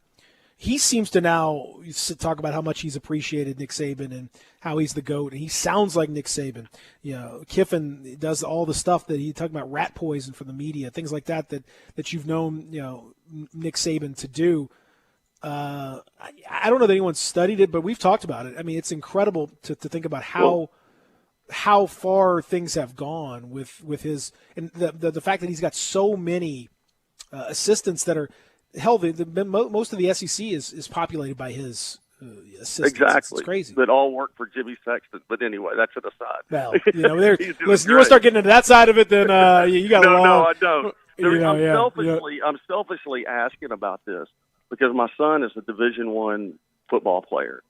He seems to now talk about how much he's appreciated Nick Saban and how he's the GOAT. And he sounds like Nick Saban. Kiffin does all the stuff that he talked about, rat poison for the media, things like that you've known, Nick Saban to do. I don't know that anyone's studied it, but we've talked about it. I mean, it's incredible to think about how far things have gone with his and the fact that he's got so many assistants that are. Hell, most of the SEC is populated by his assistants. Exactly. It's crazy. That all work for Jimmy Sexton. But anyway, that's an aside. Well, listen, you want to start getting into that side of it, then you got No, I don't. I'm selfishly asking about this because my son is a Division I football player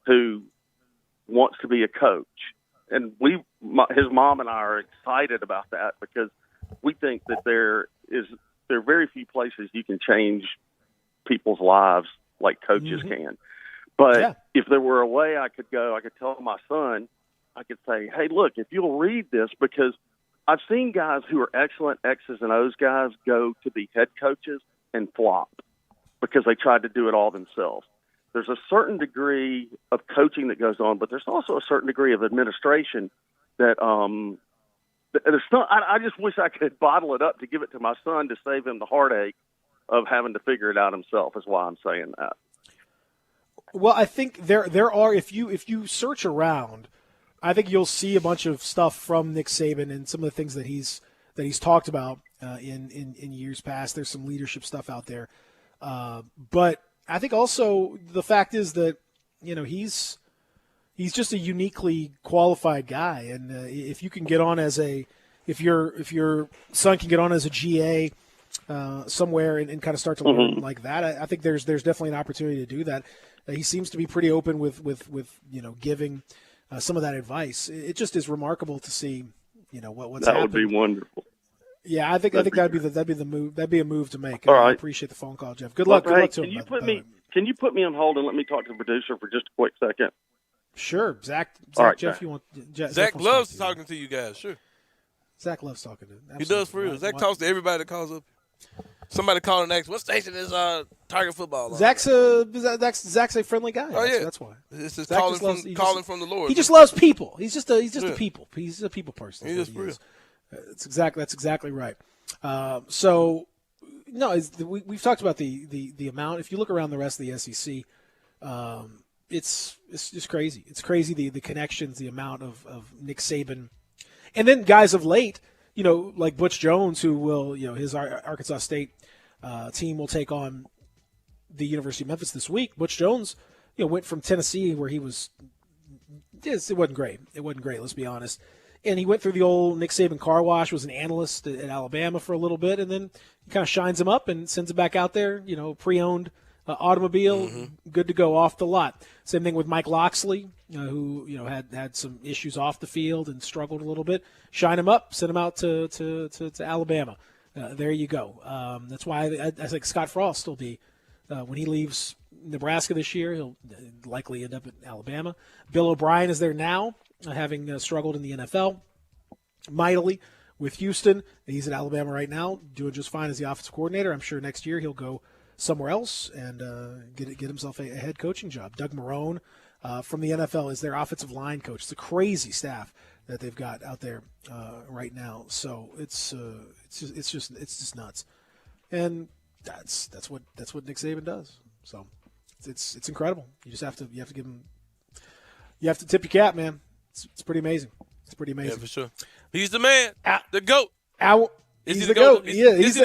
who wants to be a coach, and his mom and I are excited about that because we think that there are very few places you can change people's lives like coaches can. But if there were a way I could tell my son, I could say, hey, look, if you'll read this, because I've seen guys who are excellent X's and O's guys go to be head coaches and flop because they tried to do it all themselves. There's a certain degree of coaching that goes on, but there's also a certain degree of administration that I just wish I could bottle it up to give it to my son to save him the heartache of having to figure it out himself is why I'm saying that. Well, I think there are if you search around, I think you'll see a bunch of stuff from Nick Saban and some of the things that he's talked about in years past. There's some leadership stuff out there, but I think also the fact is that he's just a uniquely qualified guy, and if you can get on if your son can get on as a GA somewhere and kind of start to learn like that. I think there's definitely an opportunity to do that. He seems to be pretty open with giving some of that advice. It just is remarkable to see what's that happened. would be wonderful. Yeah, I think that'd be the move. That'd be a move to make. All right. I appreciate the phone call, Jeff. Good luck. Good luck to him. Can you put me on hold and let me talk to the producer for just a quick second? Sure, Zach. All right, Jeff, Zach. you want? Zach loves talking to you guys. Sure. Zach loves talking to. He does for real. Zach talks to everybody that calls up. Somebody called and asked, "What station is Tiger football on?" Zach's a friendly guy. Oh yeah, that's why. This is Zach calling from the Lord. He just loves people. He's just a people. He's a people person. He is for real. That's exactly right. So, no, we've talked about the amount. If you look around the rest of the SEC, it's just crazy. It's crazy the connections, the amount of Nick Saban, and then guys of late, like Butch Jones, who will, his Arkansas State team will take on the University of Memphis this week. Butch Jones, went from Tennessee where he was. It wasn't great. It wasn't great. Let's be honest. And he went through the old Nick Saban car wash, was an analyst at Alabama for a little bit, and then he kind of shines him up and sends him back out there, pre-owned automobile, good to go off the lot. Same thing with Mike Loxley, who had some issues off the field and struggled a little bit. Shine him up, send him out to Alabama. There you go. That's why I think Scott Frost will be, when he leaves Nebraska this year, he'll likely end up at Alabama. Bill O'Brien is there now, having struggled in the NFL mightily with Houston. He's at Alabama right now, doing just fine as the offensive coordinator. I'm sure next year he'll go somewhere else and get himself a head coaching job. Doug Marrone from the NFL is their offensive line coach. It's a crazy staff that they've got out there right now. So it's just nuts, and that's what Nick Saban does. So it's incredible. You just have to give him. You have to tip your cap, man. It's pretty amazing. It's pretty amazing. Yeah, for sure. He's the man, the GOAT. He's the GOAT. He is.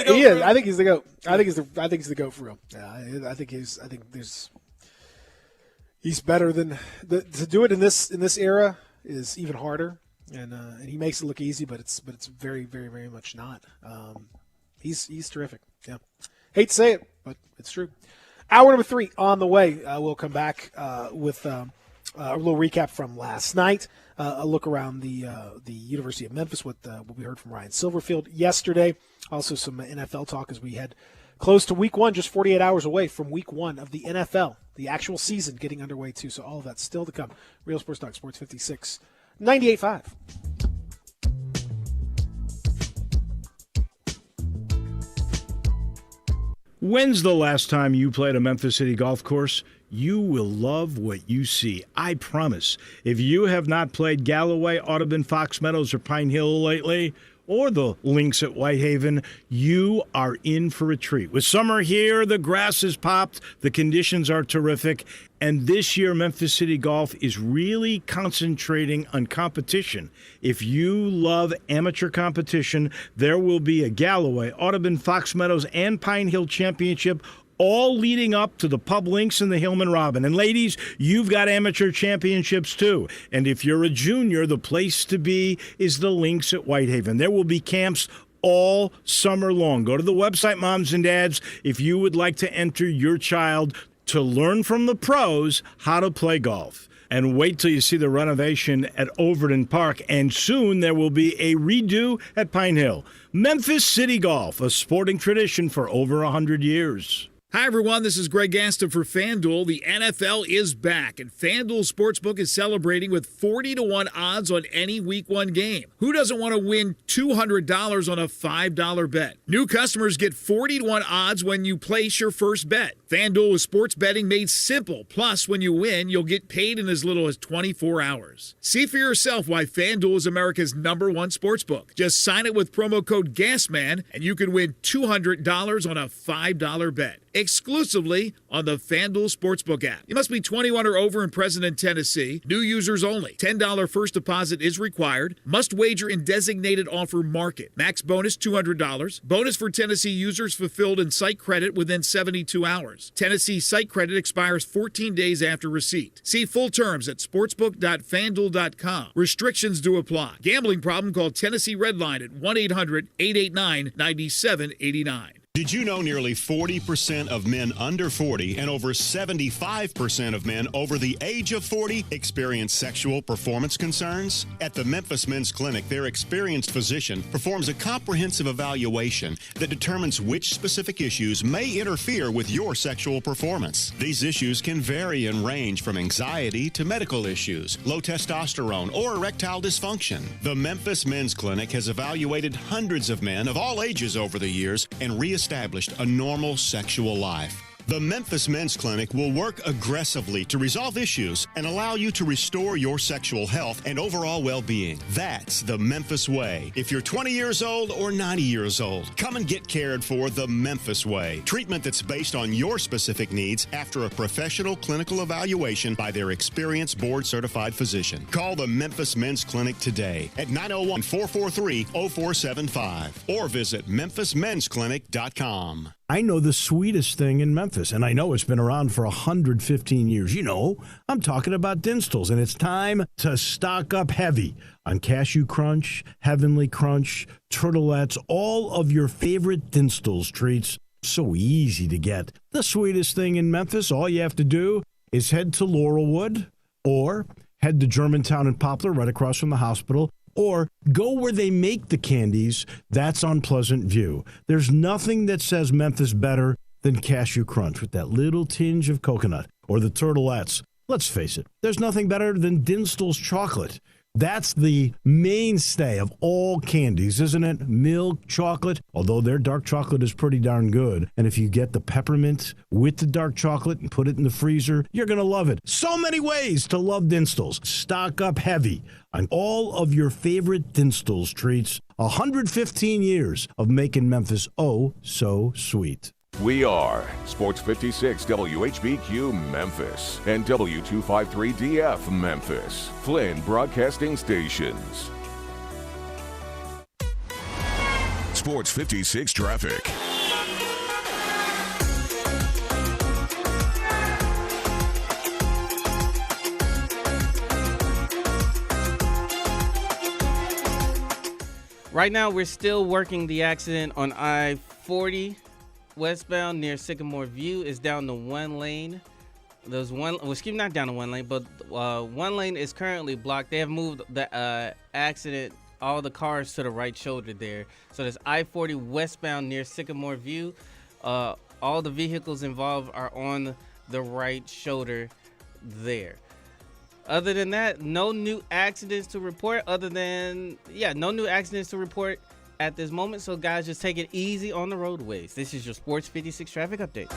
I think he's the GOAT. I think he's the GOAT for real. Yeah, I think he's better than to do it in this era is even harder, and he makes it look easy, but it's very, very, very much not. He's terrific. Yeah, hate to say it, but it's true. Hour number 3 on the way. We'll come back with a little recap from last night. A look around the University of Memphis, what we heard from Ryan Silverfield yesterday. Also some NFL talk as we head close to week 1, just 48 hours away from week 1 of the NFL, the actual season getting underway too. So all of that's still to come. Real Sports Talk, Sports 56, 98.5. When's the last time you played a Memphis City golf course? You will love what you see, I promise. If you have not played Galloway, Audubon, Fox Meadows, or Pine Hill lately, or the links at Whitehaven, you are in for a treat. With summer here, the grass has popped, the conditions are terrific, and this year Memphis City Golf is really concentrating on competition. If you love amateur competition, there will be a Galloway, Audubon, Fox Meadows, and Pine Hill Championship, all leading up to the Pub Links and the Hillman Robin. And ladies, you've got amateur championships too. And if you're a junior, the place to be is the Links at Whitehaven. There will be camps all summer long. Go to the website, moms and dads, if you would like to enter your child to learn from the pros how to play golf. And wait till you see the renovation at Overton Park. And soon there will be a redo at Pine Hill. Memphis City Golf, a sporting tradition for over 100 years. Hi, everyone. This is Greg Gaston for FanDuel. The NFL is back, and FanDuel Sportsbook is celebrating with 40-1 odds on any Week 1 game. Who doesn't want to win $200 on a $5 bet? New customers get 40-1 odds when you place your first bet. FanDuel is sports betting made simple. Plus, when you win, you'll get paid in as little as 24 hours. See for yourself why FanDuel is America's #1 sportsbook. Just sign it with promo code GASMAN, and you can win $200 on a $5 bet. Exclusively on the FanDuel Sportsbook app. You must be 21 or over and present in Tennessee. New users only. $10 first deposit is required. Must wager in designated offer market. Max bonus $200. Bonus for Tennessee users fulfilled in site credit within 72 hours. Tennessee site credit expires 14 days after receipt. See full terms at sportsbook.fanduel.com. Restrictions do apply. Gambling problem? Call Tennessee Redline at 1-800-889-9789. Did you know nearly 40% of men under 40 and over 75% of men over the age of 40 experience sexual performance concerns? At the Memphis Men's Clinic, their experienced physician performs a comprehensive evaluation that determines which specific issues may interfere with your sexual performance. These issues can vary and range from anxiety to medical issues, low testosterone, or erectile dysfunction. The Memphis Men's Clinic has evaluated hundreds of men of all ages over the years and reestablished a normal sexual life. The Memphis Men's Clinic will work aggressively to resolve issues and allow you to restore your sexual health and overall well-being. That's the Memphis way. If you're 20 years old or 90 years old, come and get cared for the Memphis way. Treatment that's based on your specific needs after a professional clinical evaluation by their experienced board-certified physician. Call the Memphis Men's Clinic today at 901-443-0475 or visit memphismensclinic.com. I know the sweetest thing in Memphis, and I know it's been around for 115 years. You know, I'm talking about Dinstall's, and it's time to stock up heavy on Cashew Crunch, Heavenly Crunch, Turtlettes, all of your favorite Dinstall's treats. So easy to get. The sweetest thing in Memphis, all you have to do is head to Laurelwood or head to Germantown and Poplar right across from the hospital, or go where they make the candies. That's on Pleasant View. There's nothing that says Memphis better than Cashew Crunch with that little tinge of coconut, or the Turtlettes. Let's face it, there's nothing better than Dinstall's chocolate. That's the mainstay of all candies, isn't it? Milk chocolate, although their dark chocolate is pretty darn good. And if you get the peppermint with the dark chocolate and put it in the freezer, you're going to love it. So many ways to love Dinstall's. Stock up heavy on all of your favorite Dinstall's treats. 115 years of making Memphis oh so sweet. We are Sports 56 WHBQ Memphis and W253DF Memphis, Flynn Broadcasting Stations. Sports 56 traffic. Right now, we're still working the accident on I-40 westbound near Sycamore View. Is down to one lane. Not down to one lane, but one lane is currently blocked. They have moved the accident, all the cars to the right shoulder there. So there's I-40 westbound near Sycamore View. All the vehicles involved are on the right shoulder there. Other than that, no new accidents to report. No new accidents to report at this moment. So guys, just take it easy on the roadways. This is your Sports 56 traffic update.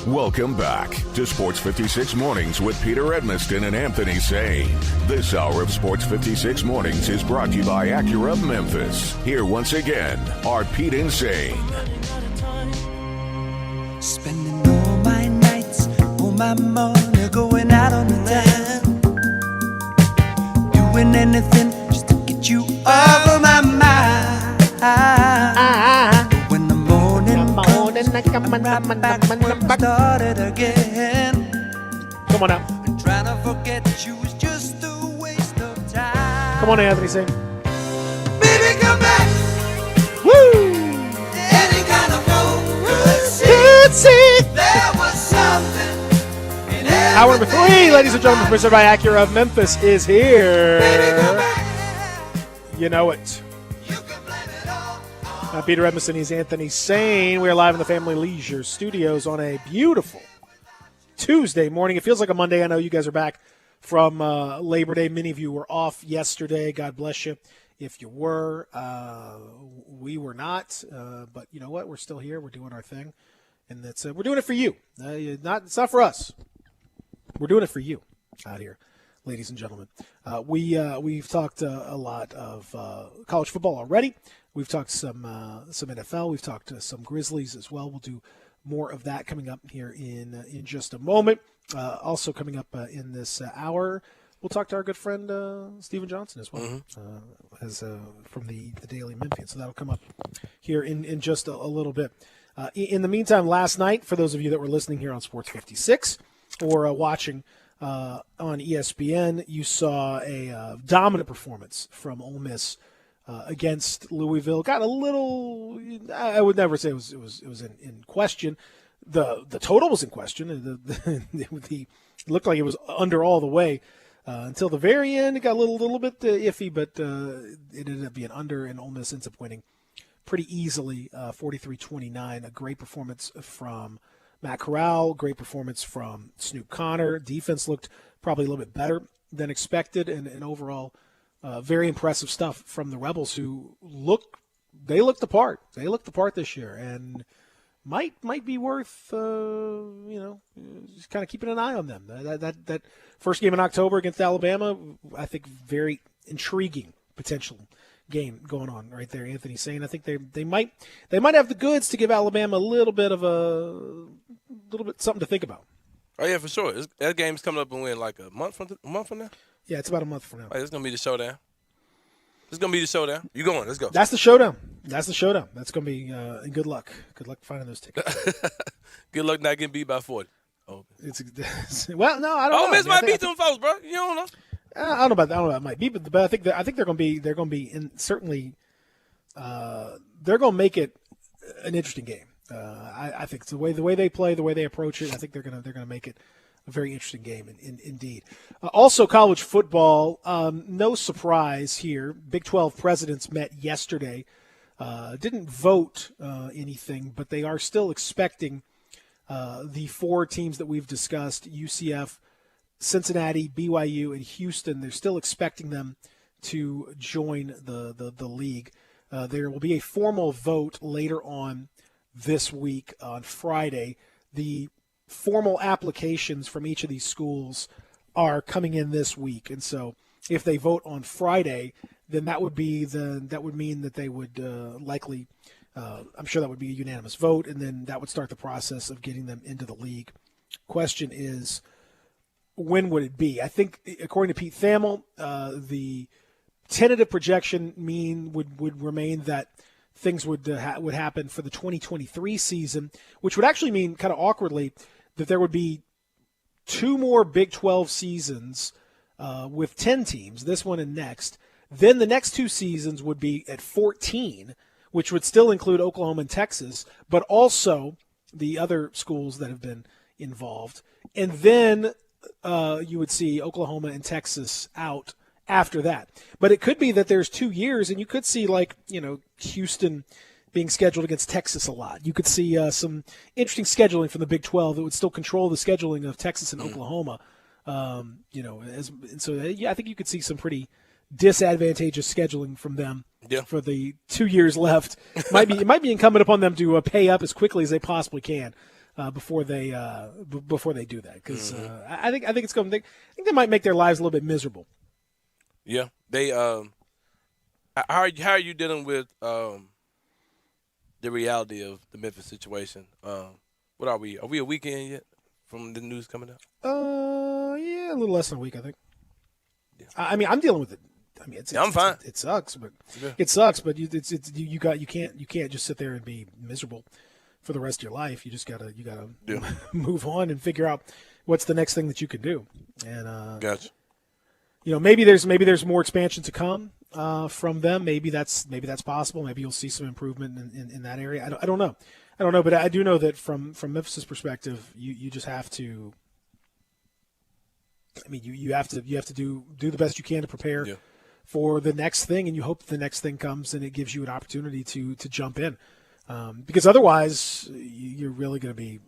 Welcome back to Sports 56 Mornings with Peter Edmiston and Anthony Sane. This hour of Sports 56 Mornings is brought to you by Acura Memphis. Here once again are Pete and Sane. Spending all my nights, all my money going out on the town, doing anything just to get you off of my mind. When the morning comes, I'm right back where we started again. Come on now. And trying to forget you was just a waste of time. Come on, Anthony, sing. Baby, come back. Woo! Any kind of fool could see. There was something in Hour number 3, ladies and gentlemen, presented by Acura of Memphis is here. You know it. I'm Peter Edmiston, he's Anthony Sane. We are live in the Family Leisure Studios on a beautiful Tuesday morning. It feels like a Monday. I know you guys are back from Labor Day. Many of you were off yesterday. God bless you. If you were, we were not. But you know what? We're still here. We're doing our thing. And that's we're doing it for you. It's not for us. We're doing it for you out here, ladies and gentlemen. We've talked a lot of college football already. We've talked some NFL. We've talked some Grizzlies as well. We'll do more of that coming up here in just a moment. Also coming up in this hour, we'll talk to our good friend Stephen Johnson as well, from the Daily Memphian. So that'll come up here in just a little bit. In the meantime, last night, for those of you that were listening here on Sports 56 or watching on ESPN, you saw a dominant performance from Ole Miss against Louisville. Got a little. I would never say it was in question. The total was in question. It looked like it was under all the way until the very end. It got a little bit iffy, but it ended up being under, and Ole Miss ends up winning pretty easily, 43-29. A great performance from Matt Corral, great performance from Snoop Connor. Defense looked probably a little bit better than expected, and overall, very impressive stuff from the Rebels, who looked the part. They looked the part this year, and might be worth just kind of keeping an eye on them. That first game in October against Alabama, I think very intriguing potential game going on right there. Anthony's saying I think they might have the goods to give Alabama a little bit something to think about. Oh yeah, for sure. That game's coming up in like a month from now. Yeah, it's about a month from now. Oh, it's gonna be the showdown. It's gonna be the showdown. You going? Let's go. That's the showdown. That's gonna be good luck. Good luck finding those tickets. Good luck not getting beat by 40. Oh, well, no, I don't know. Ole Miss might beat them folks, bro. You don't know. I don't know about it might be, but I think they're going to be certainly they're going to make it an interesting game. I think it's the way they play, the way they approach it. I think they're going to make it a very interesting game, indeed. Also, college football. No surprise here. Big 12 presidents met yesterday. Didn't vote anything, but they are still expecting the four teams that we've discussed: UCF, Cincinnati, BYU, and Houston. They're still expecting them to join the league. There will be a formal vote later on this week on Friday. The formal applications from each of these schools are coming in this week, and so if they vote on Friday, then that would mean that they would likely. I'm sure that would be a unanimous vote, and then that would start the process of getting them into the league. Question is, when would it be? I think, according to Pete Thamel, the tentative projection would remain that things would happen for the 2023 season, which would actually mean, kind of awkwardly, that there would be two more Big 12 seasons with 10 teams, this one and next. Then the next two seasons would be at 14, which would still include Oklahoma and Texas, but also the other schools that have been involved. And then you would see Oklahoma and Texas out after that. But it could be that there's 2 years, and you could see, Houston being scheduled against Texas a lot. You could see some interesting scheduling from the Big 12 that would still control the scheduling of Texas and Oklahoma. I think you could see some pretty disadvantageous scheduling from them for the 2 years left. It might be incumbent upon them to pay up as quickly as they possibly can before they do that, because I think it's going. I think they might make their lives a little bit miserable. Yeah, they. How are you dealing with the reality of the Memphis situation? What are we? Are we a weekend yet from the news coming out? Yeah, a little less than a week, I think. Yeah. I mean, I'm dealing with it. I mean, I'm fine. It sucks, but you can't just sit there and be miserable for the rest of your life. You just gotta move on and figure out what's the next thing that you can do. And gotcha. Maybe there's more expansion to come from them. Maybe that's possible. Maybe you'll see some improvement in that area. I don't know, but I do know that from Memphis' perspective, you just have to. I mean, you have to do the best you can to prepare for the next thing, and you hope the next thing comes and it gives you an opportunity to jump in, because otherwise you're really going to be.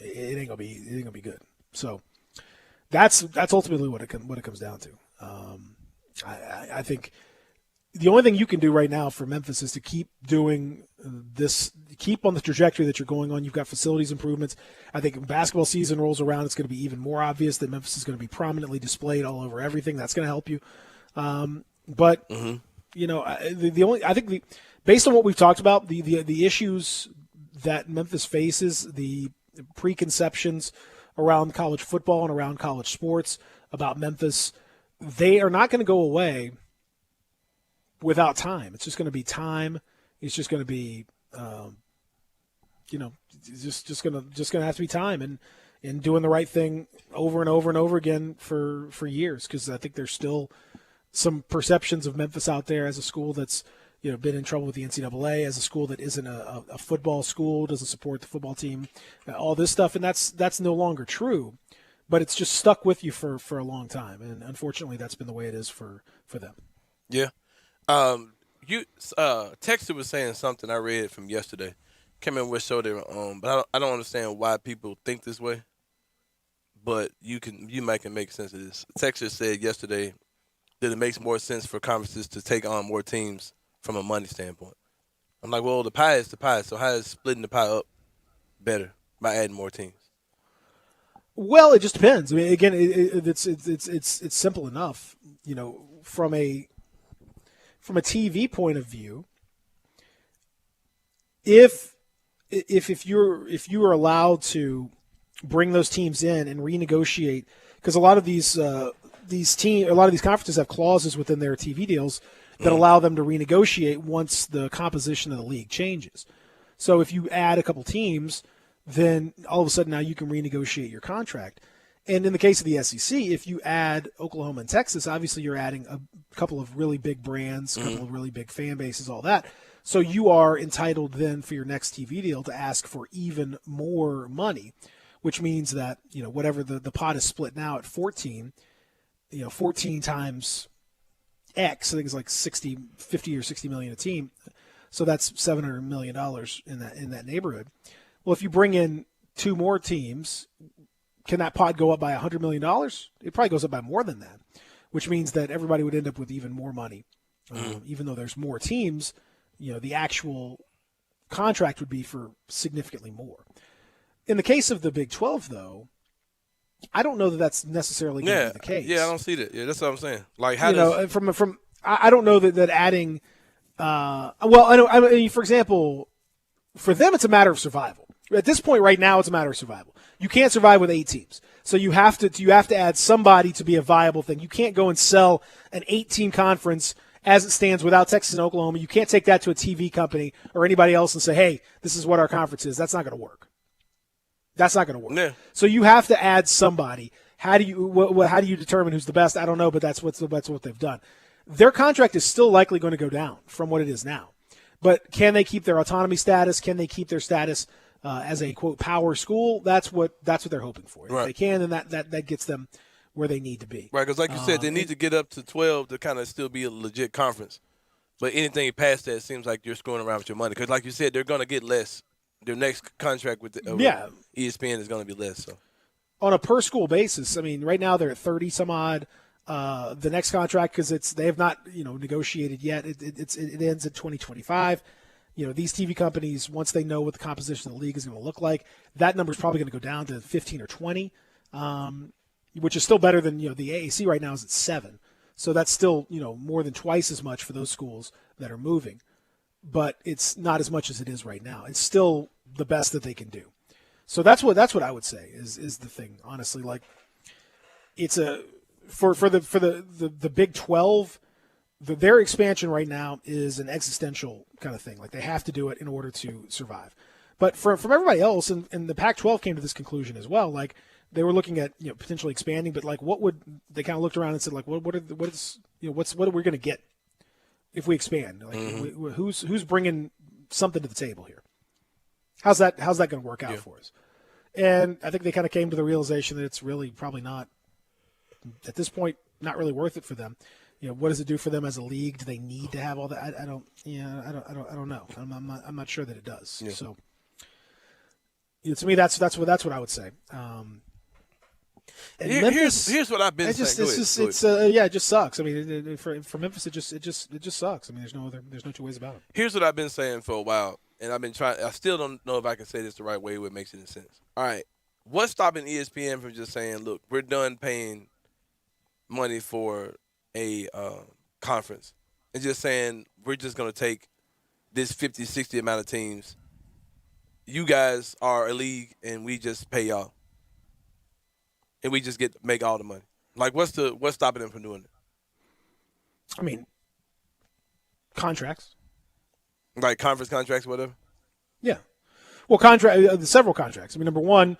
It ain't gonna be good. So that's ultimately what it comes down to. I think the only thing you can do right now for Memphis is to keep doing this, keep on the trajectory that you're going on. You've got facilities improvements. I think when basketball season rolls around, it's going to be even more obvious that Memphis is going to be prominently displayed all over everything. That's going to help you. Based on what we've talked about, the issues that Memphis faces, the preconceptions around college football and around college sports about Memphis, they are not going to go away without time. It's just going to be time. It's just going to be, just going to have to be time and doing the right thing over and over and over again for years. Because I think there's still some perceptions of Memphis out there as a school that's been in trouble with the NCAA, as a school that isn't a football school, doesn't support the football team, all this stuff, and that's no longer true. But it's just stuck with you for a long time, and unfortunately, that's been the way it is for them. Yeah. Texter was saying something I read from yesterday. Can't remember what show they were on, but I don't understand why people think this way. But you might can make sense of this. Texter said yesterday that it makes more sense for conferences to take on more teams from a money standpoint. I'm like, well, the pie is the pie, so how is splitting the pie up better by adding more teams? Well, it just depends. I mean, again, it's simple enough. From a TV point of view, if you are allowed to bring those teams in and renegotiate, because a lot of these conferences have clauses within their TV deals that allow them to renegotiate once the composition of the league changes. So if you add a couple teams, then all of a sudden now you can renegotiate your contract. And in the case of the SEC, if you add Oklahoma and Texas, obviously you're adding a couple of really big brands, a couple of really big fan bases, all that. So you are entitled then for your next TV deal to ask for even more money, which means that, whatever the pot is split now at 14, 14 times X, I think it's like 50 or 60 million a team. So that's $700 million in that neighborhood. Well, if you bring in two more teams, can that pot go up by $100 million? It probably goes up by more than that, which means that everybody would end up with even more money. Even though there's more teams, the actual contract would be for significantly more. In the case of the Big 12, though, I don't know that that's necessarily going to be the case. Yeah, I don't see that. Yeah, that's what I'm saying. Like, how I don't know that adding. I mean, for example, for them it's a matter of survival. At this point, right now, it's a matter of survival. You can't survive with 8 teams, so you have to add somebody to be a viable thing. You can't go and sell an 8-team conference as it stands without Texas and Oklahoma. You can't take that to a TV company or anybody else and say, "Hey, this is what our conference is." That's not going to work. That's not going to work. Yeah. So you have to add somebody. How do you determine who's the best? I don't know, but that's what they've done. Their contract is still likely going to go down from what it is now. But can they keep their autonomy status? Can they keep their status as a quote power school? That's what they're hoping for. If they can, then that gets them where they need to be. Right, because like you said, they need to get up to 12 to kind of still be a legit conference. But anything past that seems like you're screwing around with your money. Because like you said, they're going to get less. Their next contract with ESPN is going to be less. So on a per school basis, I mean, right now they're at 30 some odd. The next contract, because they have not negotiated yet. It ends in 2025. These TV companies, once they know what the composition of the league is going to look like, that number is probably going to go down to 15 or 20, which is still better than the AAC right now is at 7. So that's still more than twice as much for those schools that are moving. But it's not as much as it is right now. It's still the best that they can do. So that's what I would say is the thing. Honestly, like it's for the Big 12, their expansion right now is an existential kind of thing. Like they have to do it in order to survive. But from everybody else, and the Pac-12 came to this conclusion as well. Like they were looking at potentially expanding, but like they kind of looked around and said like what are we going to get if we expand? Like who's bringing something to the table here? How's that going to work out for us? And I think they kind of came to the realization that it's really probably not at this point not really worth it for them. What does it do for them as a league? Do they need to have all that? I don't know. I'm not sure that it does. Yeah. So to me, that's what I would say. Here's what I've been saying. It just sucks. I mean, for Memphis, it just sucks. I mean, there's no two ways about it. Here's what I've been saying for a while, and I've been trying. I still don't know if I can say this the right way, what makes any sense. All right, what's stopping ESPN from just saying, "Look, we're done paying money for a conference," and just saying we're just going to take this 50, 60 amount of teams. You guys are a league, and we just pay y'all. And we just make all the money. Like, what's stopping them from doing it? I mean, contracts. Like conference contracts, whatever? Yeah. Well, several contracts. I mean, number one,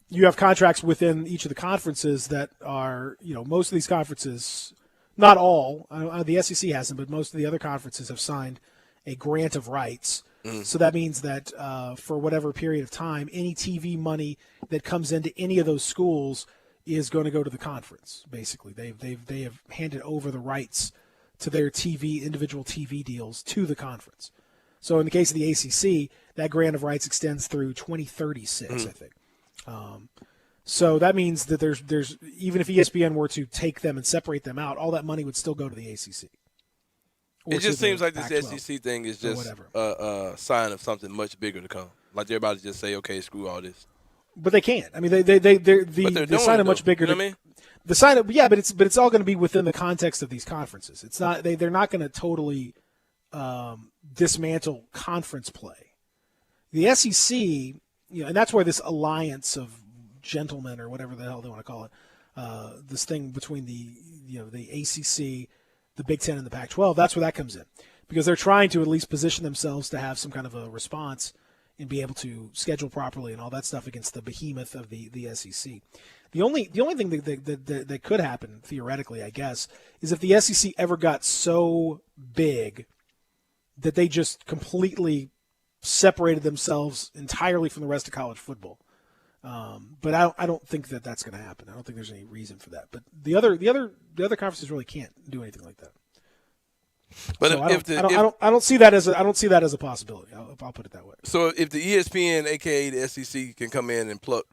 you have contracts within each of the conferences that are, most of these conferences, not all. The SEC hasn't, but most of the other conferences have signed a grant of rights. So that means that for whatever period of time, any TV money that comes into any of those schools is going to go to the conference. Basically, they have handed over the rights to their individual TV deals to the conference. So in the case of the ACC, that grant of rights extends through 2036, I think. So that means that there's even if ESPN were to take them and separate them out, all that money would still go to the ACC. It just seems like this SEC thing is just a sign of something much bigger to come. Like they're about to just say, okay, screw all this. But they can't. I mean, the sign a much bigger. You know what I mean? The sign, but it's all going to be within the context of these conferences. It's not they're not going to totally dismantle conference play. The SEC, and that's where this alliance of gentlemen or whatever the hell they want to call it, this thing between the ACC, the Big Ten, and the Pac-12. That's where that comes in, because they're trying to at least position themselves to have some kind of a response and be able to schedule properly and all that stuff against the behemoth of the SEC. The only thing that could happen theoretically, I guess, is if the SEC ever got so big that they just completely separated themselves entirely from the rest of college football. But I don't think that that's going to happen. I don't think there's any reason for that. But the other conferences really can't do anything like that. But so I don't see that as a possibility. I'll put it that way. So if the ESPN, aka the SEC, can come in and pluck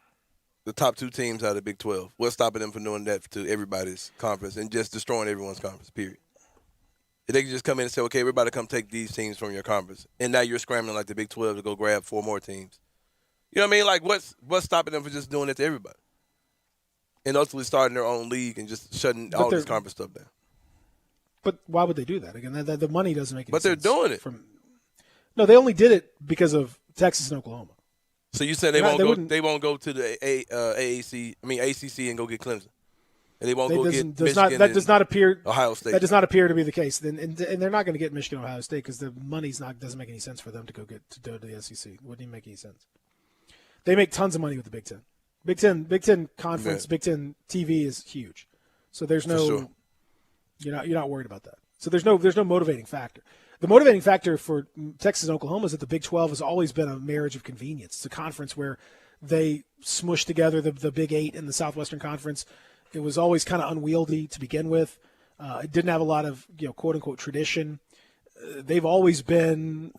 the top 2 teams out of the Big 12, what's stopping them from doing that to everybody's conference and just destroying everyone's conference? Period. If they can just come in and say, okay, everybody come take these teams from your conference, and now you're scrambling like the Big 12 to go grab 4 more teams. You know what I mean? Like, what's stopping them from just doing it to everybody? And ultimately starting their own league and just shutting all this conference stuff down. But why would they do that? Again, the money doesn't make any sense. But they're doing it. No, they only did it because of Texas and Oklahoma. So you said they won't go to the ACC and go get Clemson. And they won't go get Michigan Ohio State. That does not appear to be the case. And they're not going to get Michigan Ohio State because the money doesn't make any sense for them to go to the SEC. It wouldn't even make any sense. They make tons of money with the Big Ten. Big Ten conference, Big Ten TV is huge. So there's no sure. you're not worried about that. So there's no motivating factor. The motivating factor for Texas and Oklahoma is that the Big 12 has always been a marriage of convenience. It's a conference where they smush together the Big 8 and the Southwestern Conference. It was always kind of unwieldy to begin with. It didn't have a lot of quote unquote tradition. They've always been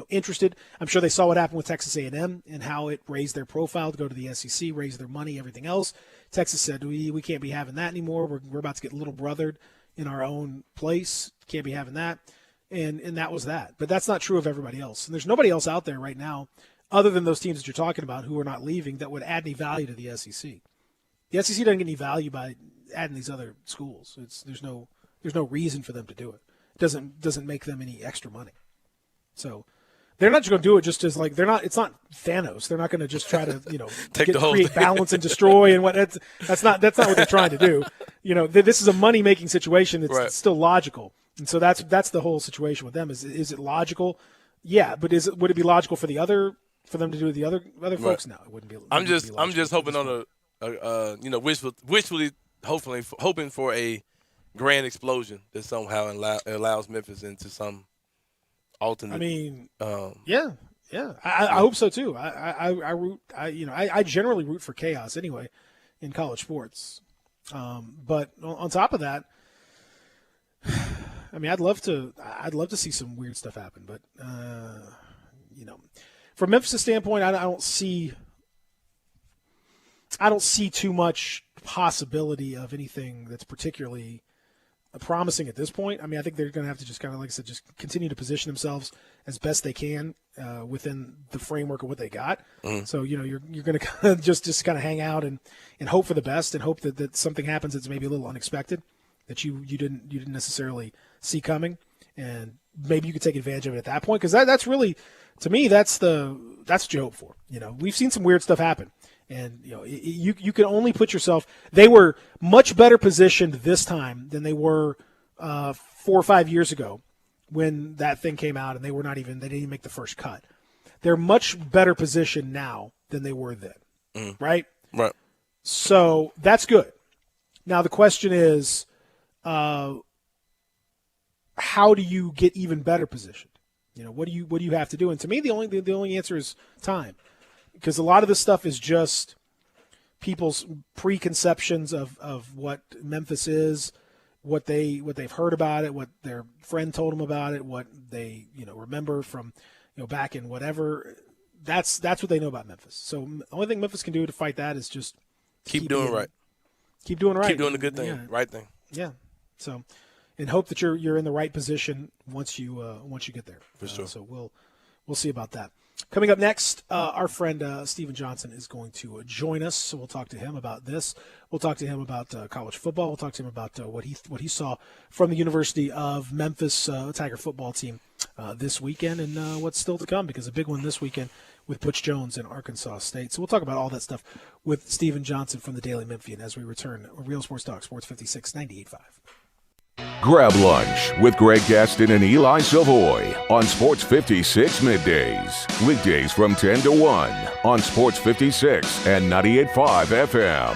interested. I'm sure they saw what happened with Texas A&M and how it raised their profile to go to the SEC, raise their money, everything else. Texas said, we can't be having that anymore. We're about to get little brothered in our own place. Can't be having that. And that was that. But that's not true of everybody else. And there's nobody else out there right now other than those teams that you're talking about who are not leaving that would add any value to the SEC. The SEC doesn't get any value by adding these other schools. There's no reason for them to do it. It doesn't make them any extra money. So they're not just going to do it just as like it's not Thanos. They're not going to just try to create balance and destroy and what that's not what they're trying to do. This is a money making situation. It's still logical, and so that's the whole situation with them. Is it logical? Yeah, but would it be logical for them to do the other folks? No, it wouldn't be. I'm just hoping on wishfully hoping for a grand explosion that somehow allows Memphis into some alternate. I mean, yeah. I hope so too. I generally root for chaos anyway in college sports. But on top of that, I mean, I'd love to see some weird stuff happen. But from Memphis' standpoint, I don't see too much possibility of anything that's particularly promising at this point. I mean, I think they're going to have to just kind of, like I said, just continue to position themselves as best they can within the framework of what they got. So, you're going to kind of just kind of hang out and hope for the best and hope that something happens that's maybe a little unexpected that you didn't necessarily see coming, and maybe you could take advantage of it at that point, because that's really, to me, that's what you hope for. We've seen some weird stuff happen. And you can only put yourself. They were much better positioned this time than they were 4 or 5 years ago when that thing came out, and they didn't even make the first cut. They're much better positioned now than they were then, right? Right. So that's good. Now the question is, how do you get even better positioned? What do you have to do? And to me, the only answer is time, because a lot of this stuff is just people's preconceptions of what Memphis is, what they've heard about it, what their friend told them about it, what they remember from back in whatever. That's what they know about Memphis. So the only thing Memphis can do to fight that is just keep doing right. Keep doing right. Keep doing the good thing, right thing. Yeah. So, and hope that you're in the right position once you get there. For sure. So we'll see about that. Coming up next, our friend Steven Johnson is going to join us. So we'll talk to him about this. We'll talk to him about college football. We'll talk to him about what he saw from the University of Memphis Tiger football team this weekend, and what's still to come, because a big one this weekend with Butch Jones and Arkansas State. So we'll talk about all that stuff with Steven Johnson from the Daily Memphian as we return. Real Sports Talk, Sports 56, 98.5. Grab lunch with Greg Gaston and Eli Savoy on Sports 56 middays. Weekdays from 10 to 1 on Sports 56 and 98.5 FM.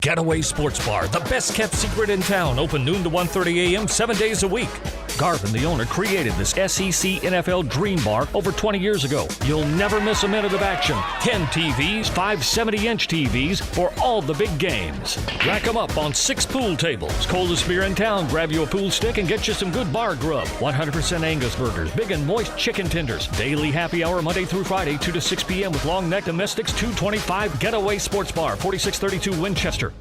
Getaway Sports Bar, the best kept secret in town, open noon to 1:30 a.m. 7 days a week. Garvin, the owner, created this SEC NFL Dream Bar over 20 years ago. You'll never miss a minute of action. 10 TVs, 5 70-inch TVs for all the big games. Rack them up on 6 pool tables. Coldest beer in town, grab you a pool stick and get you some good bar grub. 100% Angus burgers, big and moist chicken tenders. Daily happy hour Monday through Friday, 2 to 6 p.m. with long neck domestics, $2.25. Getaway Sports Bar, 4632 Winchester.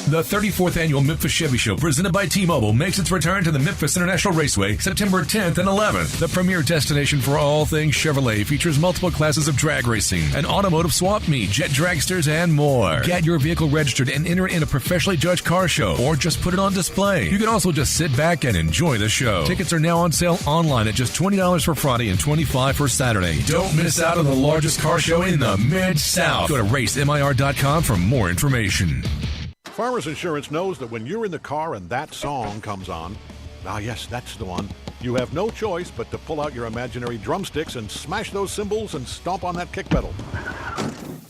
The 34th Annual Memphis Chevy Show, presented by T-Mobile, makes its return to the Memphis International Raceway September 10th and 11th. The premier destination for all things Chevrolet features multiple classes of drag racing, an automotive swap meet, jet dragsters, and more. Get your vehicle registered and enter in a professionally judged car show, or just put it on display. You can also just sit back and enjoy the show. Tickets are now on sale online at just $20 for Friday and $25 for Saturday. Don't miss out on the largest car show in the Mid-South. Go to racemir.com for more information. Farmers Insurance knows that when you're in the car and that song comes on, yes, that's the one, you have no choice but to pull out your imaginary drumsticks and smash those cymbals and stomp on that kick pedal,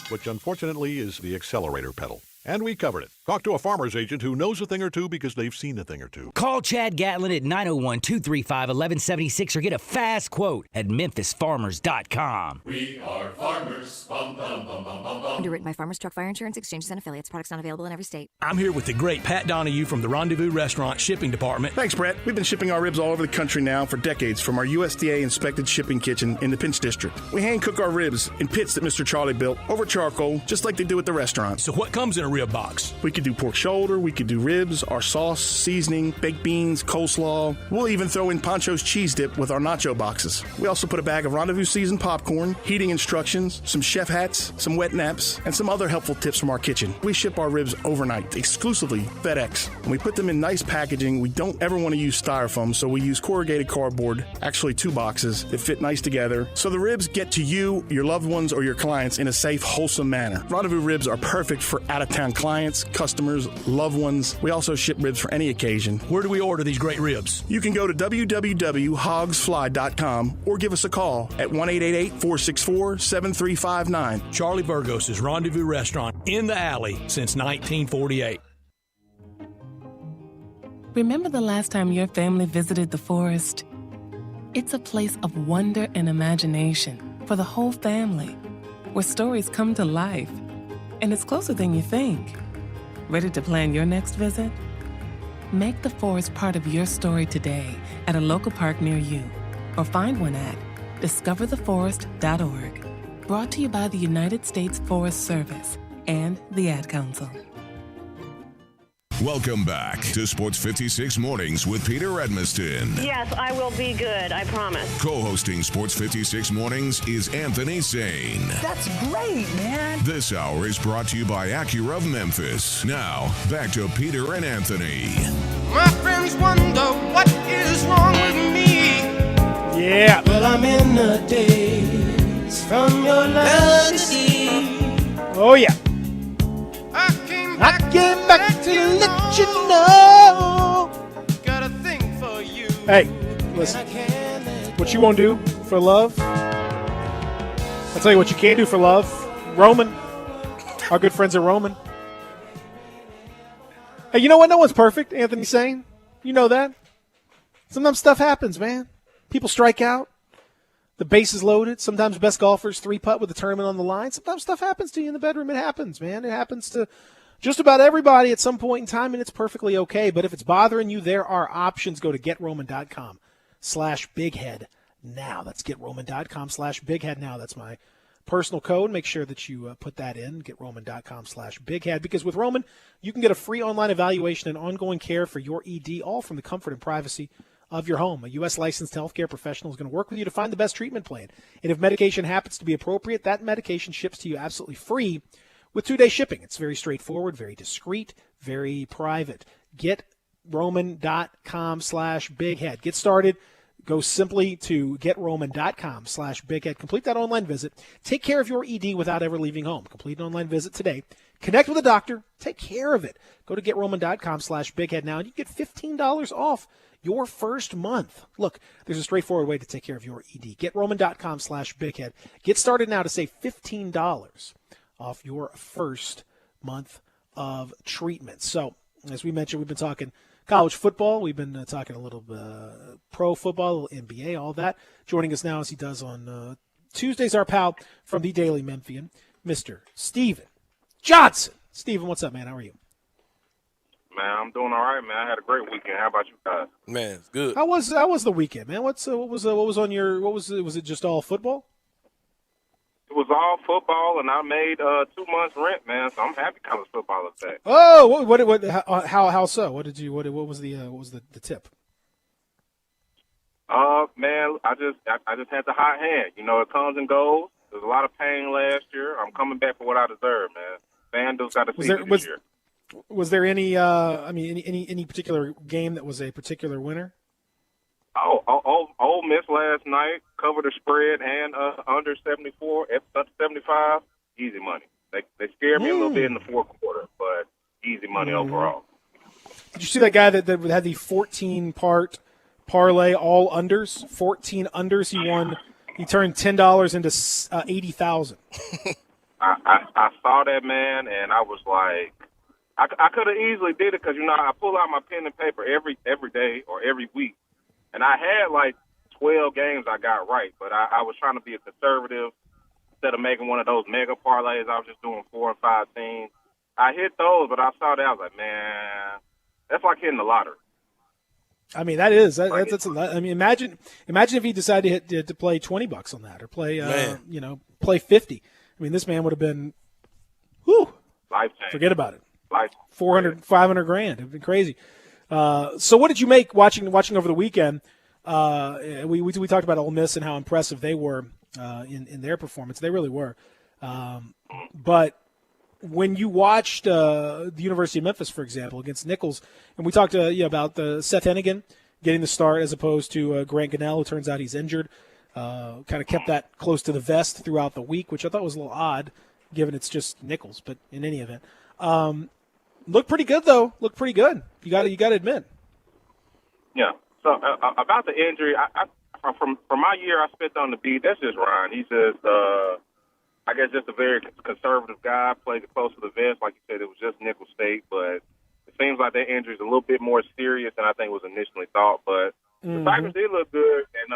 which unfortunately is the accelerator pedal. And we covered it. Talk to a farmer's agent who knows a thing or two because they've seen a thing or two. Call Chad Gatlin at 901-235-1176 or get a fast quote at memphisfarmers.com. We are farmers. Bum, bum, bum, bum, bum, bum. Underwritten by Farmers Truck Fire Insurance Exchanges and Affiliates. Products not available in every state. I'm here with the great Pat Donahue from the Rendezvous Restaurant Shipping Department. Thanks, Brett. We've been shipping our ribs all over the country now for decades from our USDA-inspected shipping kitchen in the Pinch District. We hand-cook our ribs in pits that Mr. Charlie built over charcoal, just like they do at the restaurant. So what comes in a rib box? We could do pork shoulder, we could do ribs, our sauce, seasoning, baked beans, coleslaw. We'll even throw in Pancho's cheese dip with our nacho boxes. We also put a bag of Rendezvous seasoned popcorn, heating instructions, some chef hats, some wet naps, and some other helpful tips from our kitchen. We ship our ribs overnight, exclusively FedEx. And we put them in nice packaging. We don't ever want to use styrofoam, so we use corrugated cardboard, actually 2 boxes that fit nice together, so the ribs get to you, your loved ones, or your clients in a safe, wholesome manner. Rendezvous ribs are perfect for out-of-town clients, customers, loved ones. We also ship ribs for any occasion. Where do we order these great ribs? You can go to www.hogsfly.com or give us a call at 1-888-464-7359. Charlie Burgos' Rendezvous Restaurant in the alley since 1948. Remember the last time your family visited the forest? It's a place of wonder and imagination for the whole family, where stories come to life. And it's closer than you think. Ready to plan your next visit? Make the forest part of your story today at a local park near you, or find one at discovertheforest.org. Brought to you by the United States Forest Service and the Ad Council. Welcome back to Sports 56 Mornings with Peter Edmiston. Yes, I will be good, I promise. Co-hosting Sports 56 Mornings is Anthony Sane. That's great, man. This hour is brought to you by Acura of Memphis. Now, back to Peter and Anthony. My friends wonder what is wrong with me. Yeah. Well, I'm in the days from your legacy. Oh, yeah. I came back to let you know. Got a thing for you. Hey, listen. What you won't do for love? I'll tell you what you can't do for love. Roman. Our good friends at Roman. Hey, you know what? No one's perfect, Anthony saying. You know that. Sometimes stuff happens, man. People strike out. The base is loaded. Sometimes best golfers 3-putt with the tournament on the line. Sometimes stuff happens to you in the bedroom. It happens, man. It happens to just about everybody at some point in time, and it's perfectly okay. But if it's bothering you, there are options. Go to GetRoman.com/bighead now. That's GetRoman.com/bighead now. That's my personal code. Make sure that you put that in, GetRoman.com/bighead, because with Roman, you can get a free online evaluation and ongoing care for your ED, all from the comfort and privacy of your home. A U.S. licensed healthcare professional is going to work with you to find the best treatment plan. And if medication happens to be appropriate, that medication ships to you absolutely free with 2-day shipping. It's very straightforward, very discreet, very private. GetRoman.com/bighead. Get started. Go simply to GetRoman.com/bighead. Complete that online visit. Take care of your ED without ever leaving home. Complete an online visit today. Connect with a doctor. Take care of it. Go to GetRoman.com/bighead now, and you get $15 off your first month. Look, there's a straightforward way to take care of your ED. GetRoman.com/bighead. Get started now to save $15 off your first month of treatment. So, as we mentioned, we've been talking college football. We've been talking a little pro football, a little NBA, all that. Joining us now, as he does on Tuesdays, our pal from the Daily Memphian, Mr. Steven Johnson. Steven, what's up, man? How are you? Man, I'm doing all right, man. I had a great weekend. How about you guys? Man, it's good. How was the weekend, man? What was on your was it just all football? It was all football, and I made 2 months rent, man. So I'm happy college football is back. Oh, how so? What was the tip? Man, I just had the hot hand. You know, it comes and goes. There's a lot of pain last year. I'm coming back for what I deserve, man. FanDuel's got to see this year. Was there any any particular game that was a particular winner? Ole Miss last night covered the spread and under 74, 75, easy money. They scared me a little bit in the fourth quarter, but easy money overall. Did you see that guy that had the 14-part parlay, all unders, 14 unders? He won. He turned $10 into $80,000. I saw that, man, and I was like, I could have easily did it because, you know, I pull out my pen and paper every day or every week. And I had like 12 games I got right, but I was trying to be a conservative. Instead of making one of those mega parlays, I was just doing 4 and 5 teams. I hit those, but I saw that. I was like, man, that's like hitting the lottery. I mean, that's a lot. I mean, imagine if he decided to play $20 on that or play, play 50. I mean, this man would have been, life-changing. Forget about it. 400, 500 grand. It'd been crazy. So what did you make watching over the weekend? We talked about Ole Miss and how impressive they were in their performance. They really were. But when you watched the University of Memphis, for example, against Nichols, and we talked about Seth Hennigan getting the start as opposed to Grant Gunnell, who turns out he's injured, kind of kept that close to the vest throughout the week, which I thought was a little odd given it's just Nichols. But in any event, looked pretty good though. Looked pretty good. You got to admit. Yeah. So about the injury, I from my year I spent on the beat. That's just Ryan. He's just I guess just a very conservative guy. Played it close to the vest, like you said. It was just Nicholls State, but it seems like that injury is a little bit more serious than I think was initially thought. But the Tigers did look good, and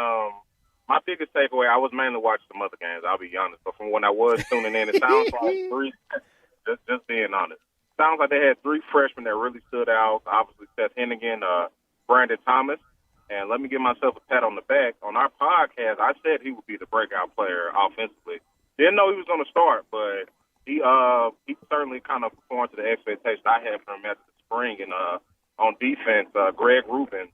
my biggest takeaway, I was mainly watching some other games. I'll be honest, but from when I was tuning in, it sounds like just being honest. Sounds like they had 3 freshmen that really stood out. Obviously, Seth Hennigan, Brandon Thomas. And let me give myself a pat on the back. On our podcast, I said he would be the breakout player offensively. Didn't know he was going to start, but he certainly kind of performed to the expectation I had from him after the spring. And on defense, Greg Rubin,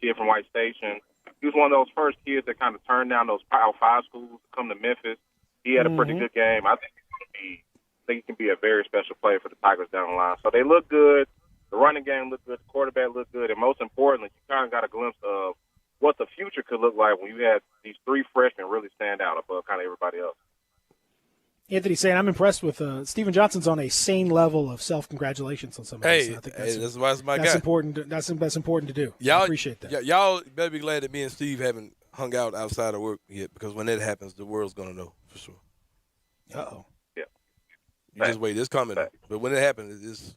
kid from White Station, he was one of those first kids that kind of turned down those Power 5 schools to come to Memphis. He had a pretty good game. I think he can be a very special player for the Tigers down the line. So they look good. The running game looked good. The quarterback looked good. And most importantly, you kind of got a glimpse of what the future could look like when you had these 3 freshmen really stand out above kind of everybody else. Anthony saying, I'm impressed with Steven Johnson's on a sane level of self-congratulations on some of this. Hey, I think that's my that's guy. Important. That's important to do. Y'all I appreciate that. Y'all better be glad that me and Steve haven't hung out outside of work yet, because when that happens, the world's going to know for sure. Uh-oh. Yeah. You just wait. It's coming. But when it happens,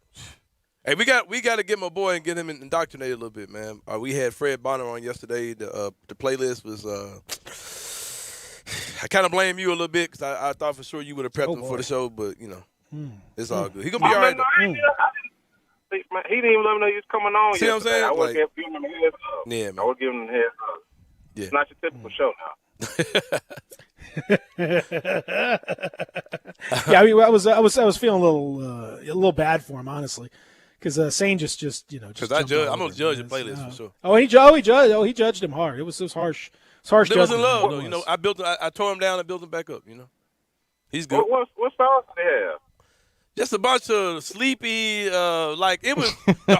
Hey, we got to get my boy and get him indoctrinated a little bit, man. We had Fred Bonner on yesterday. The playlist was. I kind of blame you a little bit because I thought for sure you would have prepped him for the show, but it's all good. He gonna be all right. He didn't even let me know he was coming on. See what I'm saying? I would give him a heads up. Yeah, man. I would give him a heads up. Yeah. It's not your typical show now. Yeah, I mean, I was feeling a little bad for him, honestly, because Sane just because I'm gonna judge the playlist for sure. He judged him hard. It was harsh. It's harsh. It was in love, though. I tore him down and built him back up. He's good. What songs did they have? Just a bunch of sleepy, like it was the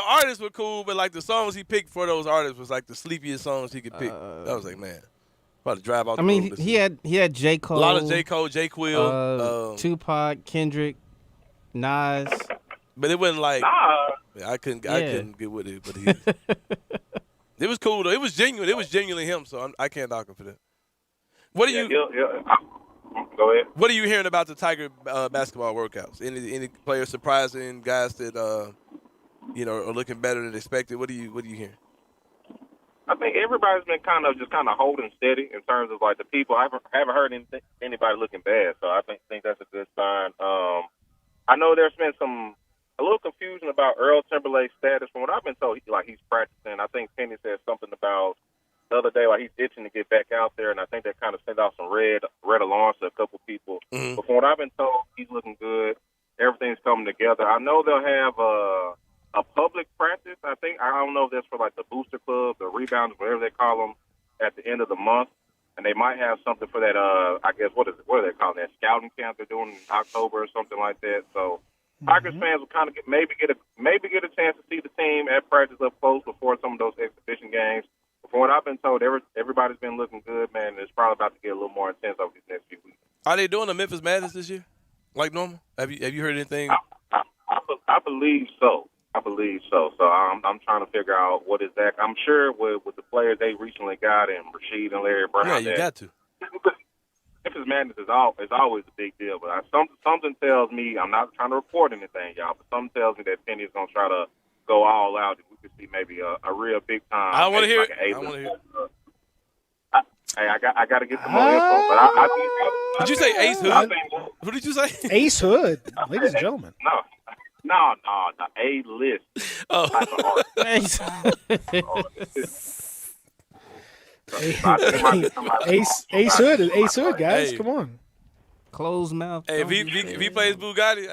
artists were cool, but like the songs he picked for those artists was like the sleepiest songs he could pick. I was like, man, about to drive out. I mean, he had J. Cole, a lot of J. Cole, J. Quill, Tupac, Kendrick, Nas, but it wasn't like I couldn't get with it, but it was cool though. It was genuine. It was genuinely him, so I can't knock him for that. What do you? Go ahead. What are you hearing about the Tiger basketball workouts? Any players surprising, guys that are looking better than expected? What are you hearing? I think everybody's been kind of holding steady in terms of like the people. I haven't heard anybody looking bad, so I think that's a good sign. I know there's been a little confusion about Earl Timberlake's status. From what I've been told, he's practicing. I think Penny said something about the other day, like he's itching to get back out there, and I think that kind of sent out some red alarms to a couple people. Mm-hmm. But from what I've been told, he's looking good. Everything's coming together. I know they'll have a public practice. I don't know if that's for like the booster club, the rebounders, whatever they call them, at the end of the month, and they might have something for that. I guess what are they calling that scouting camp they're doing in October or something like that. So Tigers fans will kind of maybe get a chance to see the team at practice up close before some of those exhibition games. From what I've been told, everybody's been looking good, man. It's probably about to get a little more intense over these next few weeks. Are they doing the Memphis Madness this year, like normal? Have you heard anything? I believe so. So I'm trying to figure out what is that. I'm sure with the players they recently got and Rasheed and Larry Brown. Yeah, you got to. Memphis Madness is always a big deal, but something tells me, I'm not trying to report anything, y'all, but something tells me that Penny's gonna try to go all out. We could see maybe a real big time. I want to hear like it. I want to hear it. Hey, I got to get some more info. But did you say Ace Hood? What did you say? Ace Hood, ladies and gentlemen. No, the A-list. Oh. Ace Hood, guys. Hey. Come on. Closed mouth. Hey, if he plays Bugatti,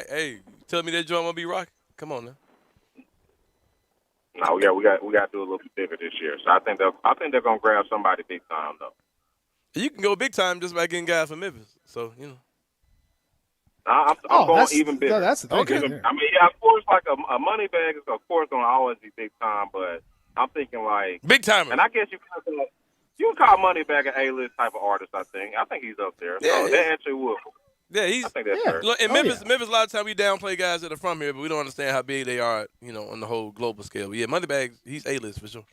hey, tell me that joint won't be rocking. Come on now. No, we got to do a little bit bigger this year. So I think they're gonna grab somebody big time though. You can go big time just by getting guys from Memphis. So I'm going even bigger. No, that's the thing. Okay. I mean, yeah, of course, like a money bag is of course gonna always be big time, but I'm thinking like big timer. And I guess you can call Moneybag an A-list type of artist. I think he's up there. Yeah, so that actually would. Yeah, I think that's fair. Look, in Memphis, a lot of times we downplay guys that are from here, but we don't understand how big they are, on the whole global scale. But yeah, Moneybag, he's A-list for sure.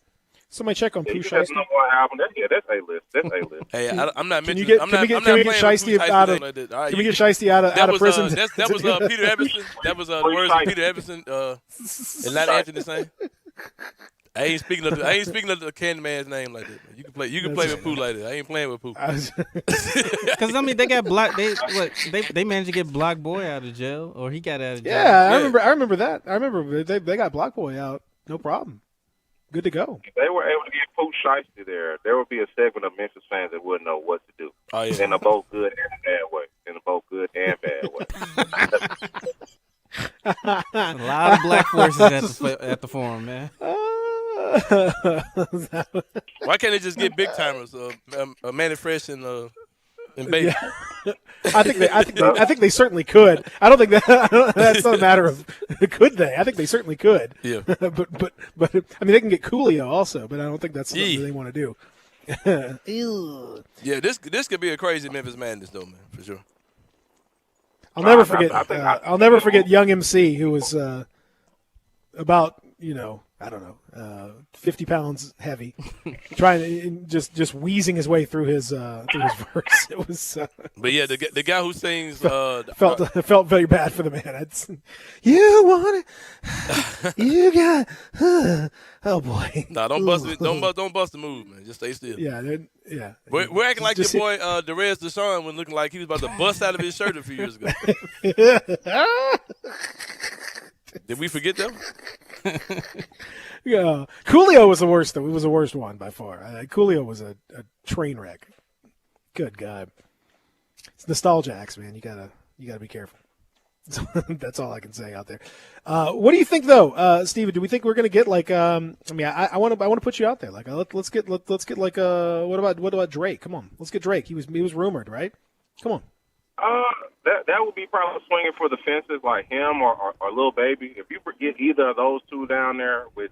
Somebody check on Pooh That's Shiesty. number one album. That's A-list. That's A-list. Hey, I'm not Can mentioning. you get I'm not Shiesty out of? like that. Can we get Shiesty out of prison? That was Peter Everson. That was the words of Peter Everson, and not Anthony Sain. I ain't speaking of the Candyman's name like that. Man. You can play with Pooh like that. I ain't playing with Pooh. Because I mean, they got blocked. They managed to get Block Boy out of jail, or he got out of jail. Yeah, I remember that. I remember they got Block Boy out. No problem. Good to go. If they were able to get Pooh Shiesty there would be a segment of Memphis fans that wouldn't know what to do. Oh, yeah. In a both good and bad way. A lot of black forces at the forum, man. Why can't they just get big timers? Manny Fresh and Baby. Yeah. I think they certainly could. I don't think that's not a matter of could they. I think they certainly could. Yeah. but I mean they can get Coolio also, but I don't think that's something they want to do. Yeah, this could be a crazy Memphis Madness though, man, for sure. I'll never forget Young MC, who was about I don't know, 50 pounds heavy, trying to just wheezing his way through his verse. It was. But yeah, the guy who sings felt very bad for the man. You want it, you got. Oh boy. Nah, don't bust it. Don't bust the move, man. Just stay still. Yeah, yeah. We're acting like your boy Derez Deshaun was looking like he was about to bust out of his shirt a few years ago. Did we forget them? Yeah, Coolio was the worst though. It was the worst one by far. Coolio was a train wreck. Good God, it's nostalgia acts, man. You gotta be careful. That's all I can say out there. What do you think though, Steven? Do we think we're gonna get like? I want to put you out there. Like, let's get like what about Drake? Come on, let's get Drake. He was rumored, right? Come on. That would be probably swinging for the fences, like him or Lil Baby. If you get either of those two down there with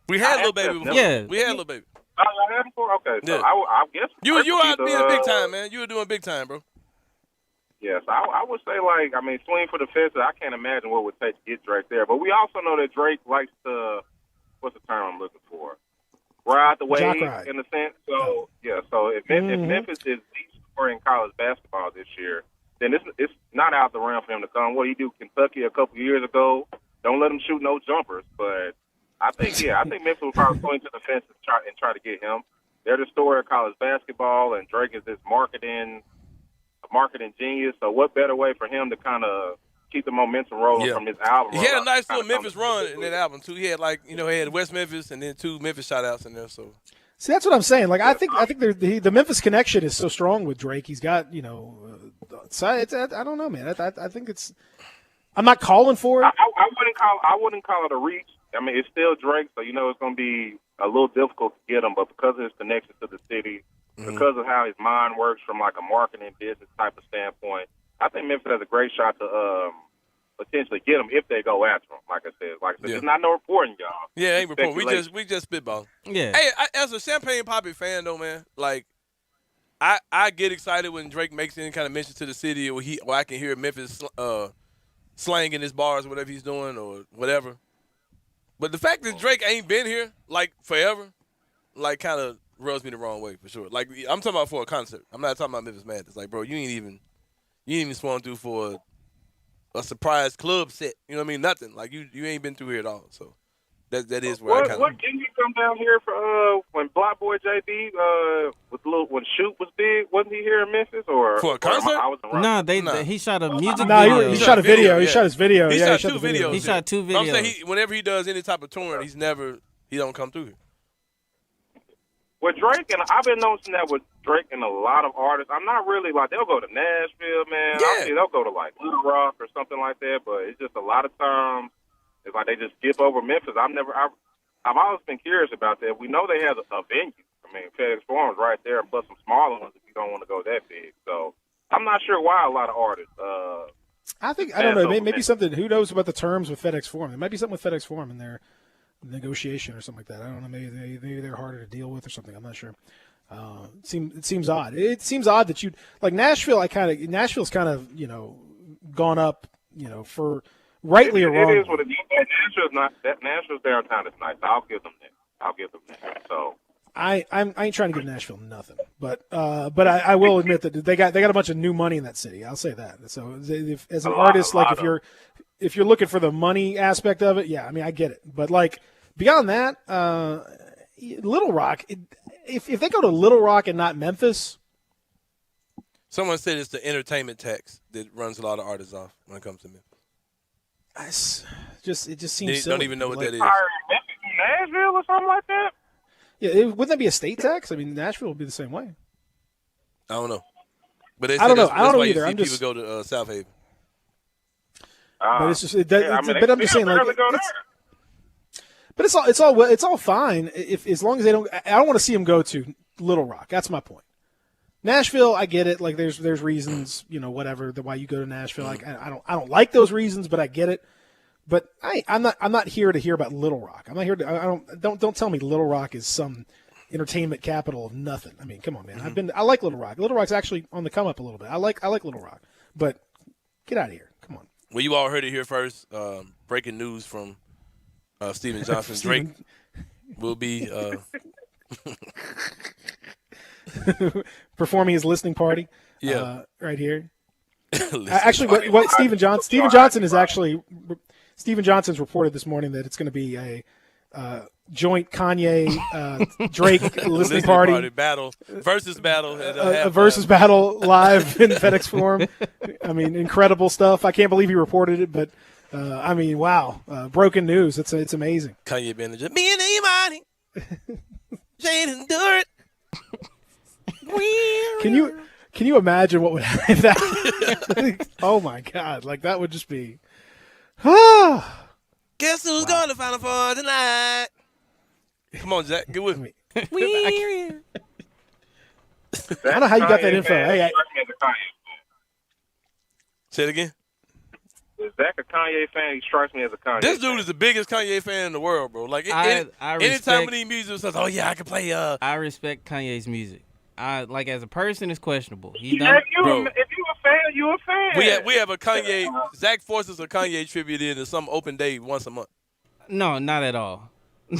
we had Lil Baby before. Yeah, we had Lil Baby. Oh, y'all had him before? Okay, so yeah. I guess you were out being big time, man. You were doing big time, bro. Yes, I would say swing for the fences. I can't imagine what it would take to get Drake there. But we also know that Drake likes to, what's the term I'm looking for? Ride the wave in a sense. So so if Memphis is the story in college basketball this year, then it's not out the realm for him to come. What he do Kentucky a couple years ago, don't let him shoot no jumpers. But I think Memphis will probably swing to the fence and try to get him. They're the story of college basketball, and Drake is this marketing genius. So what better way for him to kind of keep the momentum rolling from his album? He had a nice little Memphis run in that album too. He had he had West Memphis and then 2 Memphis shout-outs in there. So. See, that's what I'm saying. Like, I think the Memphis connection is so strong with Drake. He's got, I don't know, man. I think it's. I'm not calling for it. I wouldn't call it a reach. I mean, it's still Drake, so it's going to be a little difficult to get him. But because of his connection to the city, because of how his mind works from like a marketing business type of standpoint, I think Memphis has a great shot to potentially get him if they go after him. Like I said, it's not no reporting, y'all. Yeah, ain't reporting. We just spitball. Yeah. Hey, as a Champagne Papi fan though, man, like I get excited when Drake makes any kind of mention to the city, or I can hear Memphis slang in his bars, whatever he's doing or whatever. But the fact that Drake ain't been here like forever, like kind of rubs me the wrong way for sure. Like I'm talking about for a concert. I'm not talking about Memphis Madness. Like, bro, you ain't even swung through for a surprise club set. You know what I mean? Nothing. Like you ain't been through here at all. So that is where I kind of. What didn't you come down here for when Block Boy JB when Shoot was big? Wasn't he here in Memphis or for a concert? He shot a music video. He shot a video. He shot his video. He shot 2 videos. He shot 2 videos. I'm saying whenever he does any type of touring, he don't come through here. With Drake, and I've been noticing that with Drake and a lot of artists, I'm not really they'll go to Nashville, man. Yeah. They'll go to Little Rock or something like that, but it's just a lot of times it's like they just skip over Memphis. I've always been curious about that. We know they have a venue. I mean, FedEx Forum's right there, plus some smaller ones if you don't want to go that big. So I'm not sure why a lot of artists. I don't know. Maybe something. Who knows about the terms with FedEx Forum? There might be something with FedEx Forum in there. Negotiation or something like that. I don't know. Maybe they're harder to deal with or something. I'm not sure. It seems odd. It seems odd that you like Nashville. Nashville's kind of gone up. For rightly or wrong. It is what it is. Nashville's downtown is nice. I'll give them that. So I ain't trying to give Nashville nothing, but I will admit that they got a bunch of new money in that city. I'll say that. So as an artist, if you're looking for the money aspect of it, yeah, I mean, I get it. But, beyond that, Little Rock, if they go to Little Rock and not Memphis. Someone said it's the entertainment tax that runs a lot of artists off when it comes to Memphis. It just seems they silly. Don't even know what that is. Nashville or something like that? Yeah, wouldn't that be a state tax? I mean, Nashville would be the same way. I don't know. But I don't know. That's I don't know why either. You see people go to South Haven. But it's just, but I'm just saying, but it's all fine as long as they don't. I don't want to see them go to Little Rock. That's my point. Nashville, I get it. Like there's reasons, whatever, why you go to Nashville. Like I don't like those reasons, but I get it. But I'm not here to hear about Little Rock. I'm not here to. Don't tell me Little Rock is some entertainment capital of nothing. I mean, come on, man. Mm-hmm. I like Little Rock. Little Rock's actually on the come up a little bit. I like Little Rock, but get out of here. Come on. Well, you all heard it here first. Breaking news from Steven Johnson. Drake will be performing his listening party. Yeah. Right here. Actually, what Steven Johnson is actually Steven Johnson's reported this morning that it's going to be a joint Kanye Drake listening party battle versus battle a versus battle live in FedEx Forum. I mean, incredible stuff. I can't believe he reported it, but I mean, wow, broken news. It's amazing. Kanye been just me and Imani, Jaden do it. Can you imagine what would happen? That? Oh my God! Like that would just be. Guess who's going to Final Four tonight? Come on, Zach, get with me. I don't know how you got that info. Hey, say it again. Is Zach a Kanye fan? He strikes me as a Kanye. This dude is the biggest Kanye fan in the world, bro. Like anytime we need music, says, "Oh yeah, I can play." I respect Kanye's music. Like as a person, it's questionable. If you a fan, you a fan. We have a Kanye. Zach forces a Kanye tribute in some open day once a month. No, not at all.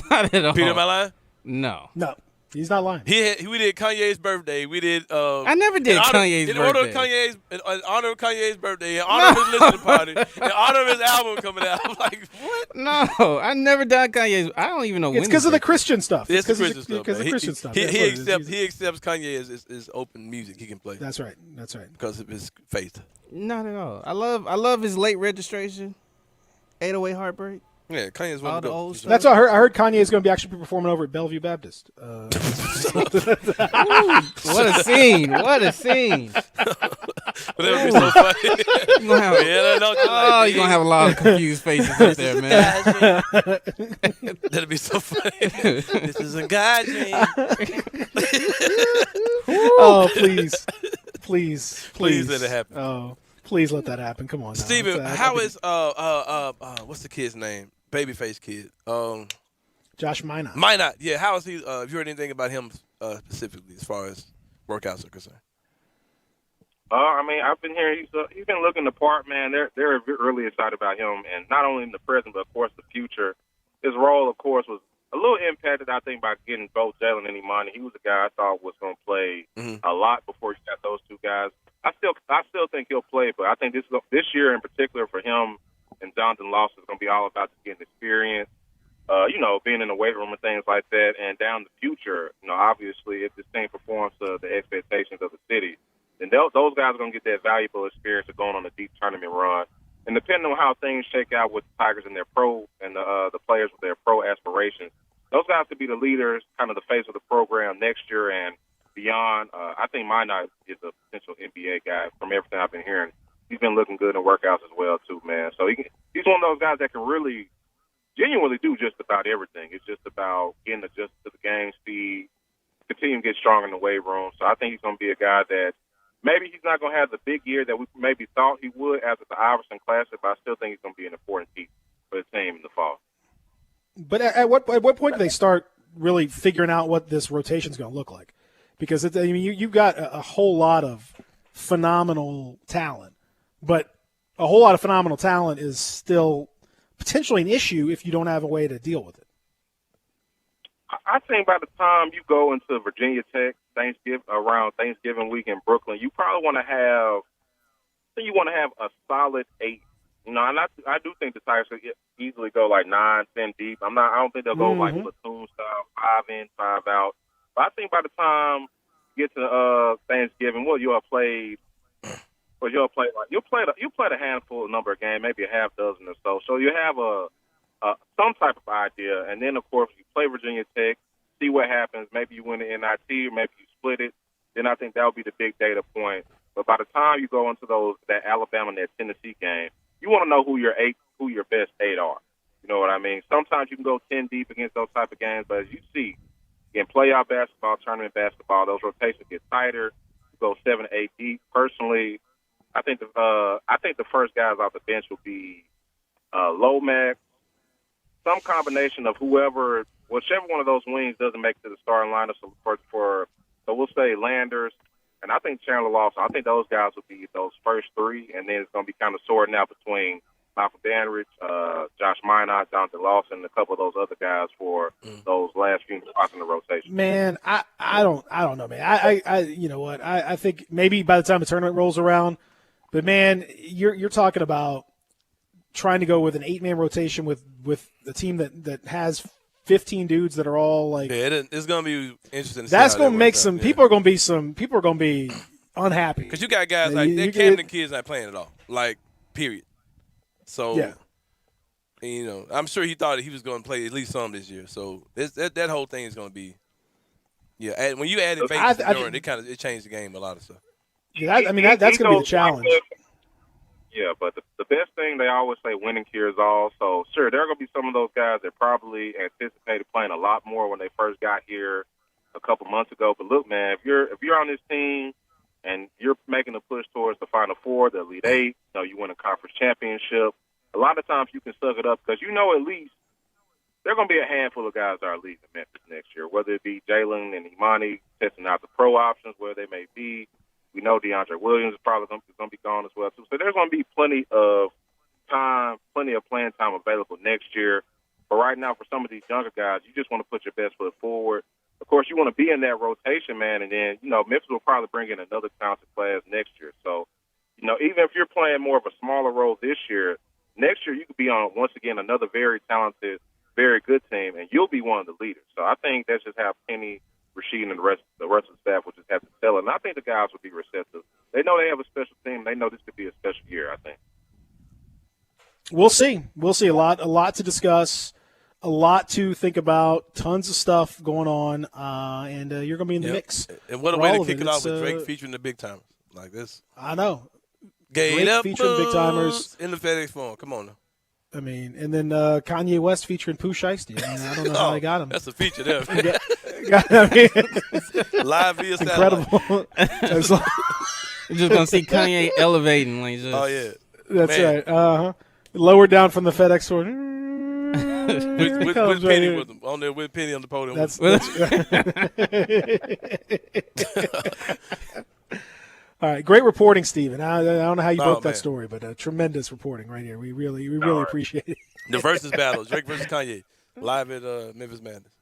Not at all. Peter, am I lying? No. No, he's not lying. We did Kanye's birthday. We did. I never did Kanye's birthday. In honor of Kanye's birthday, in honor of his listening party, in honor of his album coming out. I'm like, what? No, I never done Kanye's. I don't even know. It's because of the Christian stuff. It's the Christian stuff. Because of Christian stuff. He accepts Kanye as open music. He can play. That's right. Because of his faith. Not at all. I love his late registration, 808 Heartbreak. Yeah, Kanye's one of the old stuff. That's what I heard. I heard Kanye is going to be performing over at Bellevue Baptist. What a scene! What a scene! But that would be so funny. You're gonna have a lot of confused faces up there, man. That'd be so funny. This is a guy, James. Oh, please let it happen. Oh, please let that happen. Come on, now. Steven. How is what's the kid's name? Babyface kid. Josh Minot. Minot, yeah. How is he? Have you heard anything about him specifically as far as workouts are concerned? I mean, I've been hearing he's been looking the part, man. They're really excited about him, and not only in the present, but of course the future. His role, of course, was a little impacted, I think, by getting both Jalen and Imani. He was a guy I thought was going to play a lot before he got those two guys. I still think he'll play, but I think this year in particular for him and Jonathan Lawson is going to be all about just getting experience, being in the weight room and things like that. And down the future, obviously if this team performs to the expectations of the city, then those guys are going to get that valuable experience of going on a deep tournament run. And depending on how things shake out with the Tigers and their pro and the players with their pro aspirations, those guys could be the leaders, kind of the face of the program next year and beyond. I think Minot is a potential NBA guy from everything I've been hearing. He's been looking good in workouts as well, too, man. So he's one of those guys that can really genuinely do just about everything. It's just about getting adjusted to the game speed, continue to get stronger in the weight room. So I think he's going to be a guy that maybe he's not going to have the big year that we maybe thought he would after the Iverson Classic, but I still think he's going to be an important piece for the team in the fall. But at what point do they start really figuring out what this rotation is going to look like? Because you've got a whole lot of phenomenal talent, but a whole lot of phenomenal talent is still potentially an issue if you don't have a way to deal with it. I think by the time you go into Virginia Tech around Thanksgiving week in Brooklyn, you probably want to have a solid 8. And I do think the Tigers could easily go like 9, 10 deep. I don't think they'll go like platoon style, 5 in, 5 out. But I think by the time you get to Thanksgiving, you'll play a handful number of games, maybe a half dozen or so. So you have some type of idea, and then of course you play Virginia Tech, see what happens. Maybe you win the NIT, or maybe you split it. Then I think that would be the big data point. But by the time you go into that Alabama and that Tennessee game, you want to know who your best 8 are. You know what I mean? Sometimes you can go 10 deep against those type of games, but as you see in playoff basketball, tournament basketball, those rotations get tighter. You go 7 to 8 deep. Personally, I think the first guys off the bench will be Lomax, some combination of whichever one of those wings doesn't make it to the starting lineup. So we'll say Landers, and I think Chandler Lawson. I think those guys will be those first 3, and then it's going to be kind of sorting out between Malcolm Dandridge, Josh Minot, Jonathan Lawson, and a couple of those other guys for those last few spots in the rotation. Man, I don't know, man. I you know what? I think maybe by the time the tournament rolls around, but man, you're talking about trying to go with an 8-man rotation with a team that has 15 dudes that are all like. Yeah, it's gonna be interesting. That's gonna make some people are gonna be unhappy because you got guys like that. Camden kids not playing at all, like period. So yeah. You know, I'm sure he thought he was going to play at least some this year. So that whole thing is going to be, yeah. When you added Bates and Durant, it changed the game a lot of stuff. Yeah, I mean that's going to be the challenge. Yeah, but the best thing they always say, winning cures all. So sure, there are going to be some of those guys that probably anticipated playing a lot more when they first got here a couple months ago. But look, man, if you're on this team and you're making a push towards the Final Four, the Elite Eight, you win a conference championship. A lot of times you can suck it up because at least there are going to be a handful of guys that are leaving Memphis next year, whether it be Jalen and Imani testing out the pro options, where they may be. We know DeAndre Williams is probably going to be gone as well, too. So there's going to be plenty of time, plenty of playing time available next year. But right now, for some of these younger guys, you just want to put your best foot forward. Of course, you want to be in that rotation, man, and then, Memphis will probably bring in another talented class next year. So, even if you're playing more of a smaller role this year, next year you could be on, once again, another very talented, very good team, and you'll be one of the leaders. So I think that's just how Penny, Rasheed, and the rest of the staff will just have to tell it. And I think the guys will be receptive. They know they have a special team. They know this could be a special year, I think. We'll see. We'll see. A lot to discuss, a lot to think about, tons of stuff going on, and you're going to be in the mix. And what a way to kick it off with Drake featuring the big timers like this. I know. Drake featuring big timers in the FedEx Forum. Come on now. I mean, and then Kanye West featuring Pooh Shiesty. I mean, I don't know how they got him. That's a feature there. Live via satellite. Incredible. You're just gonna see Kanye elevating, like just. Oh yeah, that's right. Lower down from the FedEx store. with Penny with them on there, with Penny on the podium. That's All right, great reporting, Stephen. I don't know how you broke that story, but tremendous reporting right here. We really appreciate it. The versus battle, Drake versus Kanye, live at Memphis Madness.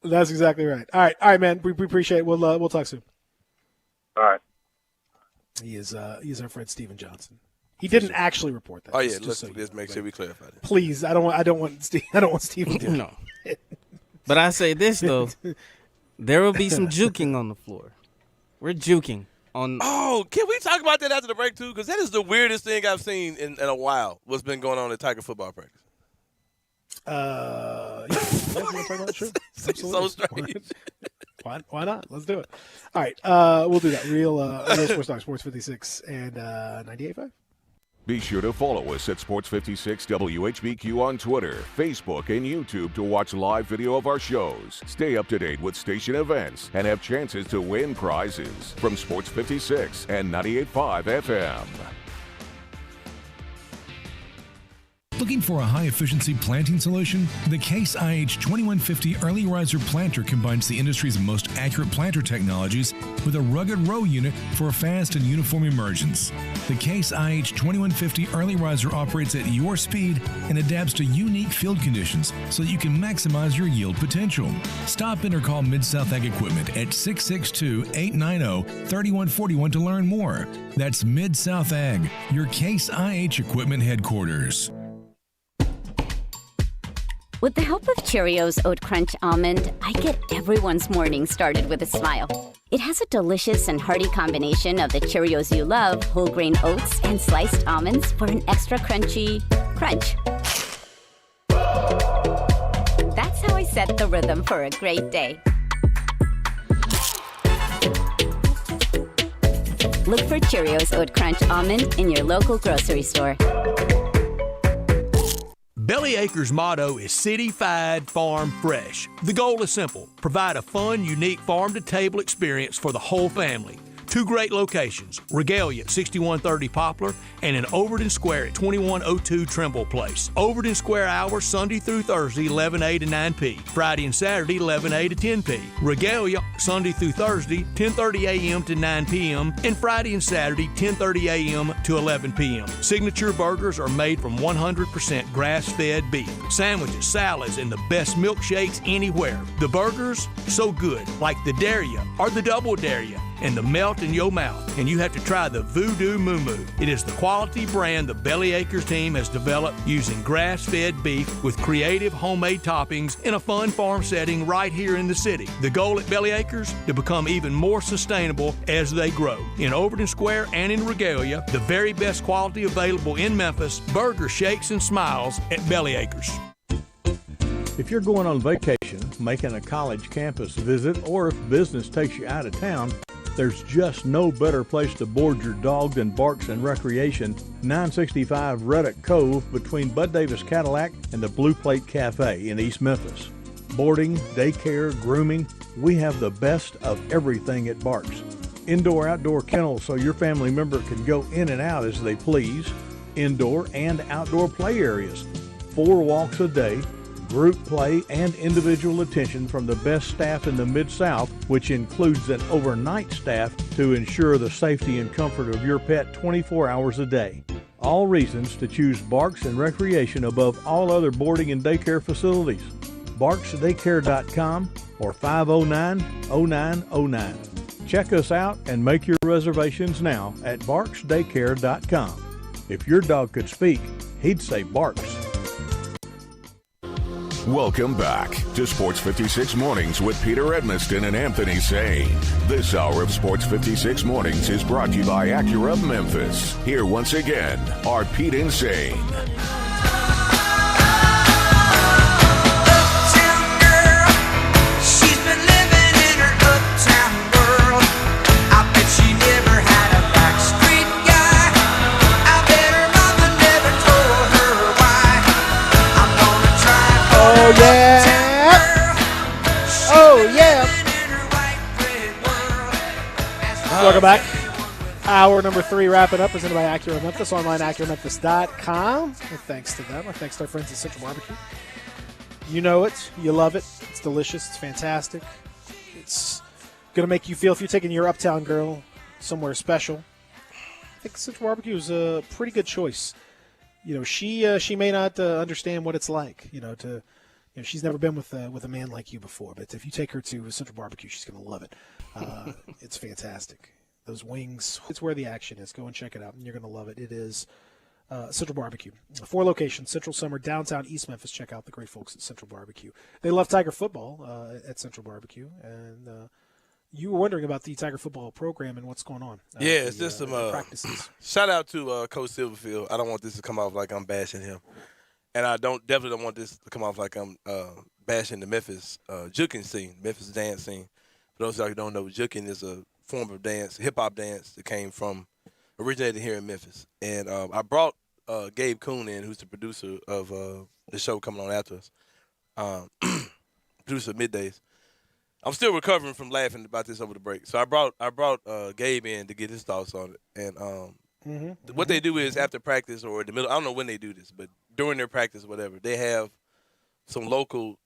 That's exactly right. All right, man. We appreciate it. We'll talk soon. All right. He is our friend Stephen Johnson. He didn't actually report that. Oh yeah, let's make sure we clarify that. Please, I don't want Stephen to no. But I say this though, there will be some juking on the floor. We're juking. Oh, can we talk about that after the break, too? Because that is the weirdest thing I've seen in a while, what's been going on at Tiger football practice. Sure. So strange. Why not? Let's do it. All right, we'll do that. Real Sports Talk, Sports 56 and 98.5. Be sure to follow us at Sports 56 WHBQ on Twitter, Facebook, and YouTube to watch live video of our shows. Stay up to date with station events and have chances to win prizes from Sports 56 and 98.5 FM. Looking for a high-efficiency planting solution? The Case IH 2150 Early Riser Planter combines the industry's most accurate planter technologies with a rugged row unit for a fast and uniform emergence. The Case IH 2150 Early Riser operates at your speed and adapts to unique field conditions so that you can maximize your yield potential. Stop in or call Mid-South Ag Equipment at 662-890-3141 to learn more. That's Mid-South Ag, your Case IH Equipment headquarters. With the help of Cheerios Oat Crunch Almond, I get everyone's morning started with a smile. It has a delicious and hearty combination of the Cheerios you love, whole grain oats, and sliced almonds for an extra crunchy crunch. That's how I set the rhythm for a great day. Look for Cheerios Oat Crunch Almond in your local grocery store. Bellyacre's motto is City-Fied Farm Fresh. The goal is simple: provide a fun, unique farm-to-table experience for the whole family. Two great locations, Regalia at 6130 Poplar and in Overton Square at 2102 Trimble Place. Overton Square hours Sunday through Thursday 11A to 9P. Friday and Saturday 11A to 10P. Regalia Sunday through Thursday 10:30 a.m. to 9 p.m. and Friday and Saturday 10:30 a.m. to 11 p.m. Signature burgers are made from 100% grass-fed beef. Sandwiches, salads, and the best milkshakes anywhere. The burgers, so good, like the Dare Ya or the Double Dare Ya, and the melt in your mouth. And you have to try the Voodoo Moo Moo. It is the quality brand the Belly Acres team has developed using grass-fed beef with creative homemade toppings in a fun farm setting right here in the city. The goal at Belly Acres, to become even more sustainable as they grow. In Overton Square and in Regalia, the very best quality available in Memphis, burger shakes and smiles at Belly Acres. If you're going on vacation, making a college campus visit, or if business takes you out of town, there's just no better place to board your dog than Barks and Recreation, 965 Reddock Cove between Bud Davis Cadillac and the Blue Plate Cafe in East Memphis. Boarding, daycare, grooming, we have the best of everything at Barks. Indoor-outdoor kennels so your family member can go in and out as they please. Indoor and outdoor play areas. 4 walks a day. Group play and individual attention from the best staff in the Mid-South, which includes an overnight staff to ensure the safety and comfort of your pet 24 hours a day. All reasons to choose Barks and Recreation above all other boarding and daycare facilities. BarksDaycare.com or 509-0909. Check us out and make your reservations now at BarksDaycare.com. If your dog could speak, he'd say Barks. Welcome back to Sports 56 Mornings with Peter Edmiston and Anthony Sane. This hour of Sports 56 Mornings is brought to you by Acura of Memphis. Here once again are Pete and Sane. Oh, yeah. Oh, yeah. Welcome back. Hour number 3 wrapping up, presented by Acura Memphis, online AcuraMemphis.com. And thanks to them. Our thanks to our friends at Central Barbecue. You know it. You love it. It's delicious. It's fantastic. It's going to make you feel, if you're taking your uptown girl somewhere special, I think Central Barbecue is a pretty good choice. You know, she may not understand what it's like, she's never been with a man like you before, but if you take her to Central Barbecue, she's going to love it. It's fantastic. Those wings, it's where the action is. Go and check it out, and you're going to love it. It is Central Barbecue. 4 locations, Central, Summer, downtown, East Memphis. Check out the great folks at Central Barbecue. They love Tiger football at Central Barbecue, and you were wondering about the Tiger football program and what's going on. It's just some practices. Shout out to Coach Silverfield. I don't want this to come off like I'm bashing him. And I definitely don't want this to come off like I'm bashing the Memphis juking scene, Memphis dance scene. For those of you who don't know, juking is a form of dance, hip-hop dance that originated here in Memphis. And I brought Gabe Kuhn in, who's the producer of the show coming on after us, producer of Middays. I'm still recovering from laughing about this over the break. So I brought Gabe in to get his thoughts on it. And what they do is after practice or in the middle, I don't know when they do this, but during their practice or whatever, they have some local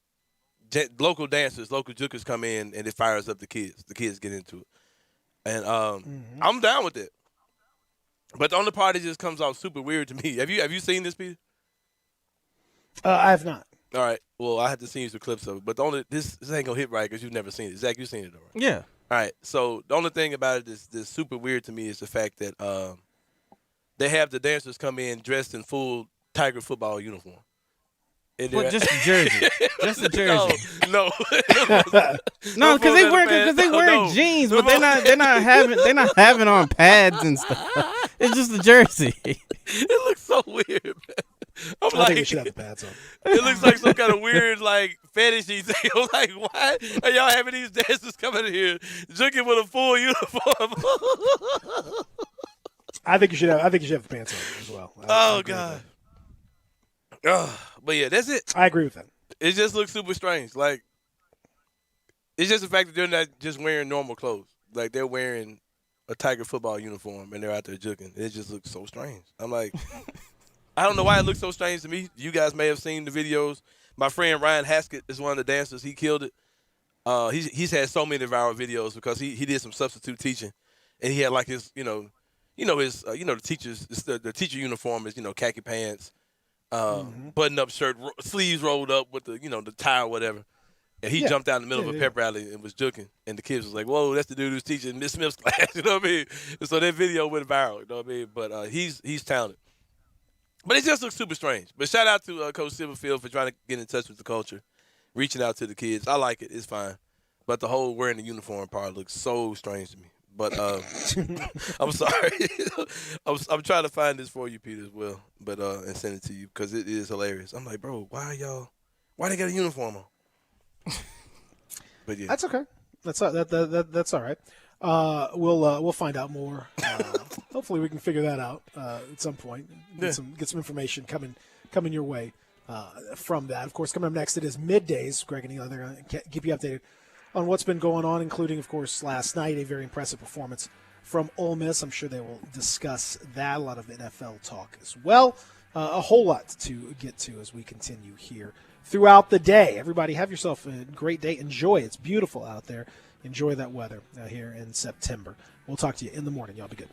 dancers, local jukers come in, and it fires up the kids. The kids get into it. And I'm down with it. But the only part that just comes off super weird to me. Have you seen this, Peter? I have not. All right. Well, I had to see you some clips of it. But this ain't going to hit right because you've never seen it. Zach, you've seen it, though, right? Yeah. All right. So the only thing about it that's super weird to me is the fact that they have the dancers come in dressed in full Tiger football uniform. Well, just a jersey. Just a jersey. No. No, because they wear jeans, but they're not having on pads and stuff. It's just a jersey. It looks so weird, man. I think we should have the pads on. It looks like some kind of weird, fetishy thing. I'm like, why are y'all having these dancers coming in here drinking with a full uniform? I think you should have the pants on as well. Oh God. But yeah, that's it. I agree with that. It just looks super strange. It's just the fact that they're not just wearing normal clothes. Like they're wearing a Tiger football uniform and they're out there juking. It just looks so strange. I'm like, I don't know why it looks so strange to me. You guys may have seen the videos. My friend Ryan Haskett is one of the dancers. He killed it. He's had so many viral videos because he did some substitute teaching, and he had like his the teachers the teacher uniform is khaki pants, button up shirt, sleeves rolled up with the tie or whatever. And he jumped out in the middle of a pep rally and was juking. And the kids was like, whoa, that's the dude who's teaching Miss Smith's class. You know what I mean? And so that video went viral. You know what I mean? But he's talented. But it just looks super strange. But shout out to Coach Silverfield for trying to get in touch with the culture, reaching out to the kids. I like it. It's fine. But the whole wearing the uniform part looks so strange to me. But I'm sorry. I'm trying to find this for you, Peter, as well. But and send it to you because it is hilarious. I'm like, bro, why they got a uniform on? But yeah, that's okay. That's all right. We'll find out more. Hopefully, we can figure that out at some point. Get some information coming your way from that. Of course, coming up next, it is middays. Greg and Eli, they're going to keep you updated on what's been going on, including, of course, last night, a very impressive performance from Ole Miss. I'm sure they will discuss that. A lot of NFL talk as well. A whole lot to get to as we continue here throughout the day. Everybody have yourself a great day. Enjoy. It's beautiful out there. Enjoy that weather here in September. We'll talk to you in the morning. Y'all be good.